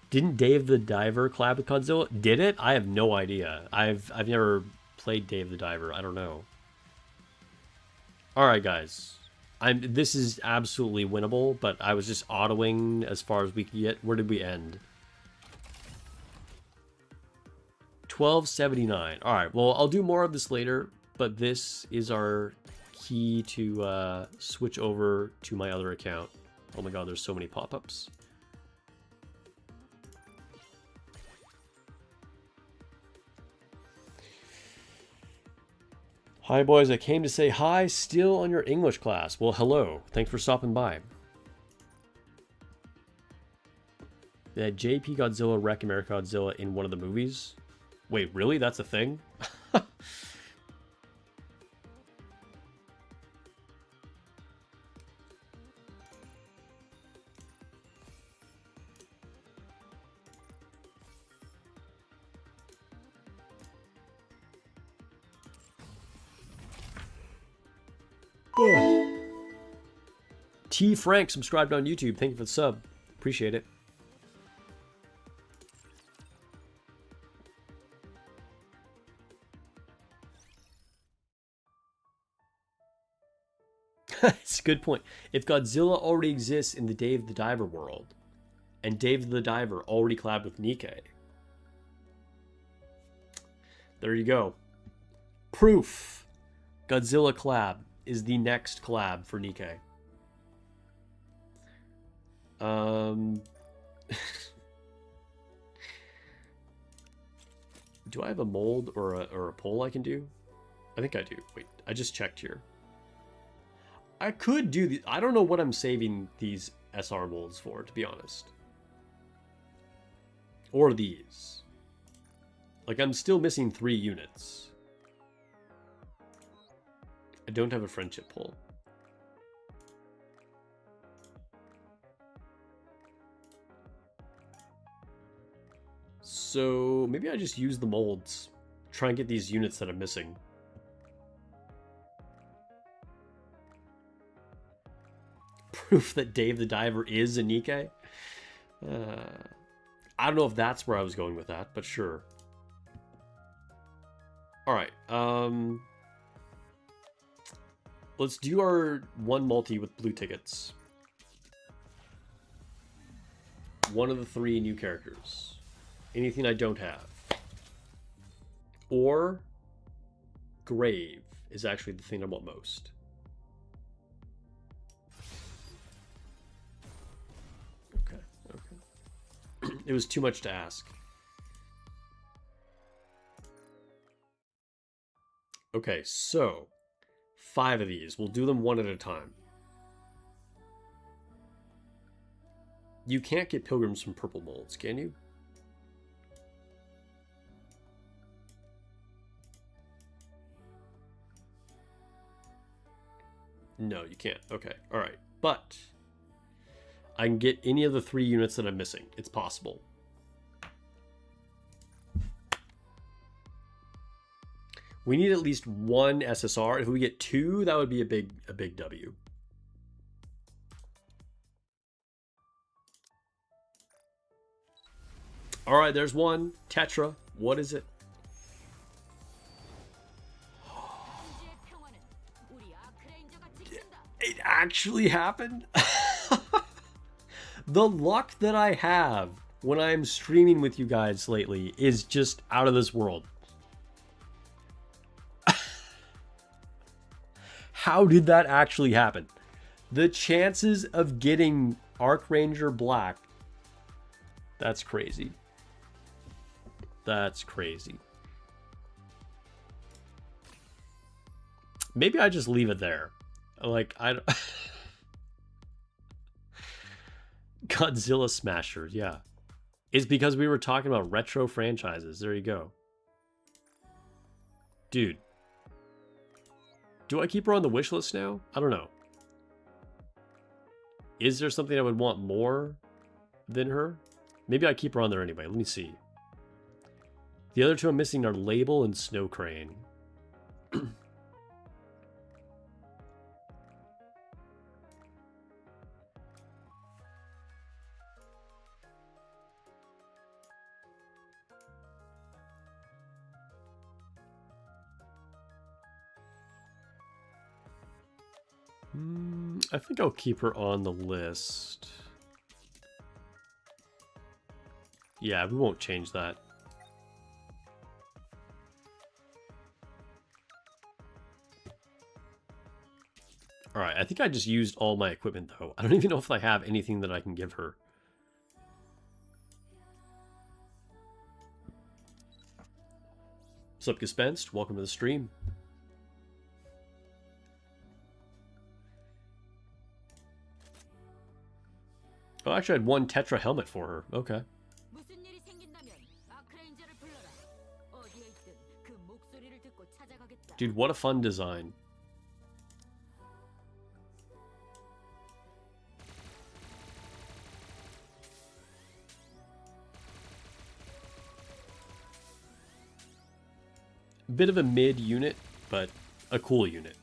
Didn't Dave the Diver collab with Godzilla? Did it? I have no idea. I've never played Dave the Diver. I don't know. All right, guys. This is absolutely winnable, but I was just autoing as far as we could get. Where did we end? 1279. All right. Well, I'll do more of this later, but this is our key to switch over to my other account. Oh my god, there's so many pop-ups. Hi boys, I came to say hi, still on your English class. Well, hello. Thanks for stopping by. That JP Godzilla wreck America Godzilla in one of the movies. Wait, really? That's a thing? Oh. T Frank subscribed on YouTube. Thank you for the sub. Appreciate it. It's a good point. If Godzilla already exists in the Dave the Diver world, and Dave the Diver already collabed with Nikke, there you go. Proof. Godzilla collab is the next collab for Nikke. Do I have a mold or a poll I can do? I think I do. Wait, I just checked here. I could do the. I don't know what I'm saving these SR molds for, to be honest. Or these. Like, I'm still missing 3 units. I don't have a friendship poll. So maybe I just use the molds. Try and get these units that I'm missing. Proof that Dave the Diver is a Nikke? I don't know if that's where I was going with that, but sure. Alright, let's do our 1 multi with blue tickets. One of the 3 new characters. Anything I don't have. Or Grave is actually the thing I want most. Okay, okay. It was too much to ask. Okay, so 5 of these. We'll do them one at a time. You can't get pilgrims from purple molds, can you? No, you can't. Okay, alright. But I can get any of the 3 units that I'm missing. It's possible. We need at least 1 SSR. If we get 2, that would be a big W. Alright, there's 1. Tetra. What is it? It actually happened? The luck that I have when I'm streaming with you guys lately is just out of this world. How did that actually happen? The chances of getting Archranger Black, that's crazy. That's crazy. Maybe I just leave it there. Like, I don't... Godzilla Smashers, yeah. It's because we were talking about retro franchises. There you go. Dude. Do I keep her on the wish list now? I don't know. Is there something I would want more than her? Maybe I keep her on there anyway. Let me see. The other 2 I'm missing are Label and Snow Crane. I think I'll keep her on the list. Yeah, we won't change that. Alright, I think I just used all my equipment though. I don't even know if I have anything that I can give her. What's up, Dispensed? Welcome to the stream. Oh, actually, I had one Tetra helmet for her. Okay. Dude, what a fun design. Bit of a mid unit, but a cool unit.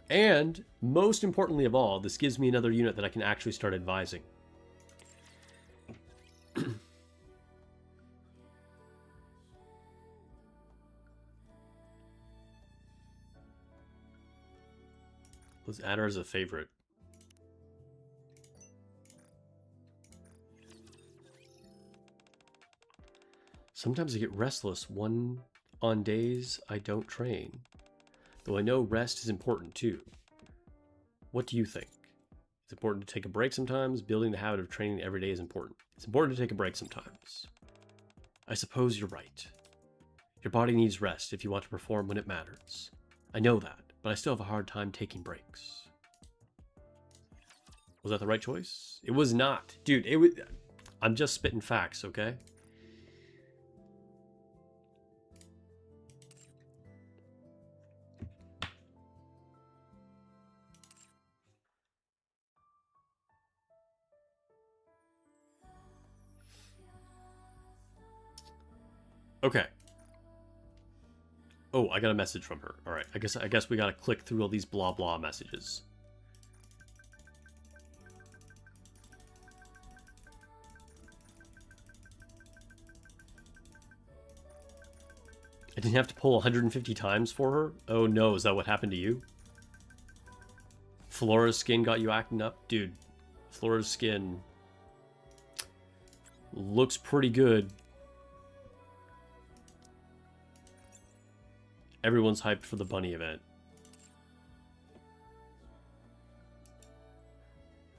And, most importantly of all, this gives me another unit that I can actually start advising. Let's add her as a favorite. Sometimes I get restless on days I don't train. Though I know rest is important too. What do you think? It's important to take a break sometimes. Building the habit of training every day is important. It's important to take a break sometimes. I suppose you're right. Your body needs rest if you want to perform when it matters. I know that, but I still have a hard time taking breaks. Was that the right choice? It was not. Dude, it was... I'm just spitting facts, okay? Okay. Oh, I got a message from her. All right. I guess we got to click through all these blah blah messages. I didn't have to pull 150 times for her? Oh no, is that what happened to you? Flora's skin got you acting up? Dude, Flora's skin looks pretty good. Everyone's hyped for the bunny event.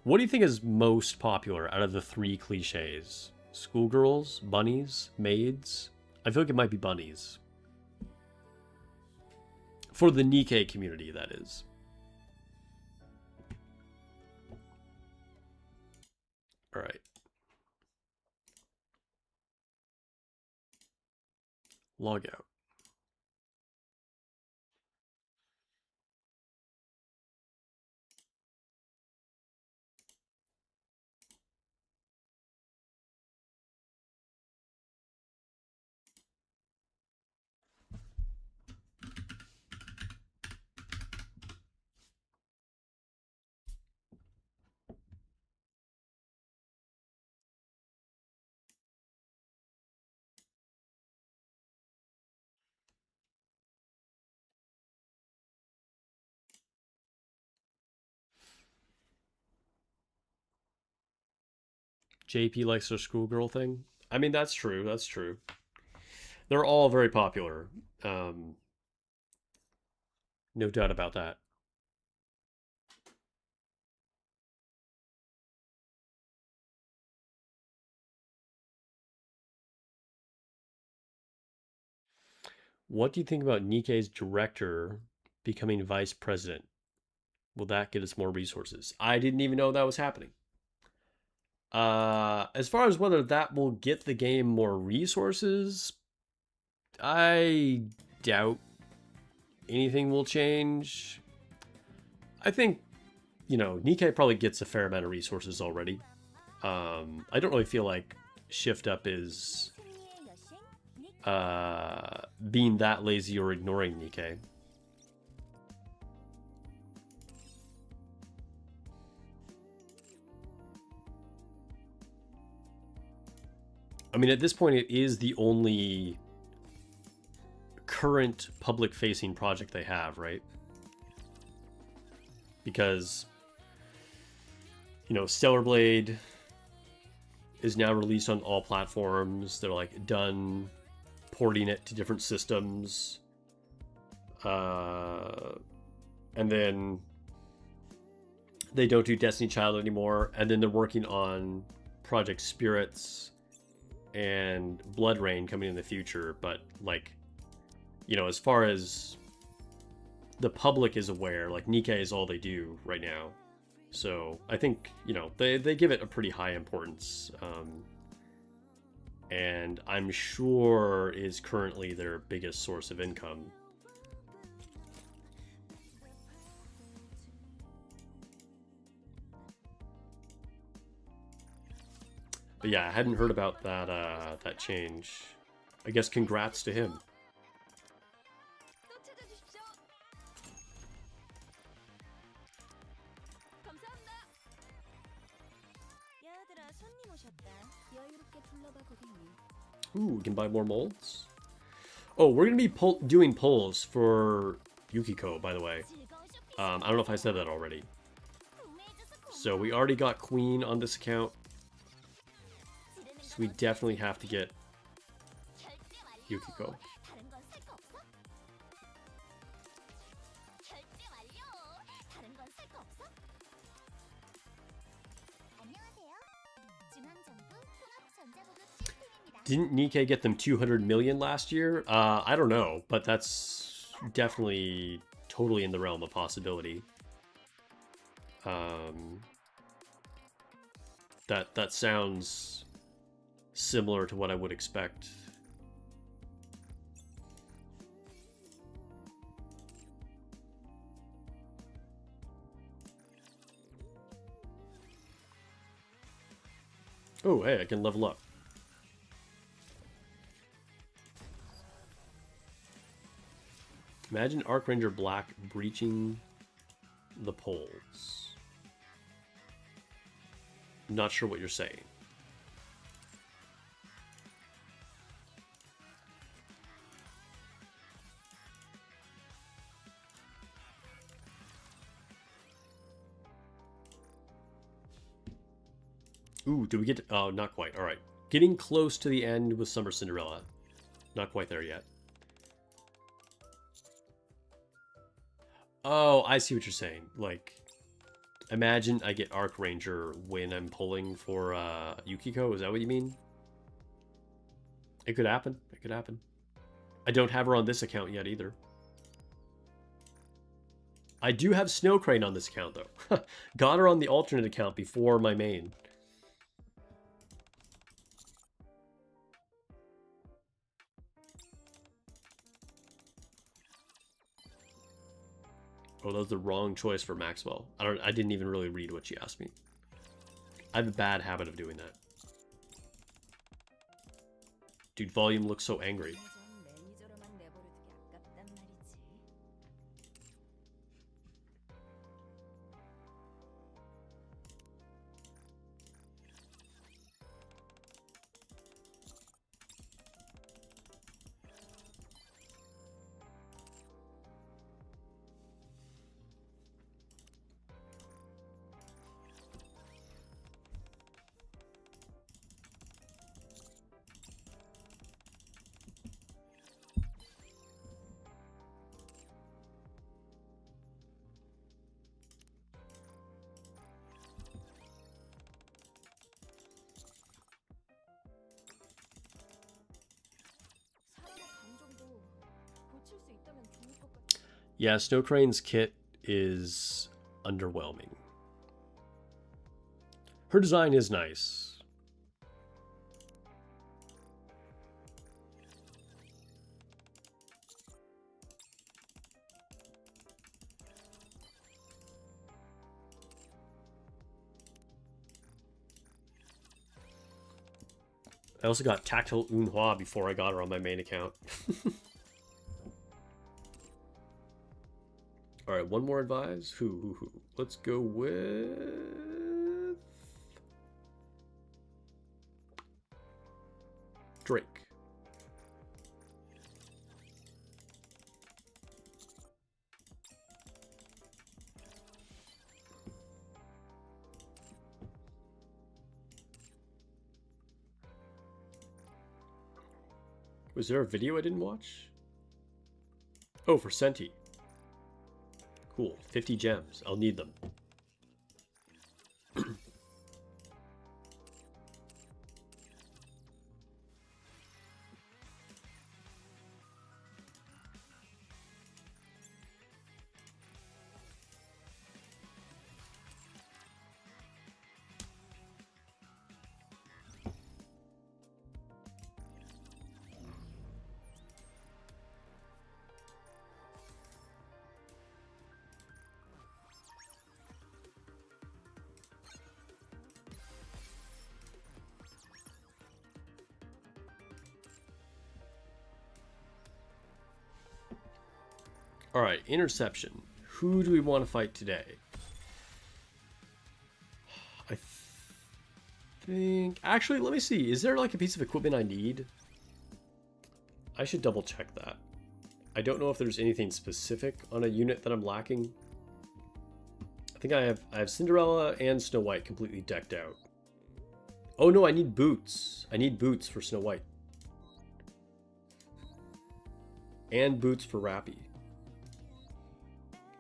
What do you think is most popular out of the three cliches? Schoolgirls, bunnies, maids? I feel like it might be bunnies. For the nikke community, that is. All right. Log out. JP likes their schoolgirl thing. I mean, that's true. That's true. They're all very popular. No doubt about that. What do you think about Nikke's director becoming vice president? Will that get us more resources? I didn't even know that was happening. As far as whether that will get the game more resources, I doubt anything will change. I think, Nikke probably gets a fair amount of resources already. I don't really feel like Shift Up is being that lazy or ignoring Nikke. I mean, at this point, it is the only current public-facing project they have, right? Because, Stellar Blade is now released on all platforms. They're, done porting it to different systems. And then they don't do Destiny Child anymore. And then they're working on Project Spirits and Blood Rain coming in the future, but as far as the public is aware, Nikke is all they do right now. So I think, you know, they give it a pretty high importance. And I'm sure is currently their biggest source of income. But yeah, I hadn't heard about that change. I guess congrats to him. Ooh, we can buy more molds. Oh, we're gonna be doing polls for Yukiko, by the way. I don't know if I said that already. So we already got Queen on this account. So we definitely have to get Yukiko. Didn't Nikke get them 200 million last year? I don't know, but that's definitely totally in the realm of possibility. That sounds similar to what I would expect. Oh, hey, I can level up. Imagine Archranger Black breaching the poles. I'm not sure what you're saying. Ooh, do we get to, oh, not quite. All right. Getting close to the end with Summer Cinderella. Not quite there yet. Oh, I see what you're saying. Like, imagine I get Archranger when I'm pulling for Yukiko. Is that what you mean? It could happen. It could happen. I don't have her on this account yet either. I do have Snow Crane on this account, though. Got her on the alternate account before my main. Oh, that was the wrong choice for Maxwell. I didn't even really read what she asked me. I have a bad habit of doing that. Dude, Volume looks so angry. Yeah, Snow Crane's kit is underwhelming. Her design is nice. I also got Tactile Eunhwa before I got her on my main account. Alright, one more advise. Who? Let's go with... Drake. Was there a video I didn't watch? Oh, for Senti. Cool. 50 gems. I'll need them. Alright, interception. Who do we want to fight today? I think... Actually, let me see. Is there like a piece of equipment I need? I should double check that. I don't know if there's anything specific on a unit that I'm lacking. I think I have Cinderella and Snow White completely decked out. Oh no, I need boots. I need boots for Snow White. And boots for Rappy.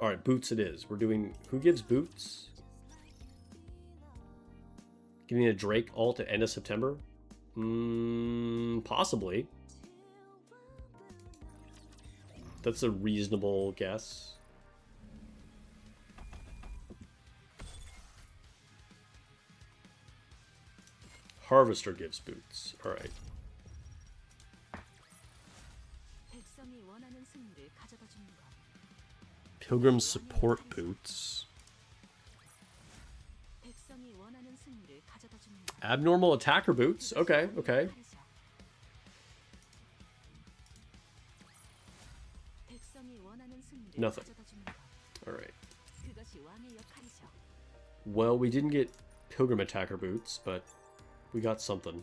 Alright, boots it is. We're doing... Who gives boots? Giving a Drake ult at end of September? Possibly. That's a reasonable guess. Harvester gives boots. Alright. Pilgrim support boots. Abnormal attacker boots. Okay, okay. Nothing. Alright. Well, we didn't get Pilgrim attacker boots, but we got something.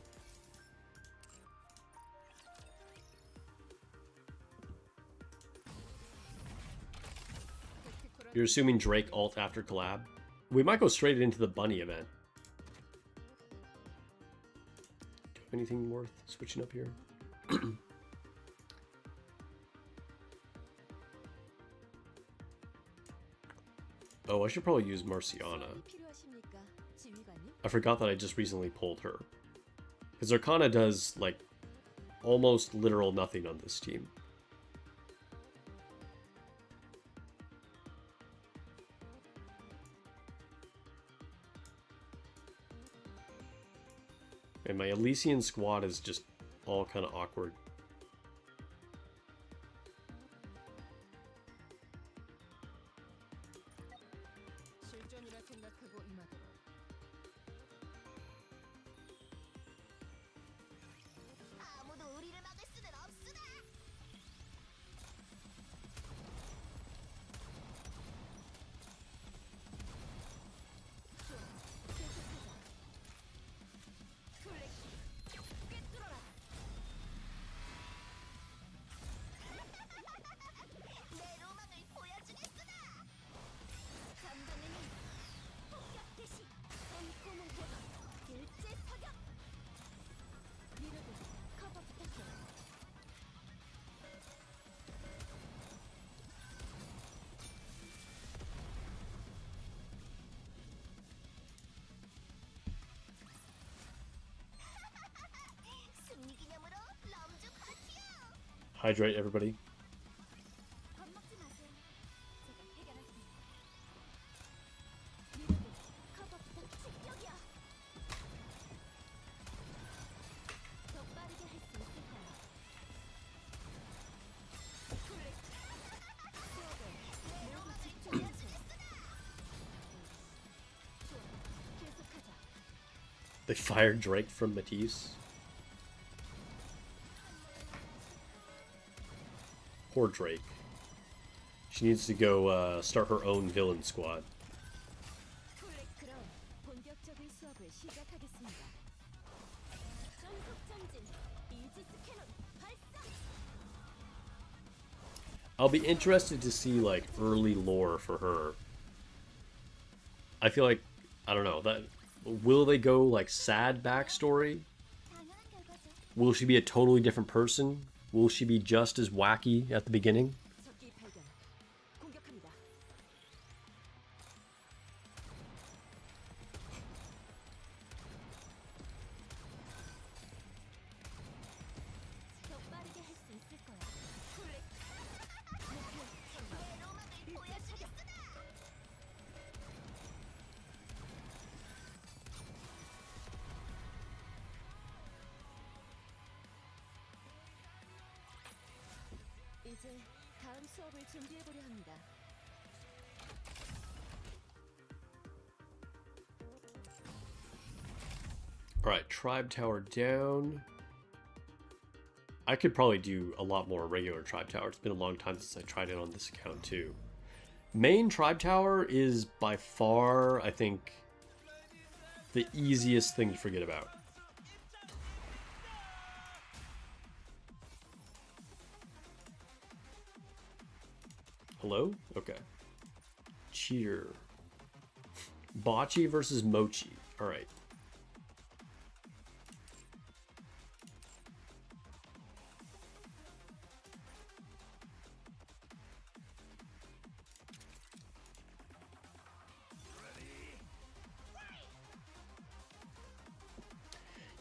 You're assuming Drake ult after collab? We might go straight into the bunny event. Do you have anything worth switching up here? Oh, I should probably use Marciana. I forgot that I just recently pulled her. Because Arcana does, like, almost literal nothing on this team. And my Elysian squad is just all kind of awkward. Hydrate, everybody. They fired Drake from Matisse. Poor Drake. She needs to go start her own villain squad. I'll be interested to see like early lore for her. I feel like, I don't know, that will they go like sad backstory? Will she be a totally different person? Will she be just as wacky at the beginning? Alright, Tribe Tower down. I could probably do a lot more regular Tribe Tower. It's been a long time since I tried it on this account too. Main Tribe Tower is by far, I think, the easiest thing to forget about. Hello? Okay. Cheer. Bocce versus Mochi. Alright.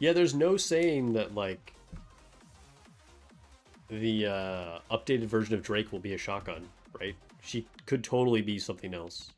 Yeah, there's no saying that, like, the updated version of Drake will be a shotgun, right? She could totally be something else.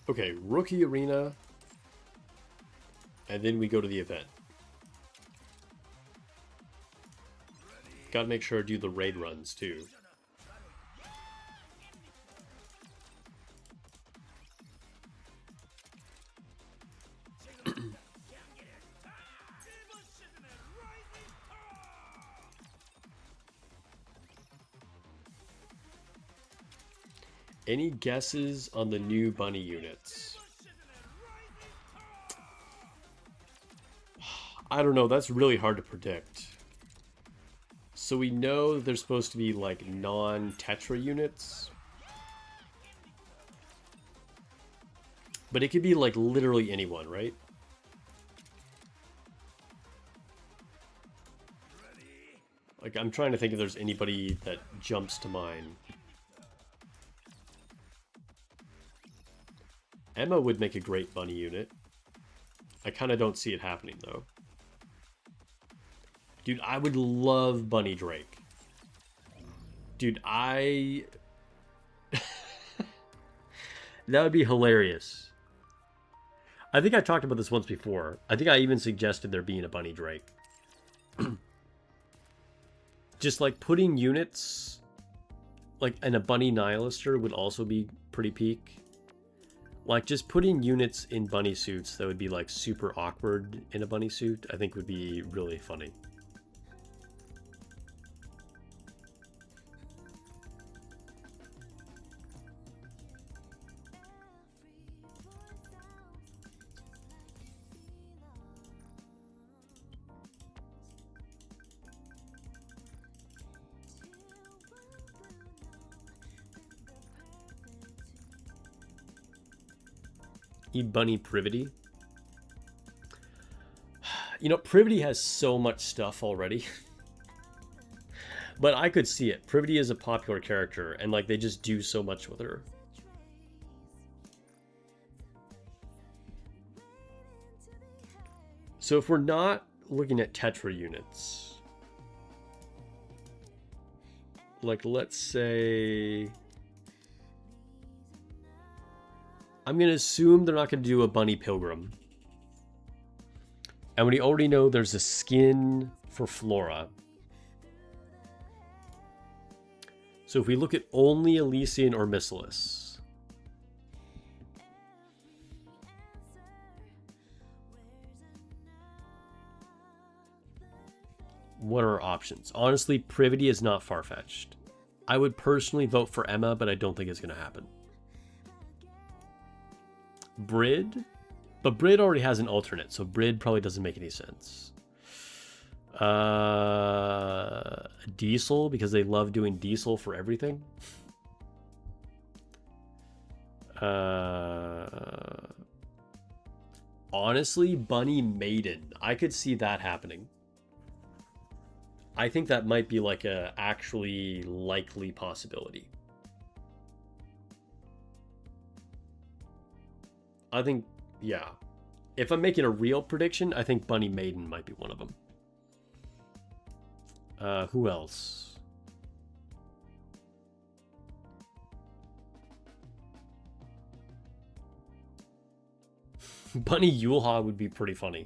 Okay, Rookie Arena, and then we go to the event. Gotta make sure I do the raid runs too. Any guesses on the new bunny units? I don't know, that's really hard to predict. So we know that they're supposed to be like non-Tetra units. But it could be like literally anyone, right? Like, I'm trying to think if there's anybody that jumps to mind. Emma would make a great bunny unit. I kind of don't see it happening, though. Dude, I would love Bunny Drake. Dude, that would be hilarious. I think I talked about this once before. I think I even suggested there being a Bunny Drake. Just, like, putting units... Like, and a Bunny Nihilister would also be pretty peak. Like, just putting units in bunny suits that would be, like, super awkward in a bunny suit, I think would be really funny. Bunny Privity. You know, Privity has so much stuff already. But I could see it. Privity is a popular character, and like they just do so much with her. So if we're not looking at Tetra units, like let's say... I'm going to assume they're not going to do a Bunny Pilgrim. And we already know there's a skin for Flora. So if we look at only Elysian or Missilus. What are our options? Honestly, Privity is not far-fetched. I would personally vote for Emma, but I don't think it's going to happen. Brid? But Brid already has an alternate, so Brid probably doesn't make any sense. Diesel, because they love doing Diesel for everything. Honestly, Bunny Maiden. I could see that happening. I think that might be like a actually likely possibility. I think, yeah. If I'm making a real prediction, I think Bunny Maiden might be one of them. Who else? Bunny Yulha would be pretty funny.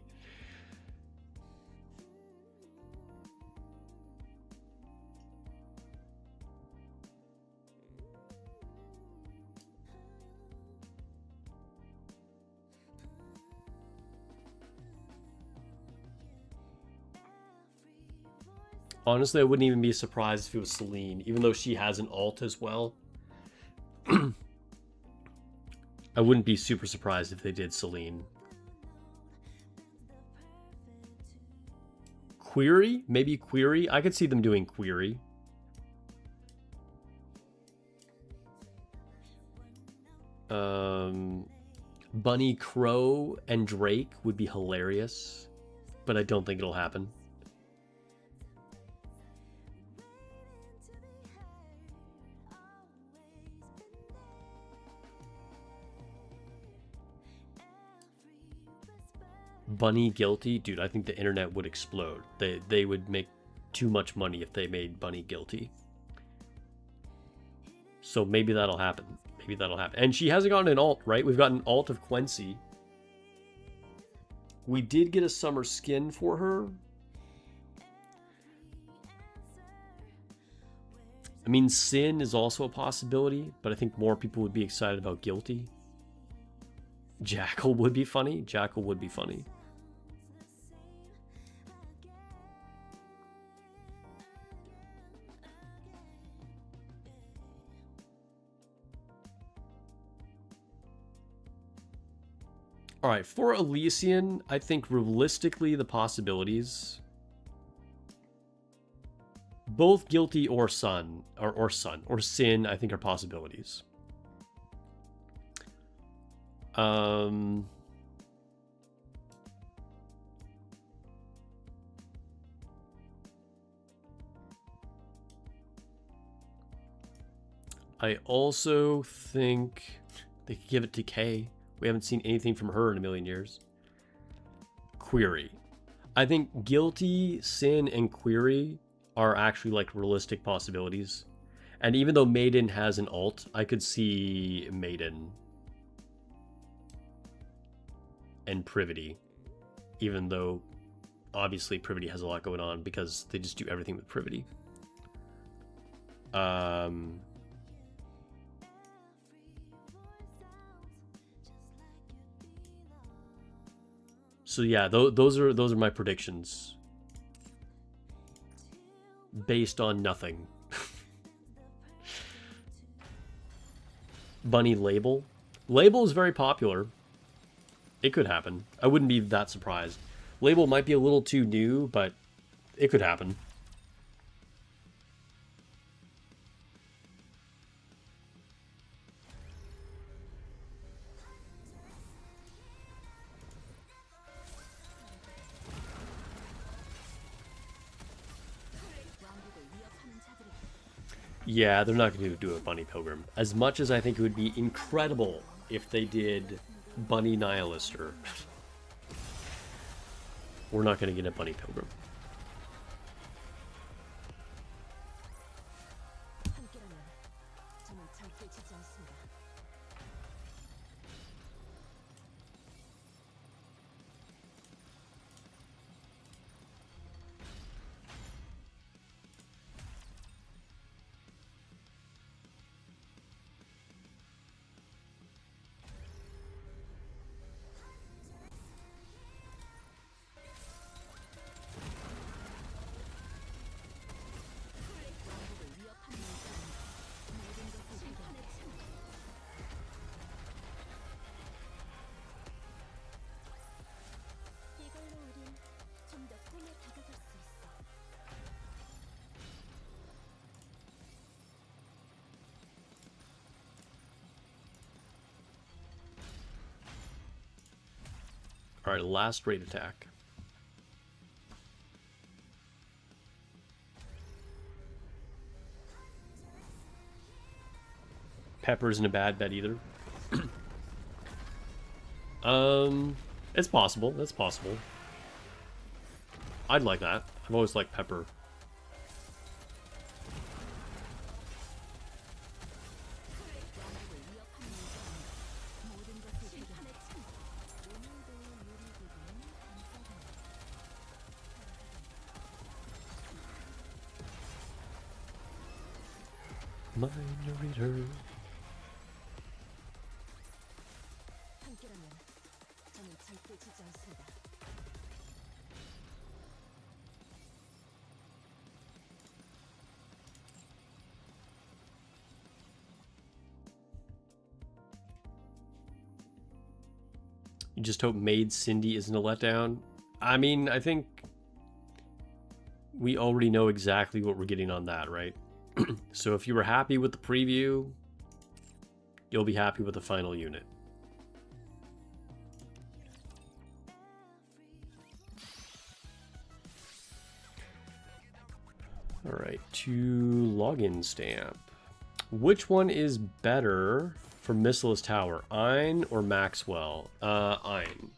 Honestly, I wouldn't even be surprised if it was Celine, even though she has an alt as well. I wouldn't be super surprised if they did Celine. Query? Maybe Query? I could see them doing Query. Bunny Crow and Drake would be hilarious, but I don't think it'll happen. Bunny guilty? Dude, I think the internet would explode. They would make too much money if they made Bunny guilty. So maybe that'll happen. Maybe that'll happen. And she hasn't gotten an alt, right? We've got an alt of Quincy. We did get a summer skin for her. I mean, Sin is also a possibility, but I think more people would be excited about Guilty. Jackal would be funny. Jackal would be funny. All right, for Elysian, I think realistically the possibilities, both Guilty or Sin, I think are possibilities. I also think they could give it to Kay. We haven't seen anything from her in a million years. Query. I think Guilty, Sin, and Query are actually like realistic possibilities. And even though Maiden has an alt, I could see Maiden and Privity. Even though obviously Privity has a lot going on because they just do everything with Privity. So yeah, those are my predictions. Based on nothing. Bunny Label. Label is very popular. It could happen. I wouldn't be that surprised. Label might be a little too new, but it could happen. Yeah, they're not going to do a Bunny Pilgrim. As much as I think it would be incredible if they did Bunny Nihilister. We're not going to get a Bunny Pilgrim. Alright, last raid attack. Pepper isn't a bad bet either. It's possible. That's possible. I'd like that. I've always liked Pepper. Minoritator. You just hope Maid Cindy isn't a letdown. I mean, I think we already know exactly what we're getting on that, right? So if you were happy with the preview, you'll be happy with the final unit. All right, to login stamp. Which one is better for Missilous Tower, Ein or Maxwell? Ein.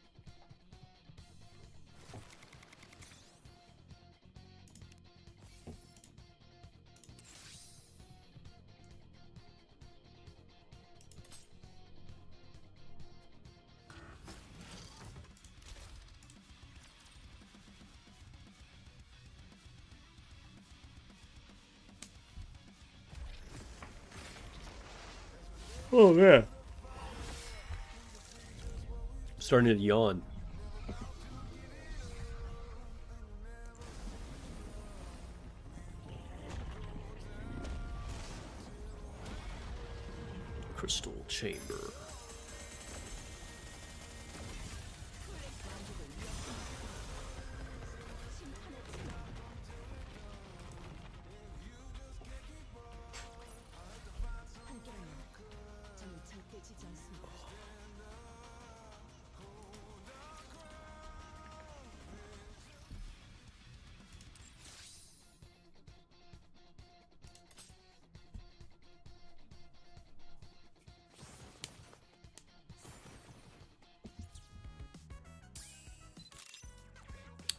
Oh, yeah. I'm starting to yawn. Crystal Chamber.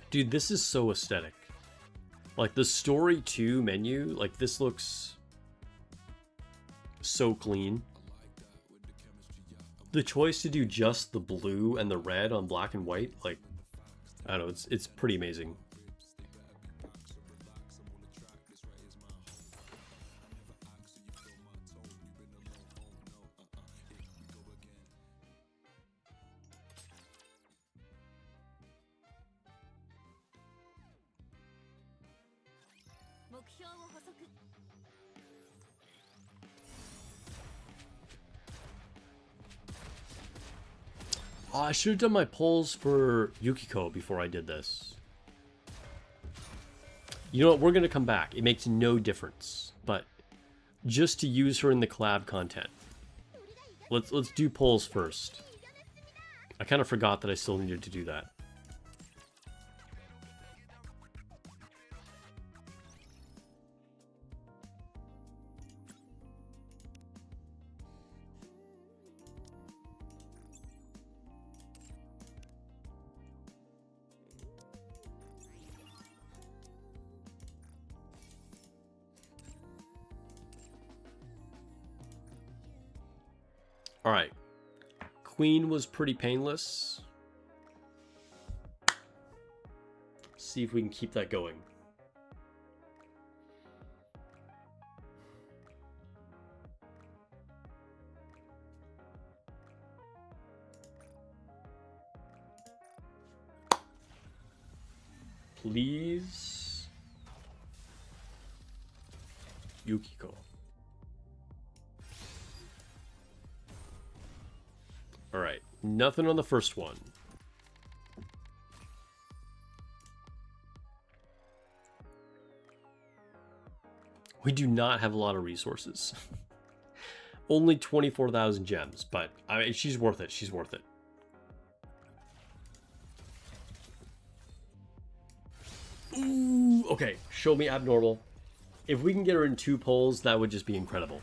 Dude, this is so aesthetic. Like the story 2 menu, like this looks so clean. The choice to do just the blue and the red on black and white, like, I don't know, it's pretty amazing. Oh, I should have done my polls for Yukiko before I did this. You know what? We're going to come back. It makes no difference. But just to use her in the collab content. Let's do polls first. I kind of forgot that I still needed to do that. All right. Queen was pretty painless. See if we can keep that going. Please. Yukiko. All right, nothing on the first one. We do not have a lot of resources. Only 24,000 gems, but I mean, she's worth it. She's worth it. Ooh, okay, show me abnormal. If we can get her in 2 polls, that would just be incredible.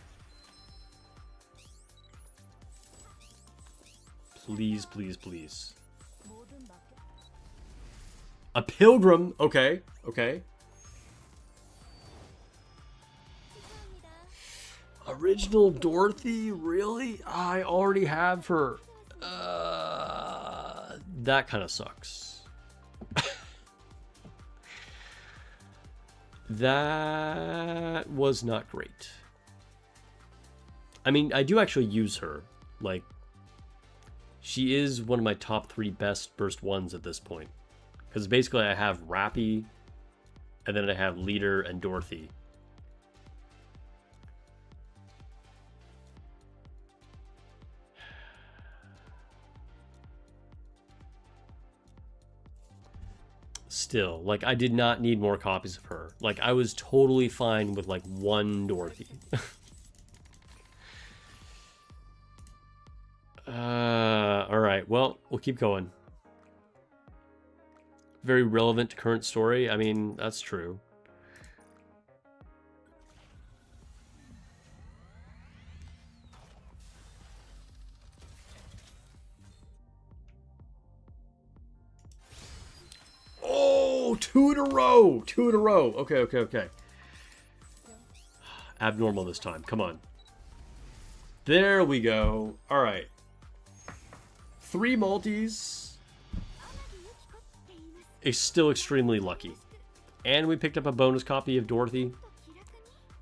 Please, please, please. A pilgrim. Okay, okay. Original Dorothy? Really? I already have her. That kind of sucks. That was not great. I mean, I do actually use her. Like, she is one of my top 3 best burst ones at this point. Because basically I have Rappy, and then I have Leader and Dorothy. Still, like, I did not need more copies of her. Like, I was totally fine with, like, 1 Dorothy. Alright, well, we'll keep going. Very relevant to current story. I mean, that's true. Oh, 2 in a row! 2 in a row. Okay, okay, okay. Abnormal this time. Come on. There we go. Alright. 3 multis. Is still extremely lucky. And we picked up a bonus copy of Dorothy.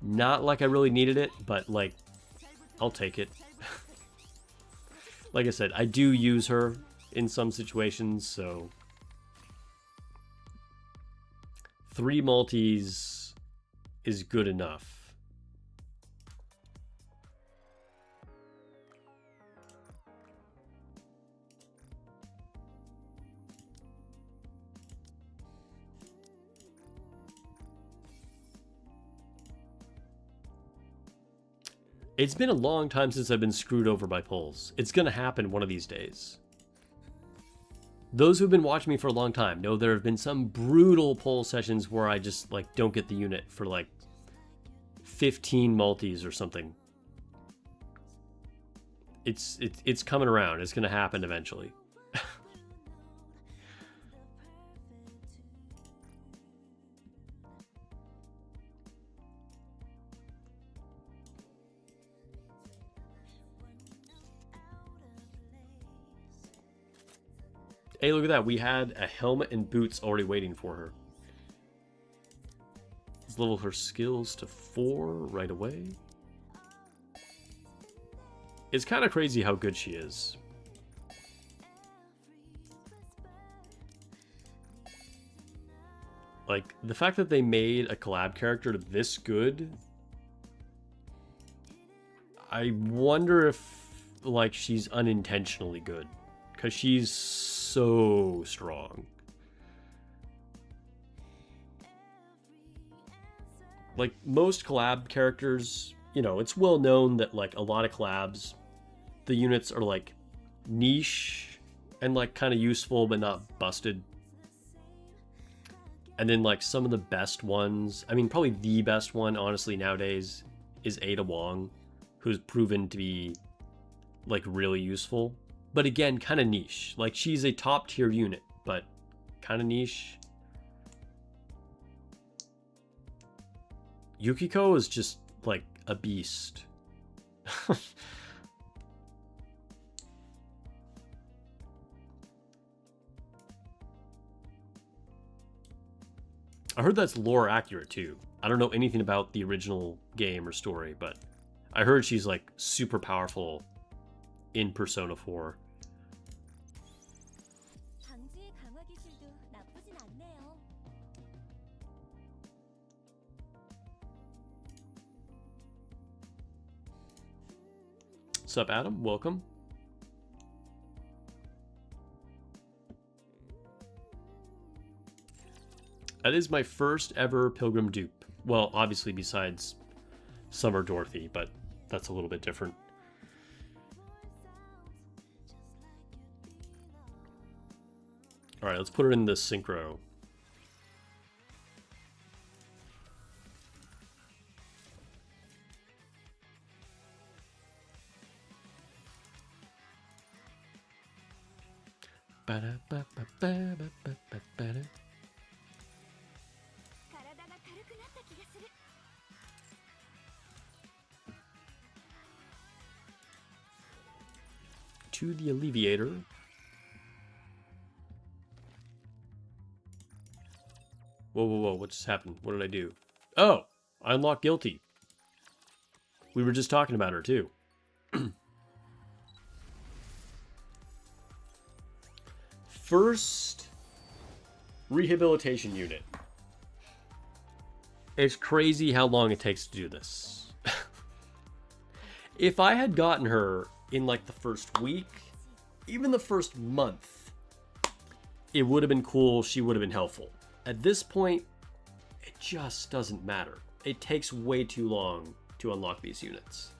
Not like I really needed it, but like, I'll take it. Like I said, I do use her in some situations, so 3 multis is good enough. It's been a long time since I've been screwed over by pulls. It's gonna happen one of these days. Those who've been watching me for a long time know there have been some brutal pull sessions where I just, like, don't get the unit for, like, 15 multis or something. It's coming around. It's gonna happen eventually. Hey, look at that. We had a helmet and boots already waiting for her. Let's level her skills to 4 right away. It's kind of crazy how good she is. Like, the fact that they made a collab character this good, I wonder if, like, she's unintentionally good. Because she's so strong. Like, most collab characters, you know, it's well known that, like, a lot of collabs, the units are, like, niche and, like, kind of useful but not busted. And then, like, some of the best ones, I mean, probably the best one, honestly, nowadays, is Ada Wong, who's proven to be, like, really useful. But again, kind of niche. Like, she's a top tier unit, but kind of niche. Yukiko is just, like, a beast. I heard that's lore accurate, too. I don't know anything about the original game or story, but I heard she's, like, super powerful in Persona 4. What's up, Adam? Welcome. That is my first ever Pilgrim dupe. Well, obviously besides Summer Dorothy, but that's a little bit different. Alright, let's put it in the synchro. To the Alleviator. Whoa, whoa, whoa, what just happened? What did I do? Oh, I unlocked Guilty. We were just talking about her, too. First rehabilitation unit. It's crazy how long it takes to do this. If I had gotten her in like the first week, even the first month, it would have been cool. She would have been helpful. At this point, it just doesn't matter. It takes way too long to unlock these units.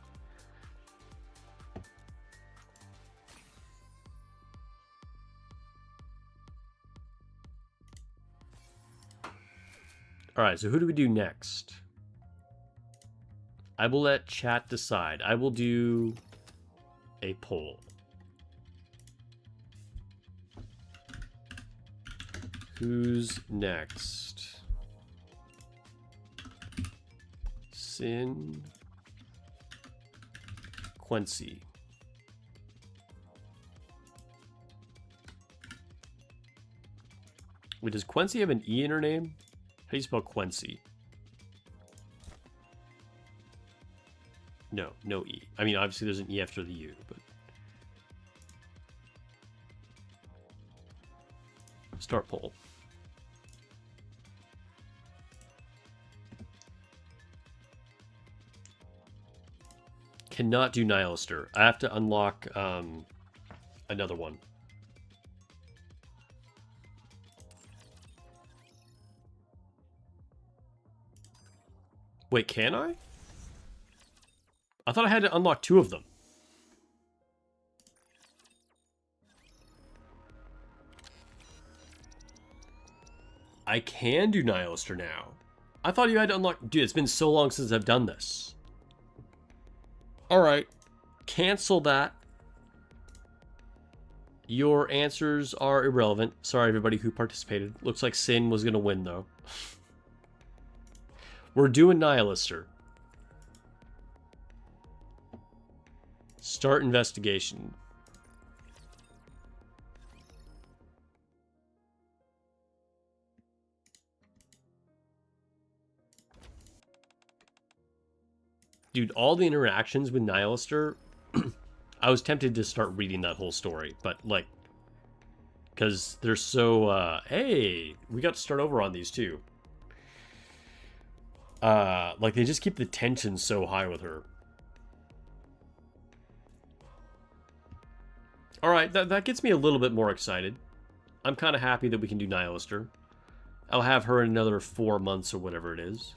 All right, so who do we do next? I will let chat decide. I will do a poll. Who's next? Sin. Quincy. Wait, does Quincy have an E in her name? How do you spell Quincy? No, no E. I mean, obviously there's an E after the U, but... Start poll. Cannot do Nihilister. I have to unlock another one. Wait, can I? I thought I had to unlock 2 of them. I can do Nihilister now. I thought you had to unlock... Dude, it's been so long since I've done this. Alright. Cancel that. Your answers are irrelevant. Sorry, everybody who participated. Looks like Sin was going to win, though. We're doing Nihilister. Start investigation. Dude, all the interactions with Nihilister, I was tempted to start reading that whole story, but like, because they're so, hey, we got to start over on these too. Like, they just keep the tension so high with her. Alright, that gets me a little bit more excited. I'm kind of happy that we can do Nihilister. I'll have her in another 4 months or whatever it is.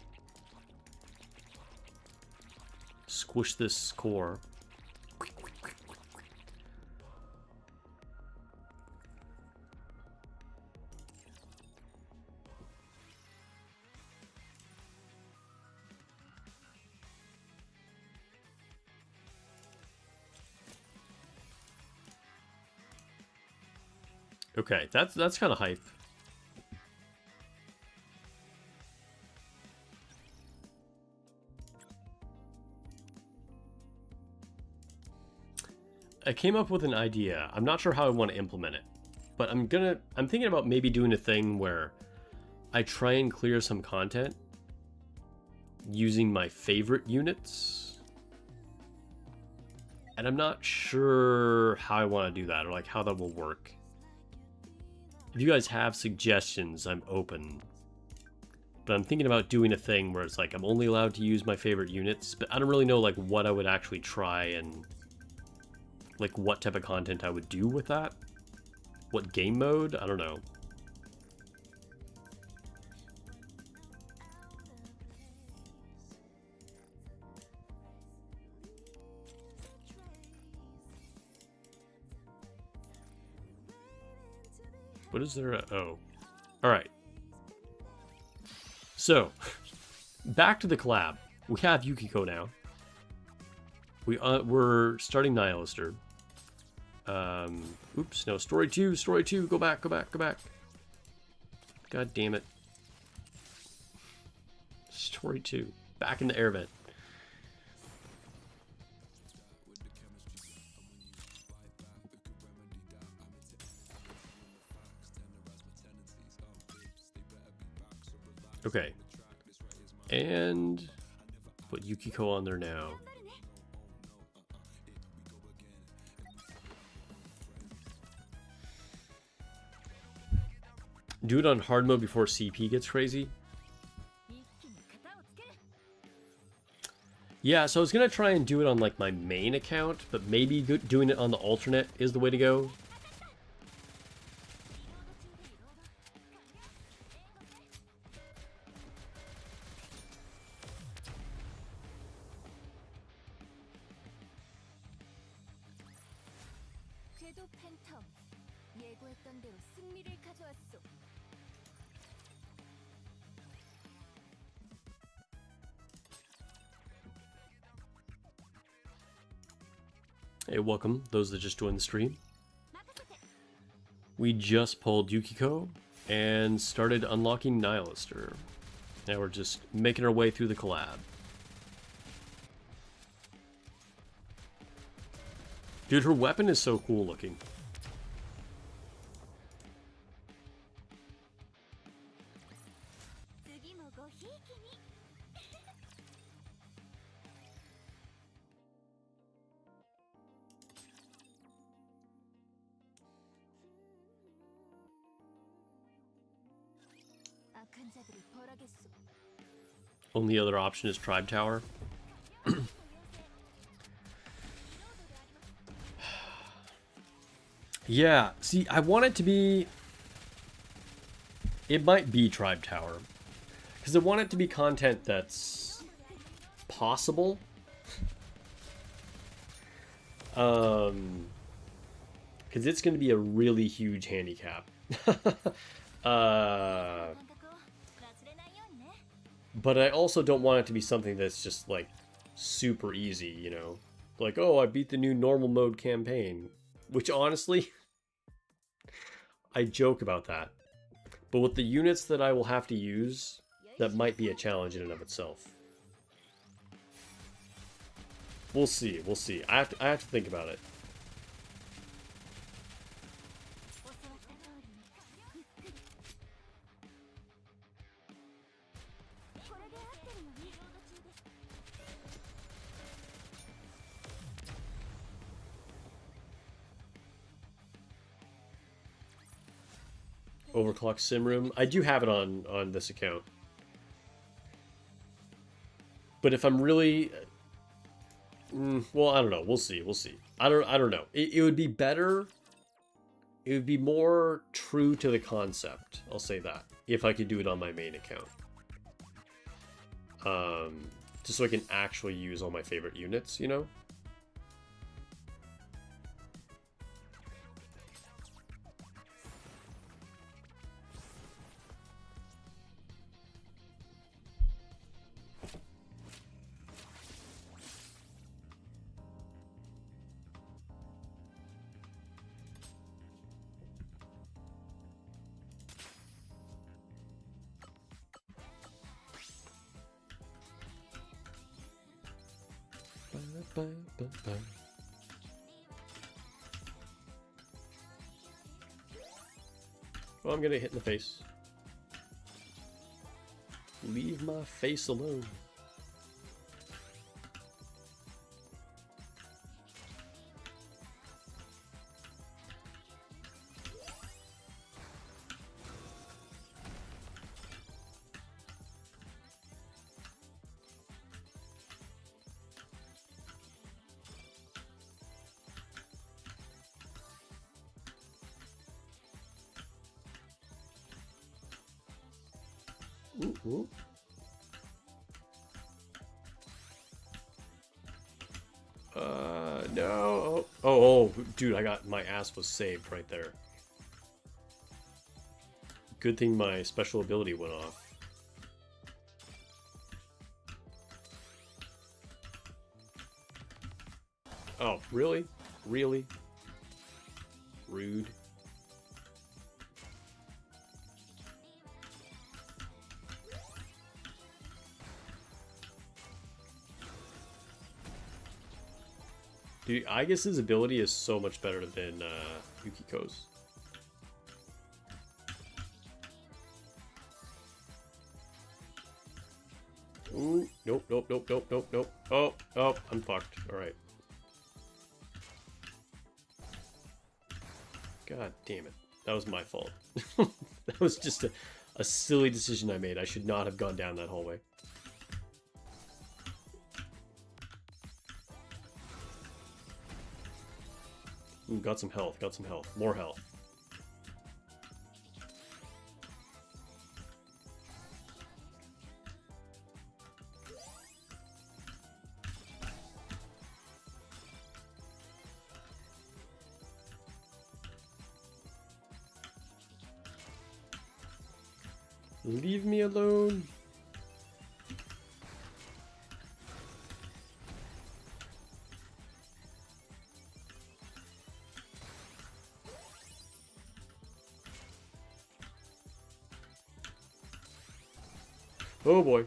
Squish this core. Okay, that's kind of hype. I came up with an idea. I'm not sure how I want to implement it, but I'm thinking about maybe doing a thing where I try and clear some content using my favorite units. And I'm not sure how I want to do that or like how that will work. If you guys have suggestions, I'm open. But I'm thinking about doing a thing where it's like I'm only allowed to use my favorite units, but I don't really know like what I would actually try and like what type of content I would do with that. What game mode? I don't know. What is there? Oh. Alright. So, back to the collab. We have Yukiko now. We're starting Nihilister. Oops, no, story 2, go back. God damn it. Story 2, back in the air vent. Okay. And put Yukiko on there now. Do it on hard mode before CP gets crazy. Yeah, so I was gonna try and do it on like my main account, but maybe doing it on the alternate is the way to go. Hey, welcome, those that just joined the stream. We just pulled Yukiko and started unlocking Nihilister. Now we're just making our way through the collab. Dude, her weapon is so cool looking. Only other option is Tribe Tower. Yeah, see, I want it to be... It might be Tribe Tower. Because I want it to be content that's possible. Because it's going to be a really huge handicap. But I also don't want it to be something that's just, like, super easy, you know? Like, oh, I beat the new normal mode campaign. Which, honestly, I joke about that. But with the units that I will have to use, that might be a challenge in and of itself. We'll see, we'll see. I have to think about it. Overclock sim room. I do have it on this account. But if I'm really well, I don't know. We'll see. We'll see. I don't know. It would be better. It would be more true to the concept. I'll say that. If I could do it on my main account. Just so I can actually use all my favorite units, you know? Well, I'm gonna hit in the face. Leave my face alone. Ooh. No. Oh, dude, my ass was saved right there. Good thing my special ability went off. Oh, really? Really? Rude. Dude, Aegis's ability is so much better than Yukiko's. Ooh, nope. Oh, I'm fucked. Alright. God damn it. That was my fault. That was just a silly decision I made. I should not have gone down that hallway. Ooh, got some health, got some health. More health. Leave me alone. Oh boy.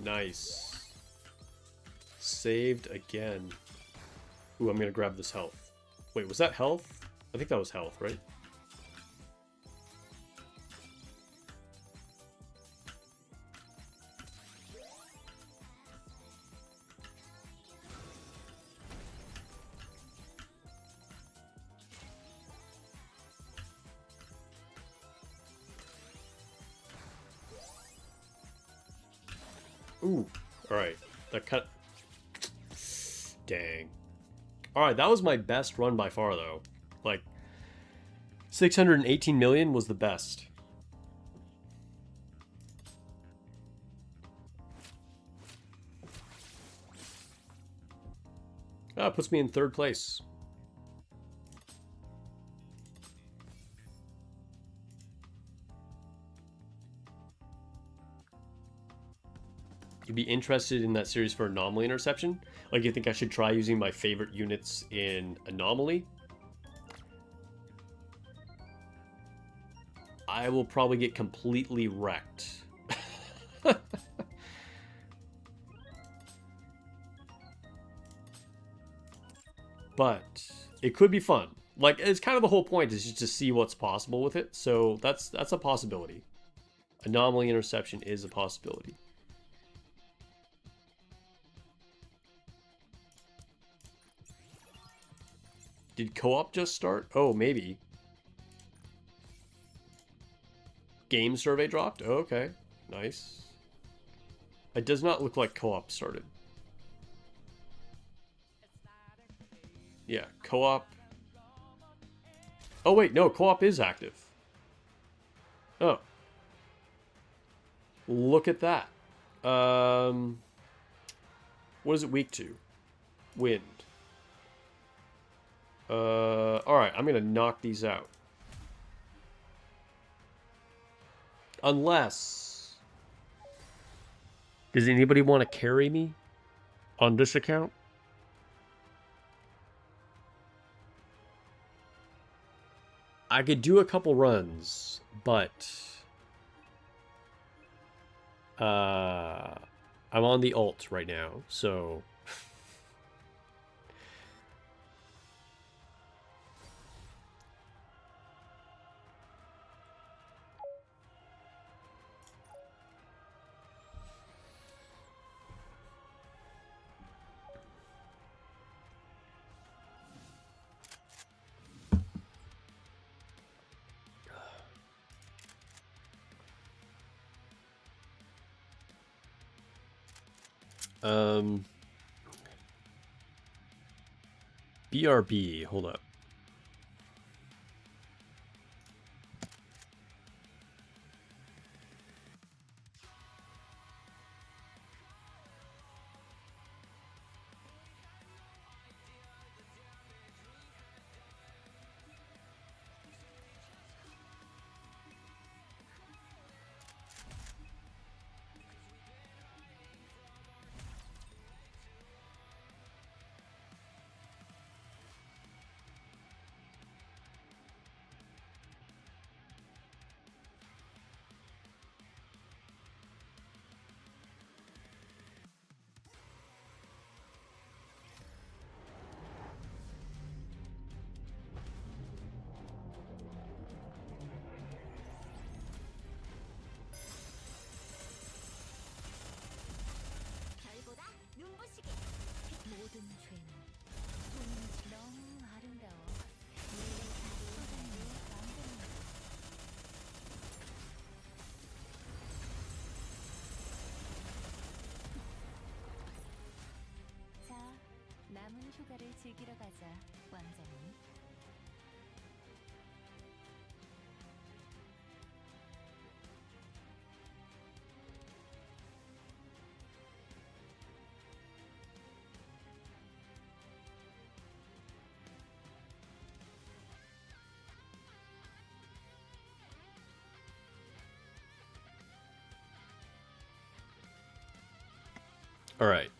Nice. Saved again. Ooh, I'm gonna grab this health. Wait, was that health? I think that was health, right? Ooh, alright. That cut. Dang. Alright, that was my best run by far, though. Like, 618 million was the best. Ah, it puts me in 3rd place. You'd be interested in that series for Anomaly Interception? Like, you think I should try using my favorite units in Anomaly? I will probably get completely wrecked. But it could be fun. Like, it's kind of the whole point, is just to see what's possible with it. So that's a possibility. Anomaly Interception is a possibility. Did co-op just start? Oh, maybe. Game survey dropped? Oh, okay. Nice. It does not look like co-op started. Yeah, co-op. Oh, wait, no, co-op is active. Oh. Look at that. What is it weak to? Wind. Alright, I'm gonna knock these out. Unless... Does anybody want to carry me on this account? I could do a couple runs, but... I'm on the alt right now, so... BRB, hold up. 바닷가를 즐기러 가자, 왕자님. All right.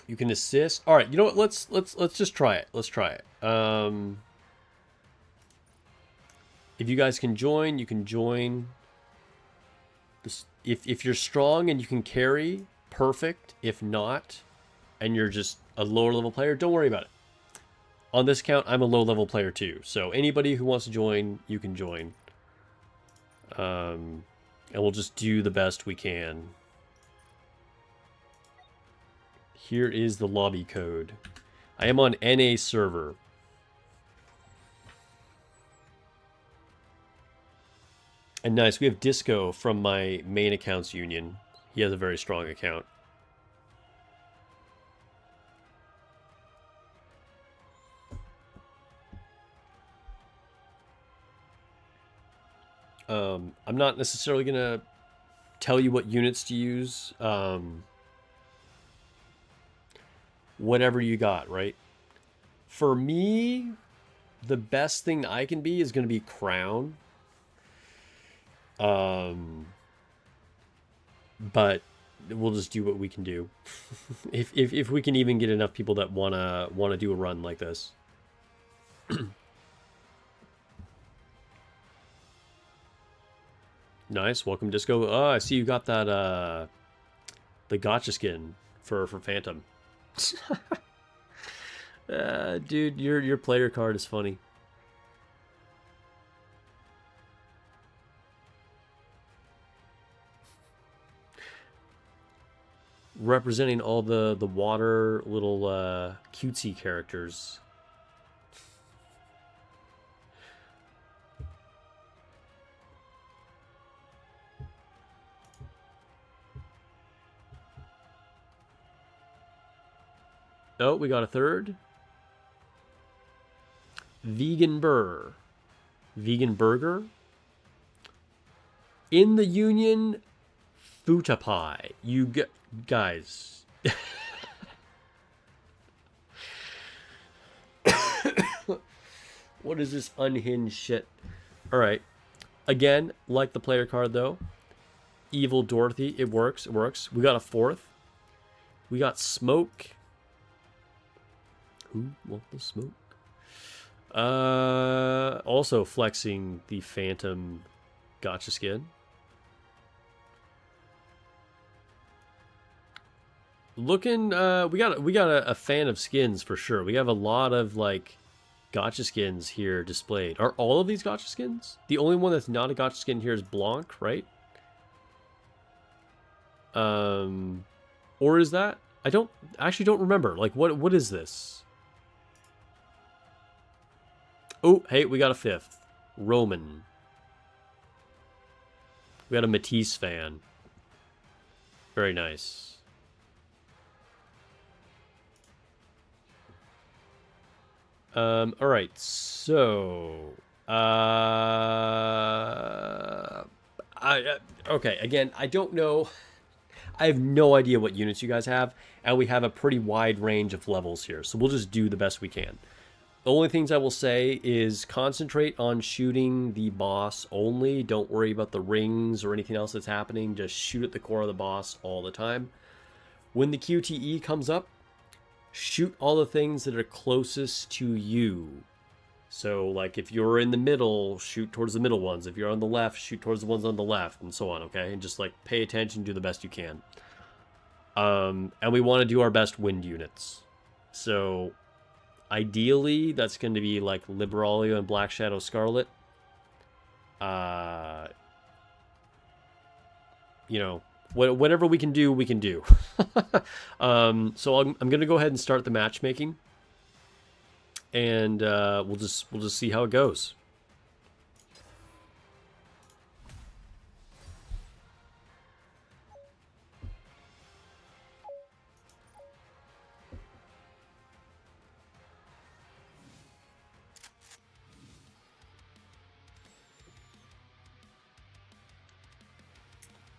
You can assist. All right. You know what? Let's just try it. Let's try it. If you guys can join, you can join. This, if you're strong and you can carry, perfect. If not, and you're just a lower level player, don't worry about it. On this count, I'm a low level player too. So anybody who wants to join, you can join. And we'll just do the best we can. Here is the lobby code. I am on NA server. And nice, we have Disco from my main accounts union. He has a very strong account. I'm not necessarily going to tell you what units to use. Whatever you got, right? For me, the best thing I can be is going to be Crown. But we'll just do what we can do. if we can even get enough people that wanna do a run like this. Nice, welcome Disco. Oh, I see you got that the gotcha skin for Phantom. Dude, your player card is funny. Representing all the water little cutesy characters. Oh, we got a third. Vegan burger. Vegan burger. In the Union, Futa pie. You guys. What is this unhinged shit? All right. Again, like the player card though. Evil Dorothy. It works. It works. We got a fourth. We got Smoke. Who want the smoke? Also flexing the Phantom gotcha skin. Looking, we got a fan of skins for sure. We have a lot of like gotcha skins here displayed. Are all of these gotcha skins? The only one that's not a gotcha skin here is Blanc, right? Or is that? I actually don't remember. Like what is this? Oh, hey, we got a fifth. Roman. We got a Matisse fan. Very nice. All right, so okay, again, I don't know. I have no idea what units you guys have, and we have a pretty wide range of levels here, so we'll just do the best we can. The only things I will say is concentrate on shooting the boss only. Don't worry about the rings or anything else that's happening. Just shoot at the core of the boss all the time. When the QTE comes up, shoot all the things that are closest to you. So, like, if you're in the middle, shoot towards the middle ones. If you're on the left, shoot towards the ones on the left, and so on, okay? And just, like, pay attention, do the best you can. And we want to do our best wind units. So ideally, that's going to be like Liberalia and Black Shadow Scarlet. You know, whatever we can do, we can do. So I'm going to go ahead and start the matchmaking, and we'll just see how it goes.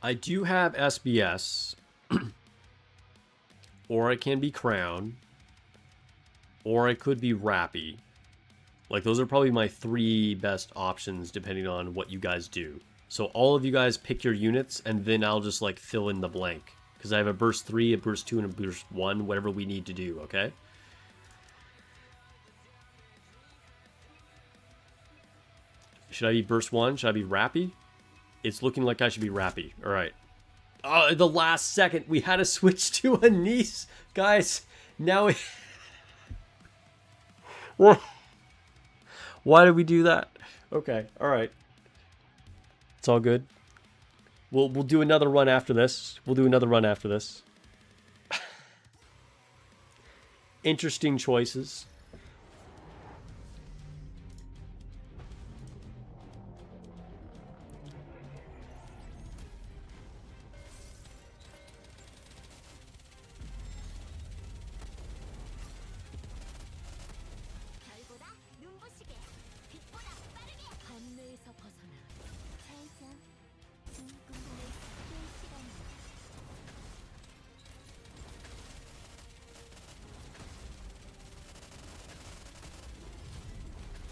I do have SBS, or I can be Crown, or I could be Rappy. Like, those are probably my 3 best options depending on what you guys do. So all of you guys pick your units, and then I'll just, like, fill in the blank. Because I have a burst 3, a burst 2, and a burst 1, whatever we need to do, okay? Should I be burst 1? Should I be Rappy? It's looking like I should be Rappy. Alright. The last second, we had to switch to a niece. Guys, now we... What? Why did we do that? Okay, alright. It's all good. We'll do another run after this. We'll do another run after this. Interesting choices.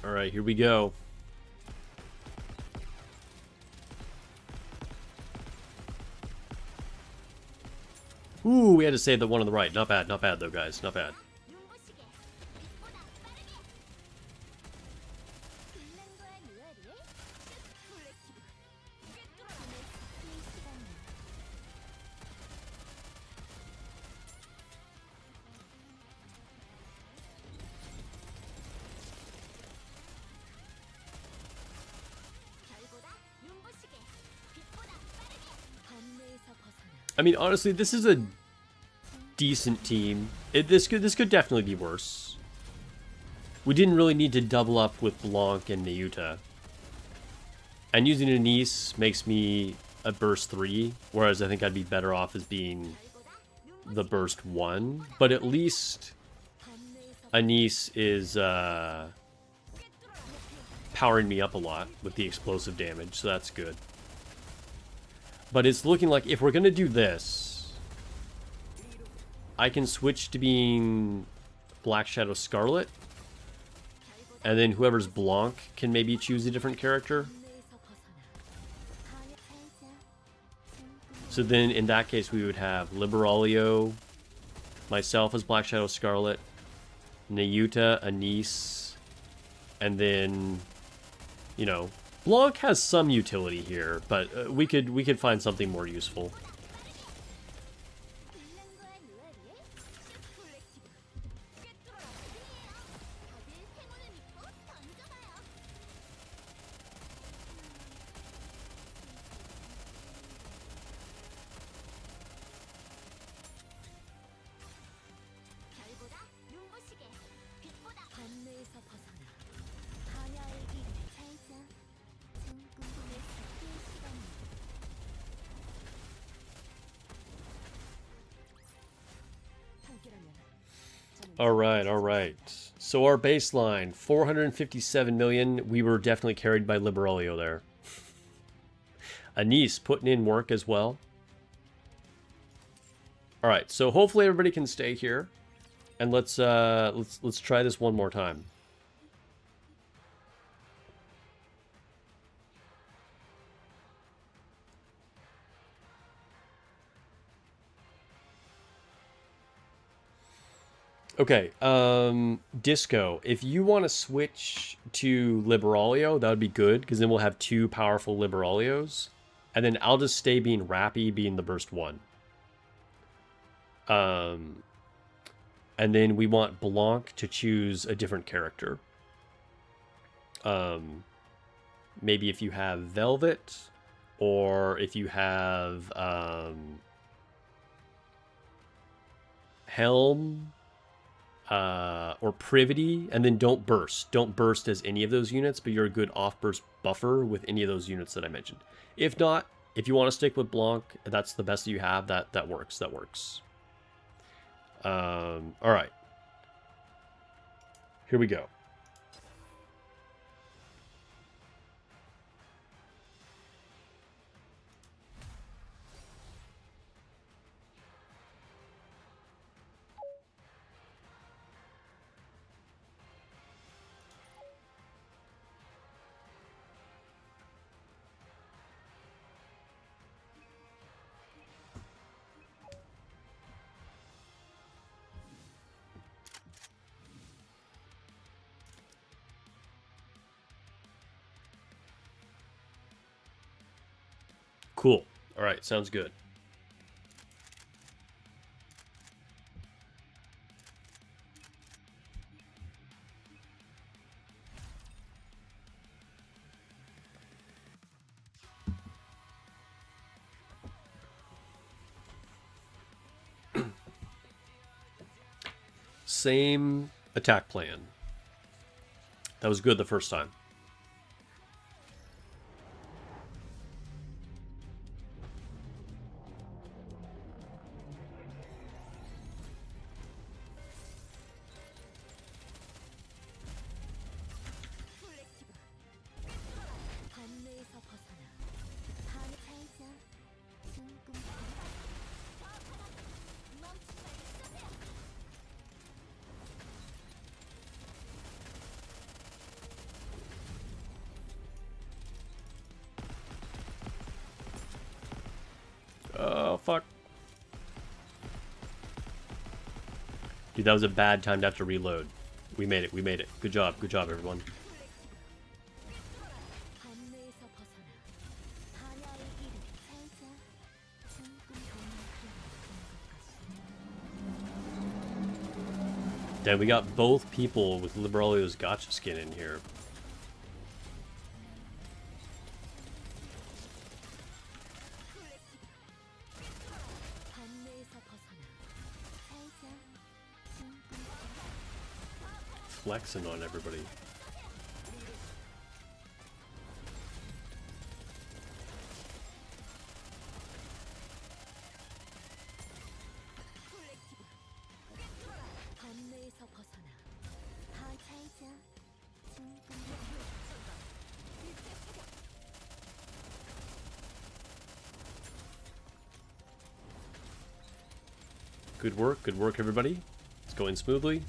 Alright, here we go. Ooh, we had to save the one on the right. Not bad though, guys. Not bad. I mean, honestly, this is a decent team. This could definitely be worse. We didn't really need to double up with Blanc and Neuta. And using Anise makes me a burst 3, whereas I think I'd be better off as being the burst 1. But at least Anise is powering me up a lot with the explosive damage, so that's good. But it's looking like if we're going to do this, I can switch to being Black Shadow Scarlet. And then whoever's Blanc can maybe choose a different character. So then in that case we would have Liberaglio, myself as Black Shadow Scarlet, Neuta, Anise, and then, you know, Blanc has some utility here, but we could find something more useful. Alright. So our baseline, 457 million. We were definitely carried by Liberaglio there. Anise putting in work as well. Alright, so hopefully everybody can stay here. And let's try this one more time. Okay, Disco, if you want to switch to Liberaglio, that would be good, because then we'll have 2 powerful Liberaglios. And then I'll just stay being Rappy, being the burst 1. And then we want Blanc to choose a different character. Maybe if you have Velvet, or if you have Helm, or Privity, and then don't burst. Don't burst as any of those units, but you're a good off-burst buffer with any of those units that I mentioned. If not, if you want to stick with Blanc, that's the best that you have, that works. That works. Alright. Here we go. Cool. All right, sounds good. Same attack plan. That was good the first time. Oh, fuck. Dude, that was a bad time to have to reload. We made it. We made it. Good job. Good job, everyone. Damn, we got both people with Liberalio's gotcha skin in here. Flexing on everybody. Good work, everybody. It's going smoothly.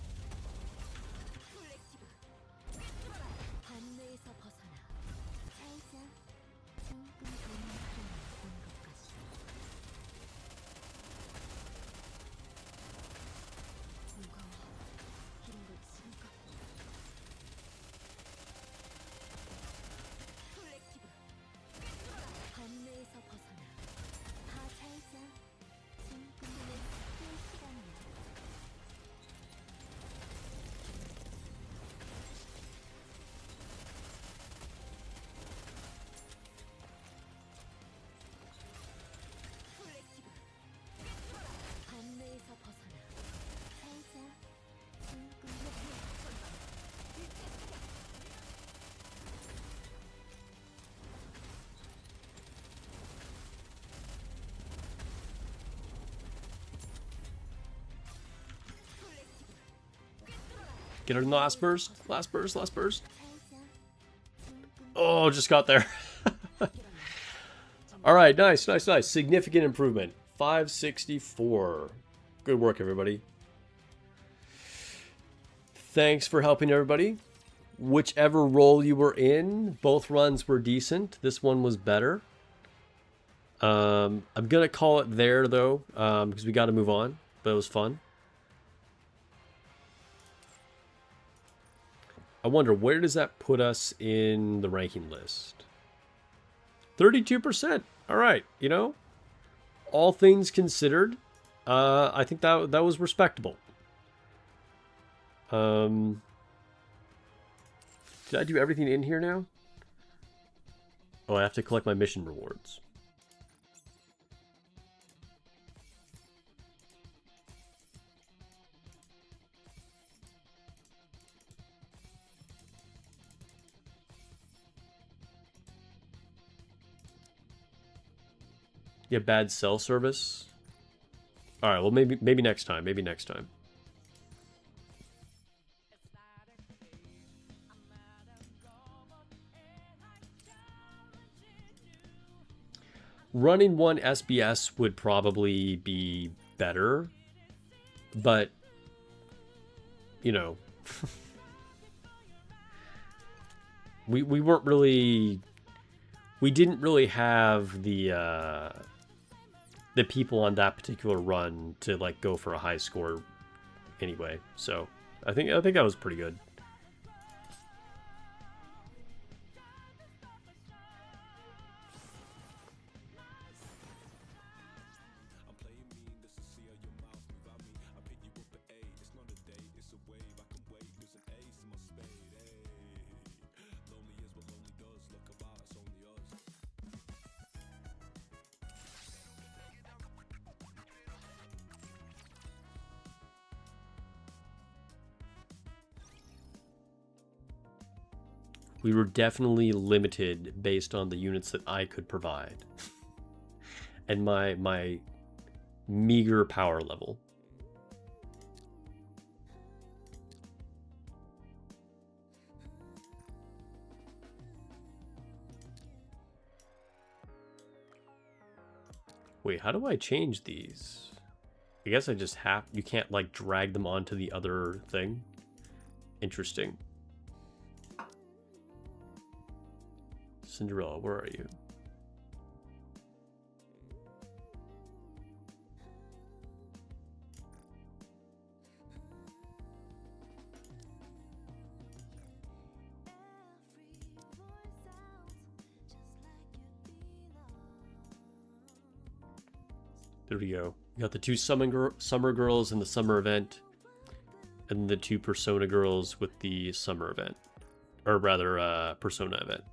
Get her in the last burst. Last burst, last burst. Oh, just got there. Alright, nice, nice, nice. Significant improvement. 564. Good work, everybody. Thanks for helping everybody. Whichever role you were in, both runs were decent. This one was better. I'm going to call it there, though, because we got to move on. But it was fun. I wonder, where does that put us in the ranking list? 32%. All right, you know, all things considered, I think that was respectable. Did I do everything in here now? Oh, I have to collect my mission rewards. Yeah, bad cell service. All right, well maybe next time. Maybe next time. Running one SBS would probably be better, but you know, we weren't really, we didn't really have the people on that particular run to like go for a high score anyway. So I think that was pretty good. We were definitely limited based on the units that I could provide. And my meager power level. Wait, how do I change these? I guess I just have... You can't, like, drag them onto the other thing? Interesting. Cinderella, where are you? There we go. We got the two summer girls in the summer event, and the two Persona girls with the summer event. Or rather, Persona event.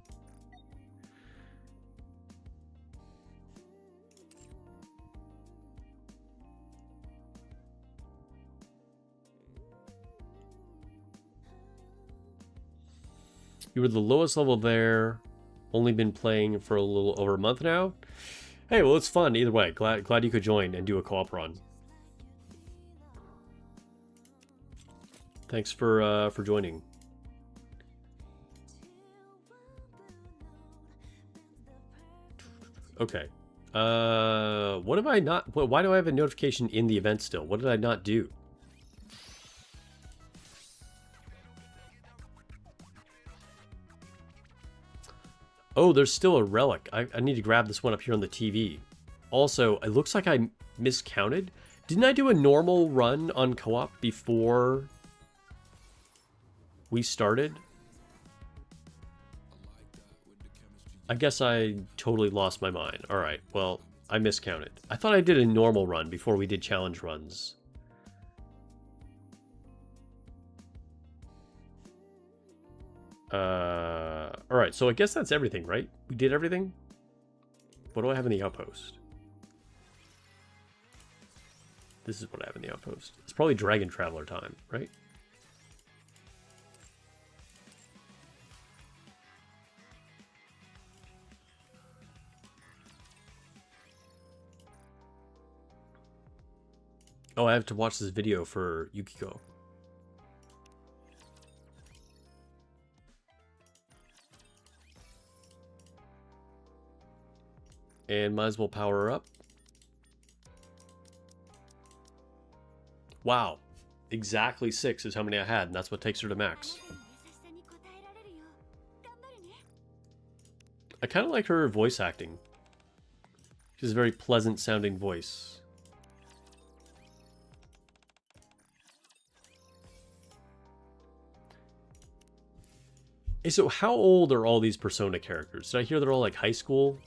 You were the lowest level there. Only been playing for a little over a month now. Hey, well, it's fun either way. Glad you could join and do a co-op run. Thanks for joining. Okay. What have I not? Why do I have a notification in the event still? What did I not do? Oh, there's still a relic. I need to grab this one up here on the TV. Also, it looks like I miscounted. Didn't I do a normal run on co-op before we started? I guess I totally lost my mind. Alright, well, I miscounted. I thought I did a normal run before we did challenge runs. Alright, so I guess that's everything, right? We did everything? What do I have in the outpost? This is what I have in the outpost. It's probably Dragon Traveler time, right? Oh, I have to watch this video for Yukiko. And might as well power her up. Wow. Exactly 6 is how many I had, and that's what takes her to max. I kind of like her voice acting. She has a very pleasant sounding voice. Hey, so how old are all these Persona characters? Did I hear they're all like high school?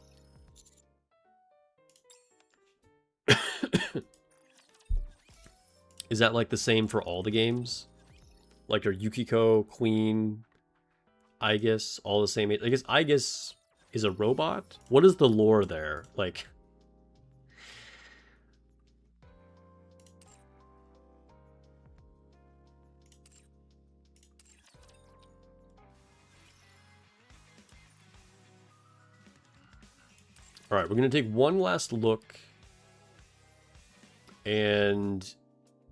Is that like the same for all the games? Like are Yukiko, Queen, Aigis, all the same age? I guess Aigis is a robot? What is the lore there? Like... Alright, we're going to take one last look. And...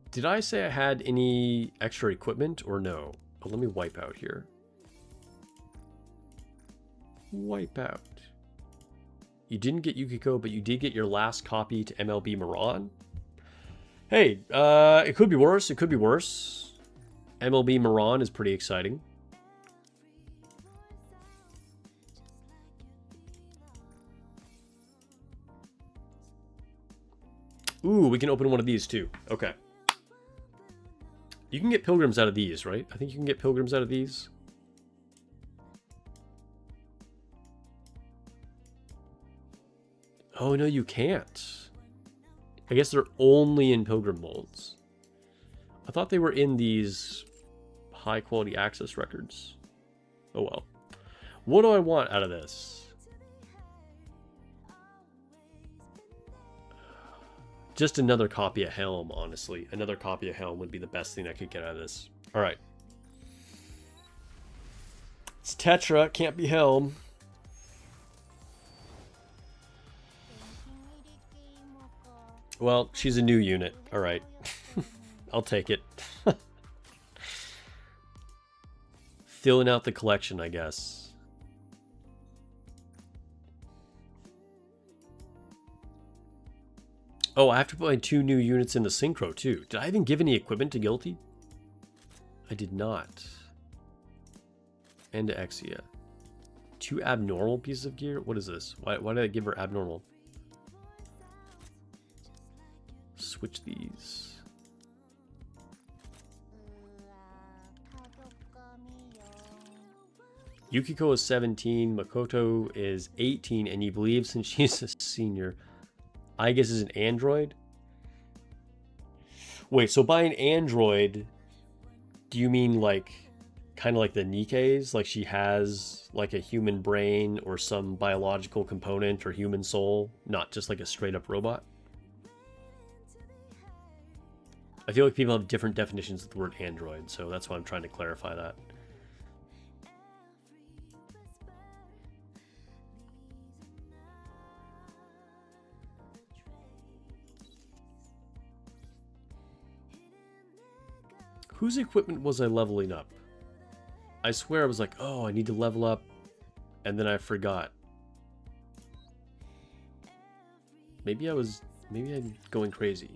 Did I say I had any extra equipment or no? Oh, let me wipe out here. Wipe out. You didn't get Yukiko, but you did get your last copy to MLB Miran. Hey, it could be worse. It could be worse. MLB Miran is pretty exciting. Ooh, we can open one of these too. Okay. You can get pilgrims out of these, right? I think you can get pilgrims out of these. Oh, no, you can't. I guess they're only in pilgrim molds. I thought they were in these high-quality access records. Oh, well. What do I want out of this? Just another copy of Helm, honestly. Another copy of Helm would be the best thing I could get out of this. Alright. It's Tetra, can't be Helm. Well, she's a new unit. Alright. I'll take it. Filling out the collection, I guess. Oh, I have to put my 2 new units in the synchro, too. Did I even give any equipment to Guilty? I did not. And to Exia. 2 abnormal pieces of gear? What is this? Why did I give her abnormal? Switch these. Yukiko is 17, Makoto is 18, and you believe since she's a senior, I guess is an android? Wait, so by an android, do you mean like, kind of like the Nikke's? Like she has like a human brain or some biological component or human soul, not just like a straight up robot? I feel like people have different definitions of the word android, so that's why I'm trying to clarify that. Whose equipment was I leveling up? I swear I was like, oh, I need to level up, and then I forgot. Maybe I'm going crazy.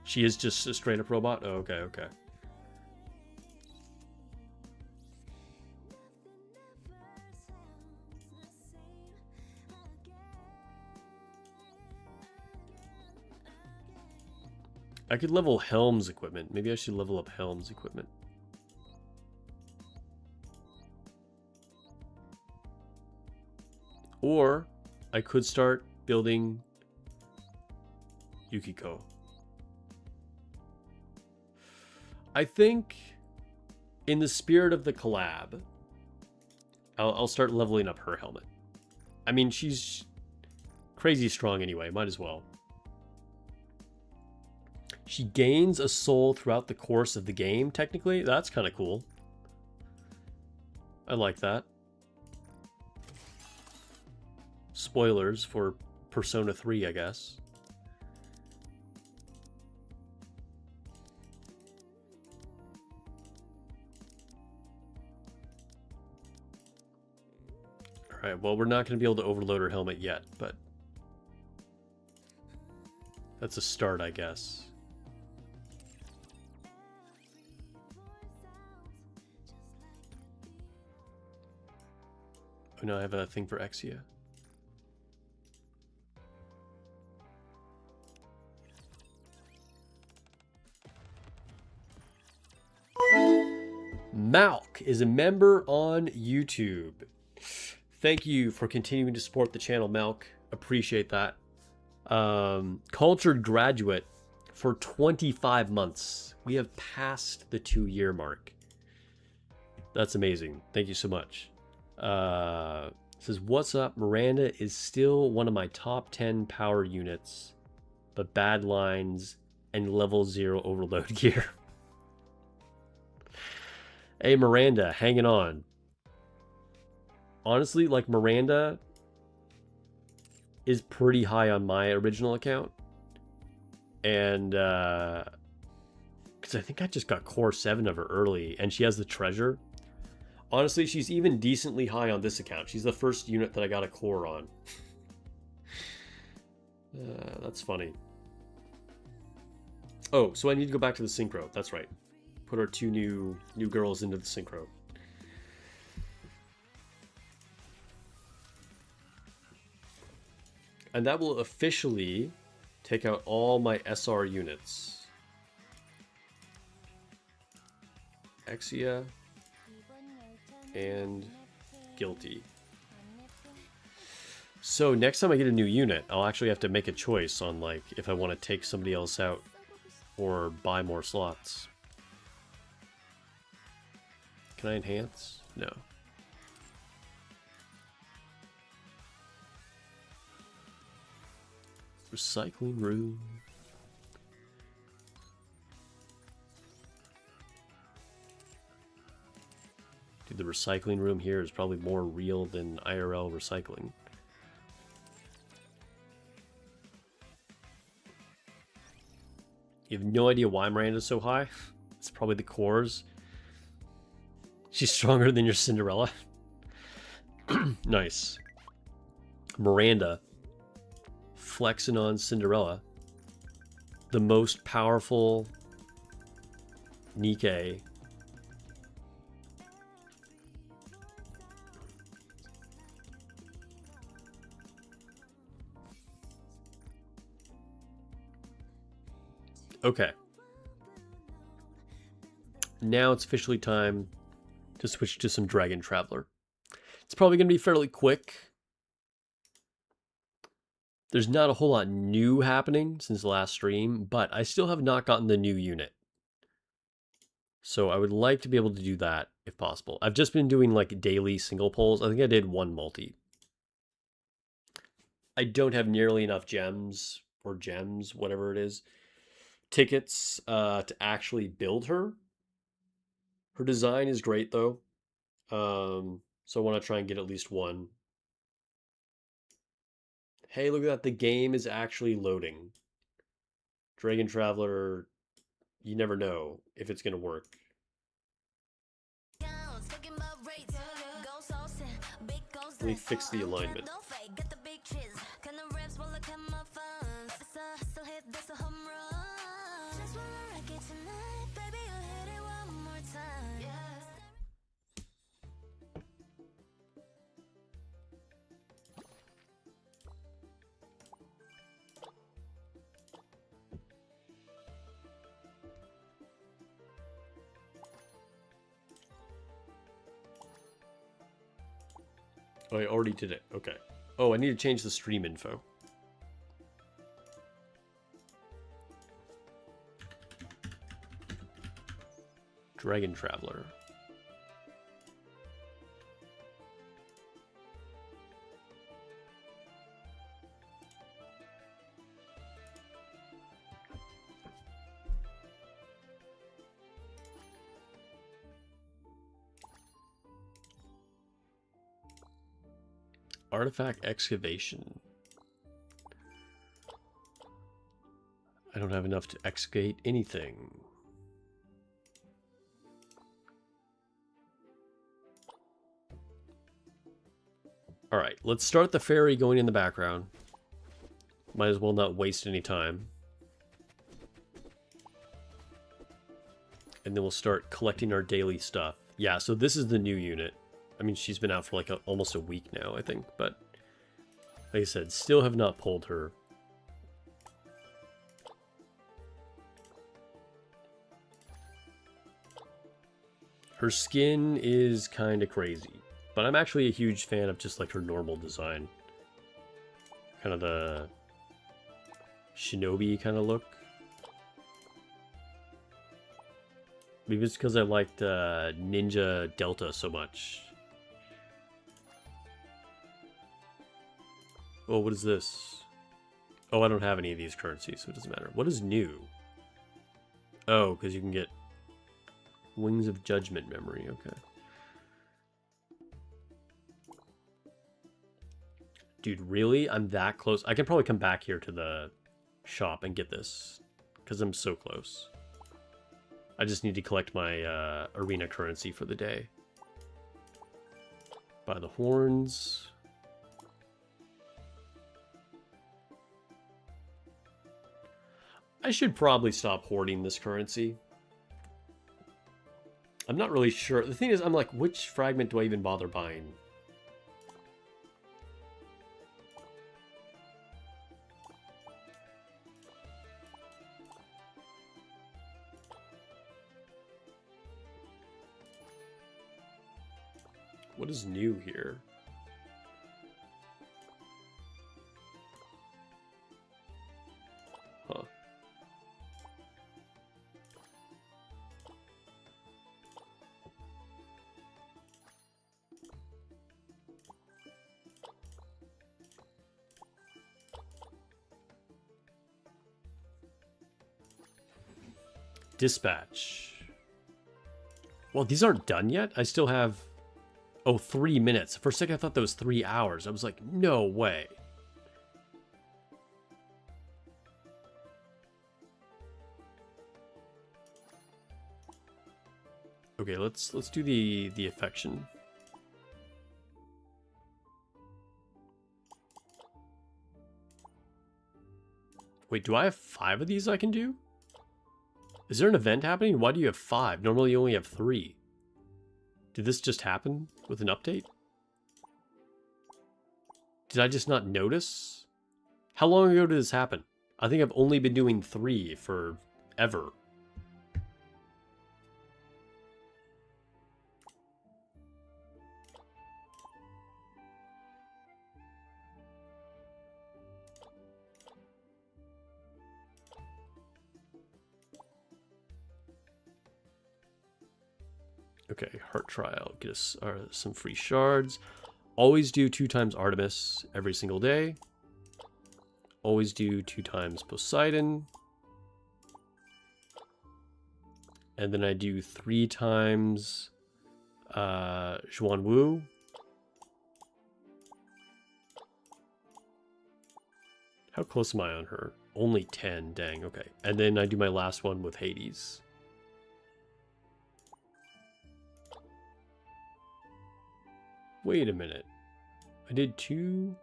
She is just a straight up robot? Oh, okay, okay. I could level Helm's equipment. Maybe I should level up Helm's equipment. Or I could start building Yukiko. I think in the spirit of the collab, I'll start leveling up her helmet. I mean, she's crazy strong anyway. Might as well. She gains a soul throughout the course of the game, technically. That's kind of cool. I like that. Spoilers for Persona 3, I guess. Alright, well, we're not going to be able to overload her helmet yet, but that's a start, I guess. Oh, no, I have a thing for Exia. Malk is a member on YouTube. Thank you for continuing to support the channel, Malk. Appreciate that. Cultured graduate for 25 months. We have passed the 2-year mark. That's amazing. Thank you so much. Says, what's up? Miranda is still one of my top 10 power units, but bad lines and level 0 overload gear. Hey, Miranda, hanging on. Honestly, like, Miranda is pretty high on my original account. And, because I think I just got core 7 of her early, and she has the treasure. Honestly, she's even decently high on this account. She's the first unit that I got a core on. That's funny. Oh, so I need to go back to the synchro. That's right. Put our 2 new girls into the synchro. And that will officially take out all my SR units. Exia and Guilty. So next time I get a new unit, I'll actually have to make a choice on like if I want to take somebody else out or buy more slots. Can I enhance? No. Recycling room. Do Dude, the recycling room here is probably more real than IRL recycling. You have no idea why Miranda's so high? It's probably the cores. She's stronger than your Cinderella. Nice. Miranda flexing on Cinderella. The most powerful Nikke. Okay. Now it's officially time to switch to some Dragon Traveler. It's probably going to be fairly quick. There's not a whole lot new happening since the last stream, but I still have not gotten the new unit. So I would like to be able to do that if possible. I've just been doing like daily single polls. I think I did one multi. I don't have nearly enough gems, or gems, whatever it is, tickets to actually build her. Her design is great though. So I want to try and get at least one. Hey, look at that. The game is actually loading. Dragon Traveler, you never know if it's going to work. Let me fix the alignment. Oh, I already did it. Okay. Oh, I need to change the stream info. Dragon Traveler. Artifact excavation. I don't have enough to excavate anything. All right, let's start the ferry going in the background. Might as well not waste any time. And then we'll start collecting our daily stuff. Yeah, so this is the new unit. I mean, she's been out for like almost a week now, I think. But like I said, still have not pulled her. Her skin is kind of crazy. But I'm actually a huge fan of just like her normal design. Kind of the shinobi kind of look. Maybe it's because I liked Ninja Delta so much. Oh, what is this? Oh, I don't have any of these currencies, so it doesn't matter. What is new? Oh, because you can get Wings of Judgment memory. Okay. Dude, really? I'm that close? I can probably come back here to the shop and get this. Because I'm so close. I just need to collect my arena currency for the day. Buy the horns. I should probably stop hoarding this currency. I'm not really sure. The thing is, I'm like, which fragment do I even bother buying? What is new here? Huh. Dispatch. Well, these aren't done yet. I still have Oh, 3 minutes. For a second, I thought that was 3 hours. I was like, no way. Okay, let's do the affection. Wait, do I have 5 of these I can do? Is there an event happening? Why do you have 5? Normally you only have 3. Did this just happen with an update? Did I just not notice? How long ago did this happen? I think I've only been doing 3 for ever. Okay, heart trial. Get us some free shards. Always do 2 times Artemis every single day. Always do 2 times Poseidon. And then I do 3 times Xuan Wu. How close am I on her? Only 10, dang, okay. And then I do my last one with Hades. Wait a minute. I did 2. Do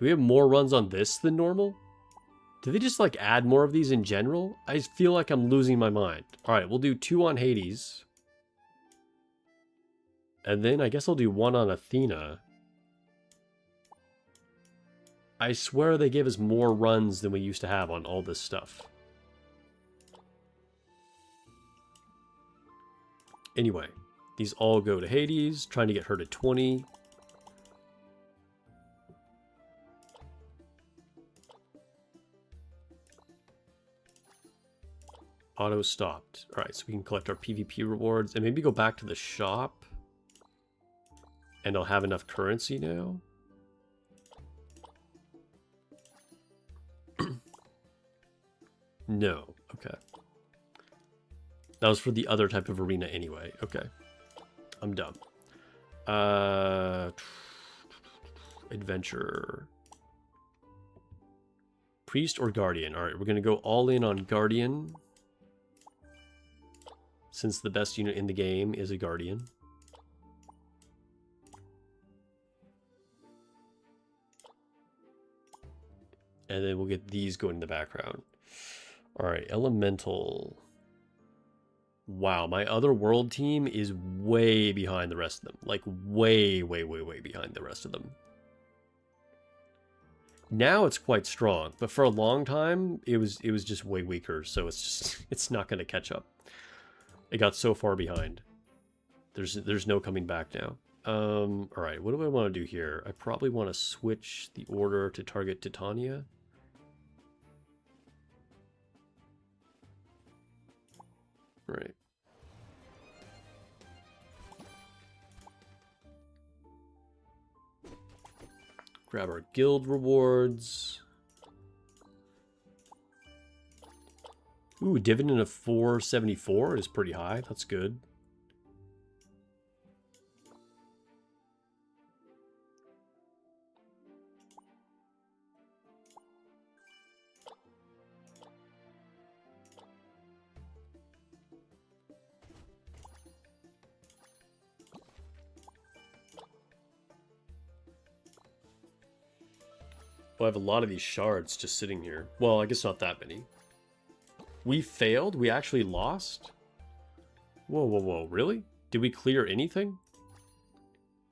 we have more runs on this than normal? Do they just like add more of these in general? I feel like I'm losing my mind. Alright, we'll do 2 on Hades. And then I guess I'll do 1 on Athena. I swear they gave us more runs than we used to have on all this stuff. Anyway. These all go to Hades, trying to get her to 20. Auto stopped. Alright, so we can collect our PvP rewards and maybe go back to the shop. And I'll have enough currency now. No, okay. That was for the other type of arena anyway. Okay. I'm dumb. Adventure. Priest or Guardian? Alright, we're going to go all in on Guardian. Since the best unit in the game is a Guardian. And then we'll get these going in the background. Alright, Elemental. Wow, my other world team is way behind the rest of them. Like, way behind the rest of them. Now it's quite strong, but for a long time, it was just way weaker, so it's not going to catch up. It got so far behind. There's no coming back now. Alright, what do I want to do here? I probably want to switch the order to target Titania. Right. Grab our guild rewards. Ooh, dividend of 474 is pretty high. That's good. Well, I have a lot of these shards just sitting here. Well, I guess not that many. We failed? We actually lost? Whoa. Really? Did we clear anything?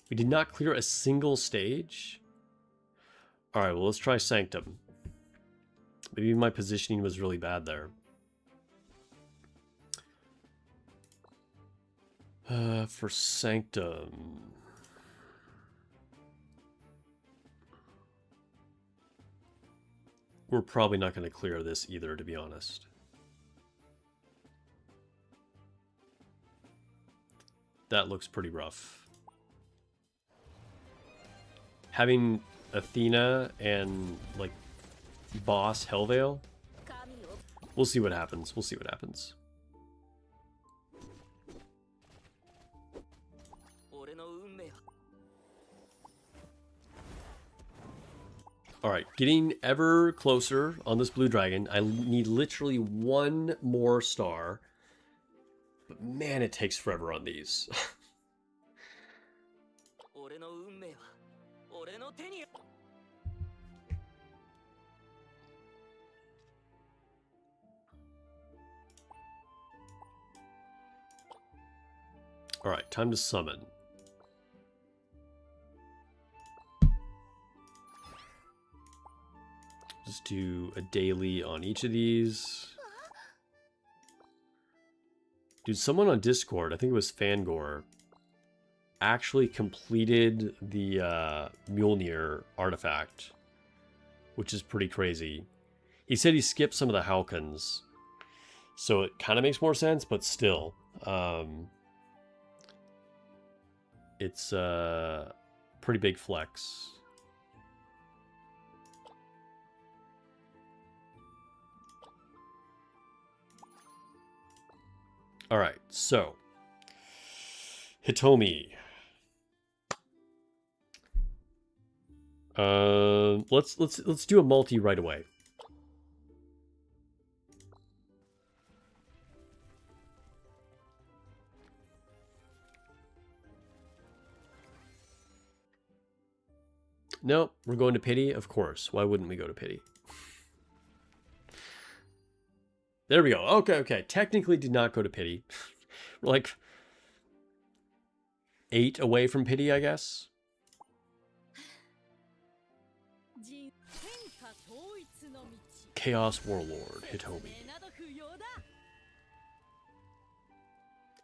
We did not clear a single stage? Alright, well, let's try Sanctum. Maybe my positioning was really bad there. For Sanctum... We're probably not going to clear this either, to be honest. That looks pretty rough. Having Athena and, like, boss Hellveil. We'll see what happens. We'll see what happens. All right, getting ever closer on this blue dragon. I need literally one more star. But man, it takes forever on these. All right, time to summon. Let's do a daily on each of these. Dude, someone on Discord, I think it was Fangor, actually completed the Mjolnir artifact, which is pretty crazy. He said he skipped some of the Halkans, so it kind of makes more sense, but still. It's a pretty big flex. All right, so Hitomi. Let's do a multi right away. Nope, we're going to pity, of course. Why wouldn't we go to pity? There we go. Okay. Technically did not go to pity. We're like 8 away from pity, I guess. Chaos Warlord, Hitomi.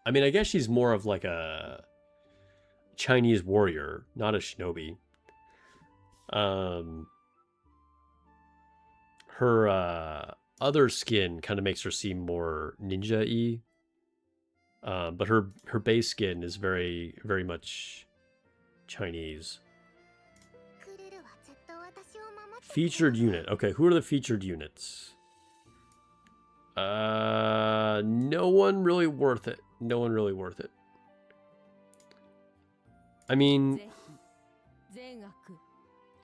I mean, I guess she's more of like a Chinese warrior, not a shinobi. Her other skin kind of makes her seem more ninja-y. But her base skin is very, very much Chinese. Featured unit. Okay, who are the featured units? No one really worth it. No one really worth it. I mean,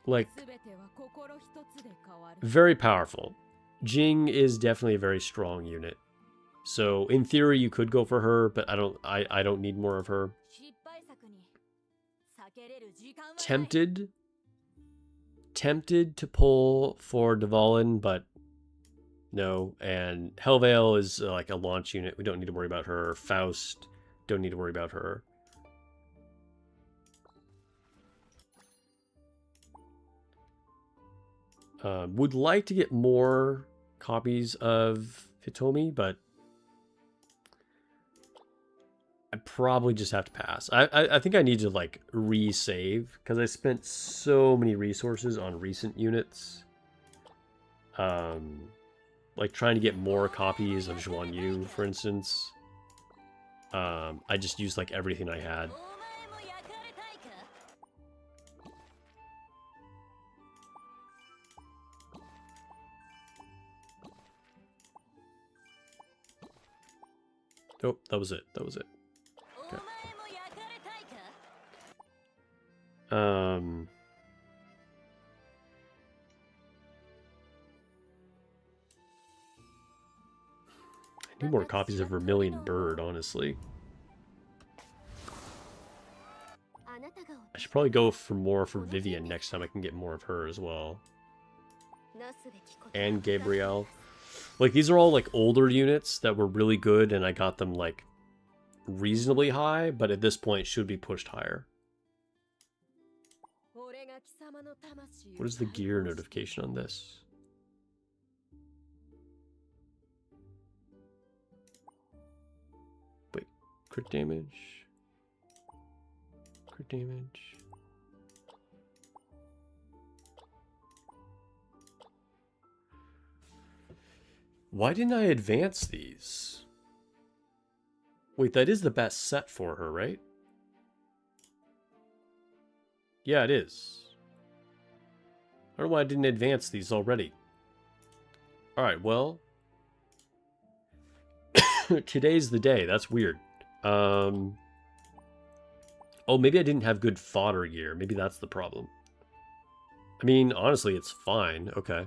like, very powerful. Jing is definitely a very strong unit. So in theory you could go for her, but I don't need more of her. Tempted to pull for Dvalin, but no. And Helvale is like a launch unit. We don't need to worry about her. Faust, don't need to worry about her. Would like to get more copies of Hitomi, but I probably just have to pass. I think I need to like resave because I spent so many resources on recent units. Like trying to get more copies of Zhuan Yu, for instance. I just used like everything I had. Oh, that was it. That was it. Okay. I need more copies of Vermilion Bird, honestly. I should probably go for more for Vivian next time. I can get more of her as well. And Gabrielle. Like, these are all, like, older units that were really good, and I got them, like, reasonably high, but at this point should be pushed higher. What is the gear notification on this? Wait, crit damage? Crit damage? Why didn't I advance these? Wait, that is the best set for her, right? Yeah, it is. I don't know why I didn't advance these already. Alright, well. Today's the day. That's weird. Oh, maybe I didn't have good fodder gear. Maybe that's the problem. I mean, honestly, it's fine. Okay.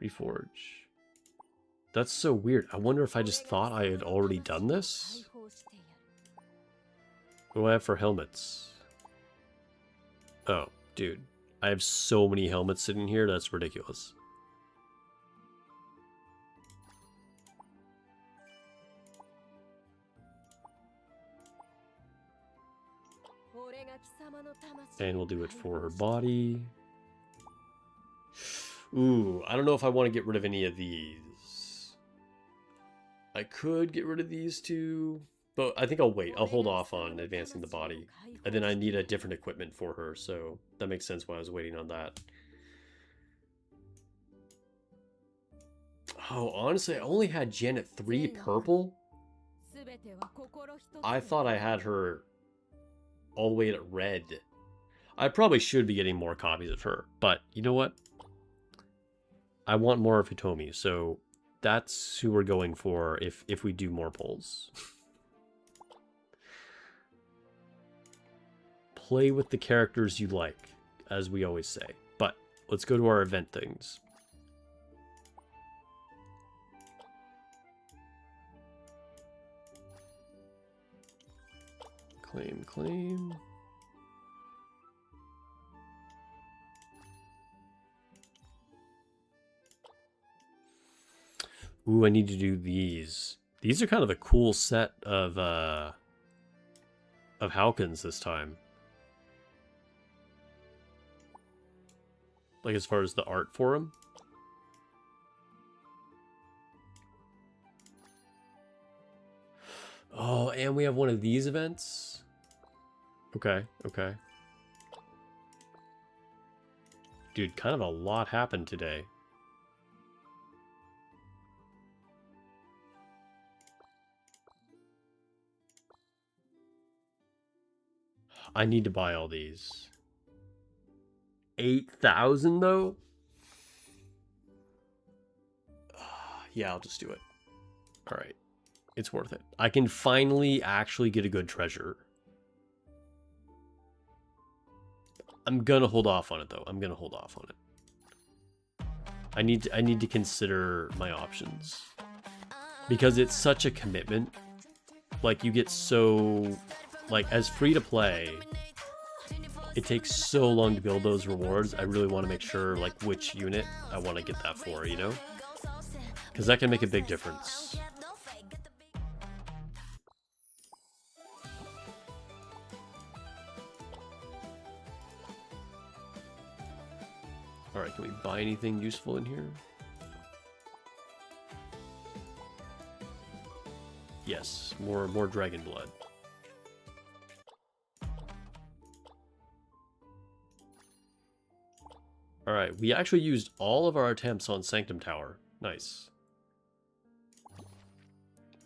Reforge. That's so weird. I wonder if I just thought I had already done this? What do I have for helmets? Oh, dude. I have so many helmets sitting here, that's ridiculous. And we'll do it for her body. Ooh, I don't know if I want to get rid of any of these. I could get rid of these two, but I think I'll wait. I'll hold off on advancing the body. And then I need a different equipment for her, so that makes sense why I was waiting on that. Oh, honestly, I only had Janet 3 purple. I thought I had her all the way at red. I probably should be getting more copies of her, but you know what? I want more of Hitomi, so that's who we're going for if we do more polls. Play with the characters you like, as we always say. But let's go to our event things. Claim, claim. Ooh, I need to do these. These are kind of a cool set of Halkins this time. Like as far as the art for him. Oh, and we have one of these events. Okay, okay. Dude, kind of a lot happened today. I need to buy all these. 8,000 though? Yeah, I'll just do it. Alright. It's worth it. I can finally actually get a good treasure. I'm gonna hold off on it though. I'm gonna hold off on it. I need to consider my options. Because it's such a commitment. Like you get so like as free to play, it takes so long to build those rewards. I really want to make sure like which unit I want to get that for, you know? Because that can make a big difference. Alright, can we buy anything useful in here? Yes, more dragon blood. Alright, we actually used all of our attempts on Sanctum Tower. Nice.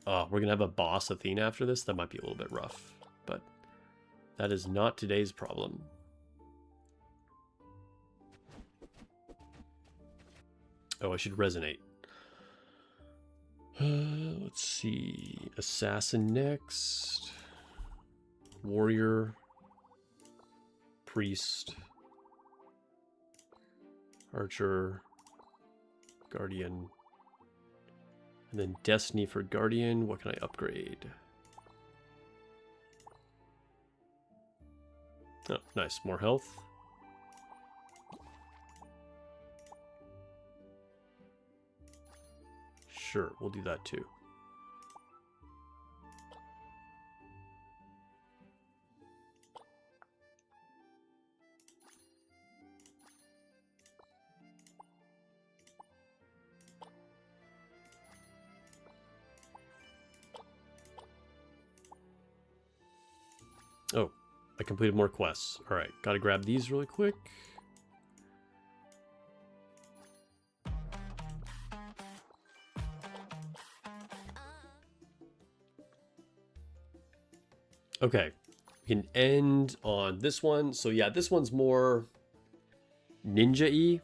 Oh, we're gonna have a boss Athena after this? That might be a little bit rough. But that is not today's problem. Oh, I should resonate. Let's see. Assassin next. Warrior. Priest. Archer. Guardian. And then Destiny for Guardian. What can I upgrade? Oh, nice. More health. Sure, we'll do that too. Oh, I completed more quests. All right, gotta grab these really quick. Okay, we can end on this one. So yeah, this one's more ninja-y.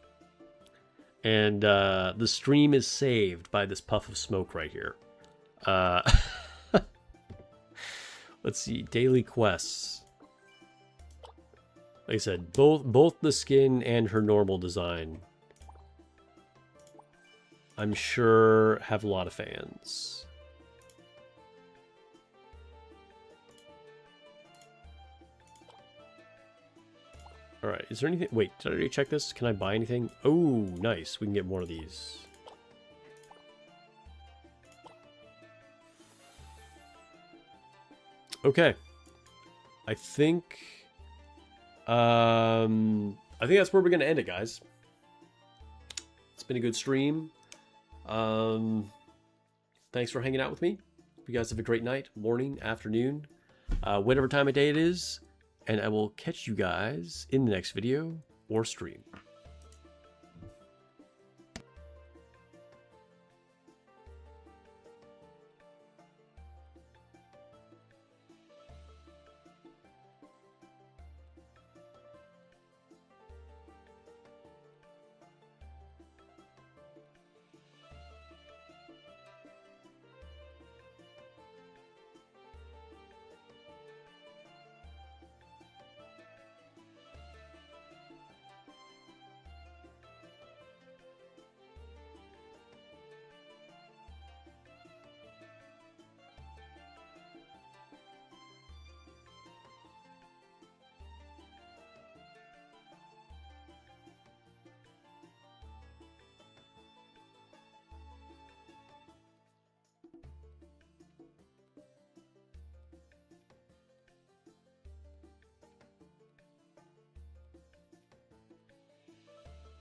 And the stream is saved by this puff of smoke right here. Let's see, daily quests. Like I said, both the skin and her normal design, I'm sure, have a lot of fans. All right, is there anything? Wait, did I already check this? Can I buy anything? Oh, nice. We can get one of these. Okay. I think that's where we're gonna end it, guys. It's been a good stream. Thanks for hanging out with me. You guys have a great night, morning, afternoon, whatever time of day it is, and I will catch you guys in the next video or stream.